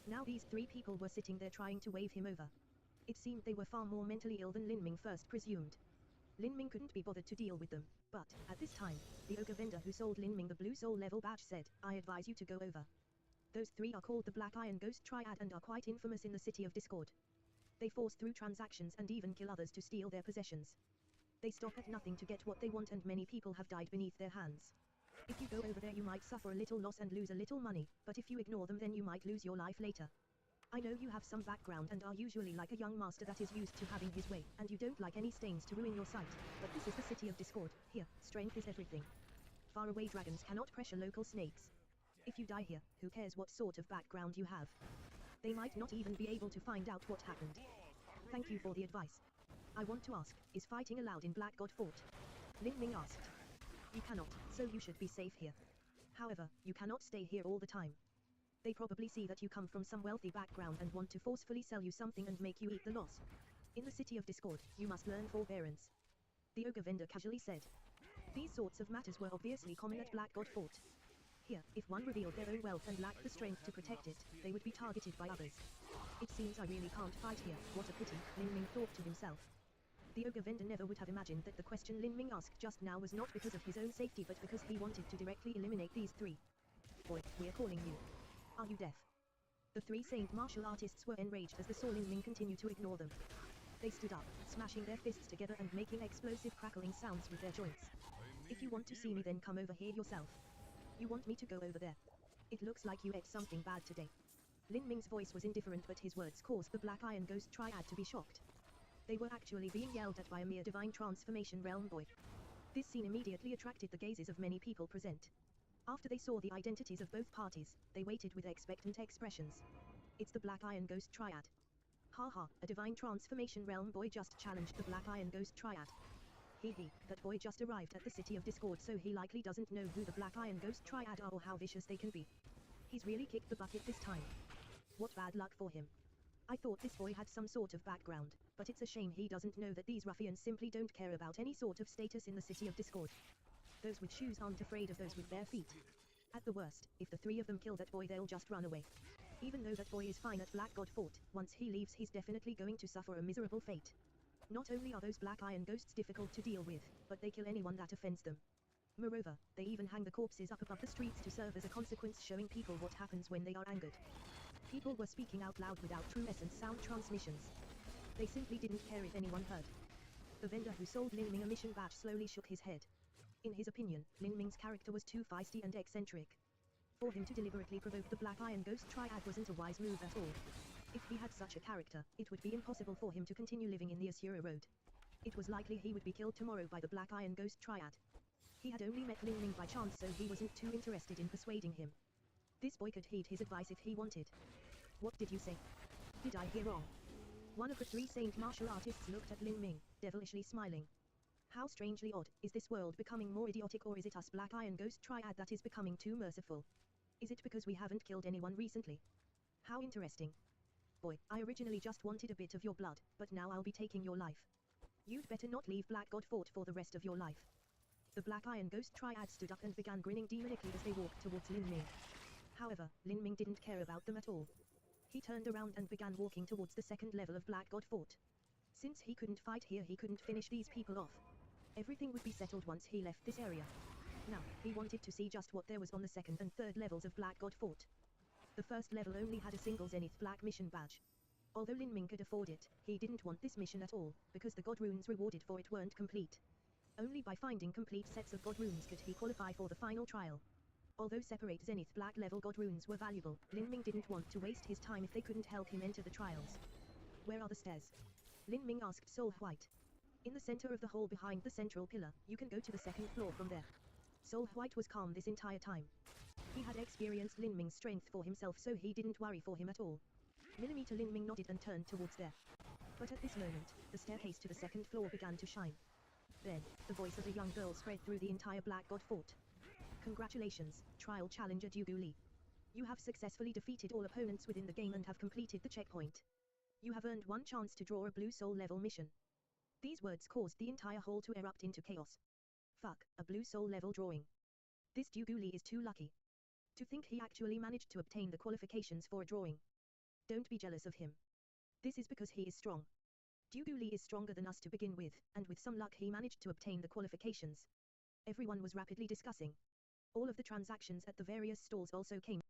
Now these 3 people were sitting there trying to wave him over. It seemed they were far more mentally ill than Lin Ming first presumed. Lin Ming couldn't be bothered to deal with them, but, at this time, the ogre vendor who sold Lin Ming the blue soul level badge said, I advise you to go over. Those 3 are called the Black Iron Ghost Triad and are quite infamous in the City of Discord. They force through transactions and even kill others to steal their possessions. They stop at nothing to get what they want and many people have died beneath their hands. If you go over there you might suffer a little loss and lose a little money, but if you ignore them then you might lose your life later. I know you have some background and are usually like a young master that is used to having his way, and you don't like any stains to ruin your sight, but this is the City of Discord, here, strength is everything. Faraway dragons cannot pressure local snakes. If you die here, who cares what sort of background you have? They might not even be able to find out what happened. Thank you for the advice. I want to ask, is fighting allowed in Black God Fort? Lin Ming asked. You cannot, so you should be safe here. However, you cannot stay here all the time. They probably see that you come from some wealthy background and want to forcefully sell you something and make you eat the loss. In the City of Discord, you must learn forbearance. The ogre vendor casually said. These sorts of matters were obviously common at Black God Fort. Here, if one revealed their own wealth and lacked the strength to protect it, they would be targeted by others. It seems I really can't fight here, what a pity, Lin Ming thought to himself. The ogre vendor never would have imagined that the question Lin Ming asked just now was not because of his own safety but because he wanted to directly eliminate these 3. Boy, we're calling you. Are you deaf? The 3 Saint martial artists were enraged as they saw Lin Ming continue to ignore them. They stood up, smashing their fists together and making explosive crackling sounds with their joints. If you want to see me then come over here yourself. You want me to go over there? It looks like you ate something bad today. Lin Ming's voice was indifferent but his words caused the Black Iron Ghost Triad to be shocked. They were actually being yelled at by a mere divine transformation realm boy. This scene immediately attracted the gazes of many people present. After they saw the identities of both parties, they waited with expectant expressions. It's the Black Iron Ghost Triad. Haha, a divine transformation realm boy just challenged the Black Iron Ghost Triad. Hee, that boy just arrived at the City of Discord so he likely doesn't know who the Black Iron Ghost Triad are or how vicious they can be. He's really kicked the bucket this time. What bad luck for him. I thought this boy had some sort of background, but it's a shame he doesn't know that these ruffians simply don't care about any sort of status in the City of Discord. Those with shoes aren't afraid of those with bare feet. At the worst, if the 3 of them kill that boy they'll just run away. Even though that boy is fine at Black God Fort, once he leaves he's definitely going to suffer a miserable fate. Not only are those Black Iron Ghosts difficult to deal with, but they kill anyone that offends them. Moreover, they even hang the corpses up above the streets to serve as a consequence, showing people what happens when they are angered. People were speaking out loud without true essence sound transmissions. They simply didn't care if anyone heard. The vendor who sold Lin Ming a mission badge slowly shook his head. In his opinion, Lin Ming's character was too feisty and eccentric. For him to deliberately provoke the Black Iron Ghost Triad wasn't a wise move at all. If he had such a character, it would be impossible for him to continue living in the Asura Road. It was likely he would be killed tomorrow by the Black Iron Ghost Triad. He had only met Lin Ming by chance, so he wasn't too interested in persuading him. This boy could heed his advice if he wanted. What did you say? Did I hear wrong? One of the 3 saint martial artists looked at Lin Ming, devilishly smiling. How strangely odd, is this world becoming more idiotic, or is it us Black Iron Ghost Triad that is becoming too merciful? Is it because we haven't killed anyone recently? How interesting. Boy, I originally just wanted a bit of your blood, but now I'll be taking your life. You'd better not leave Black God Fort for the rest of your life. The Black Iron Ghost Triad stood up and began grinning demonically as they walked towards Lin Ming. However, Lin Ming didn't care about them at all. He turned around and began walking towards the second level of Black God Fort. Since he couldn't fight here, he couldn't finish these people off. Everything would be settled once he left this area. Now, he wanted to see just what there was on the second and third levels of Black God Fort. The first level only had a single Zenith Black mission badge. Although Lin Ming could afford it, he didn't want this mission at all, because the God runes rewarded for it weren't complete. Only by finding complete sets of God runes could he qualify for the final trial. Although separate Zenith Black level God runes were valuable, Lin Ming didn't want to waste his time if they couldn't help him enter the trials. Where are the stairs? Lin Ming asked Soul White. In the center of the hall behind the central pillar, you can go to the second floor from there. Soul White was calm this entire time. He had experienced Lin Ming's strength for himself, so he didn't worry for him at all. Millimeter Lin Ming nodded and turned towards there. But at this moment, the staircase to the second floor began to shine. Then, the voice of a young girl spread through the entire Black God Fort. Congratulations, trial challenger Dugu Li. You have successfully defeated all opponents within the game and have completed the checkpoint. You have earned 1 chance to draw a blue soul level mission. These words caused the entire hall to erupt into chaos. Fuck, a blue soul level drawing. This Dugu Li is too lucky. To think he actually managed to obtain the qualifications for a drawing. Don't be jealous of him. This is because he is strong. Dugu Li is stronger than us to begin with, and with some luck he managed to obtain the qualifications. Everyone was rapidly discussing. All of the transactions at the various stalls also came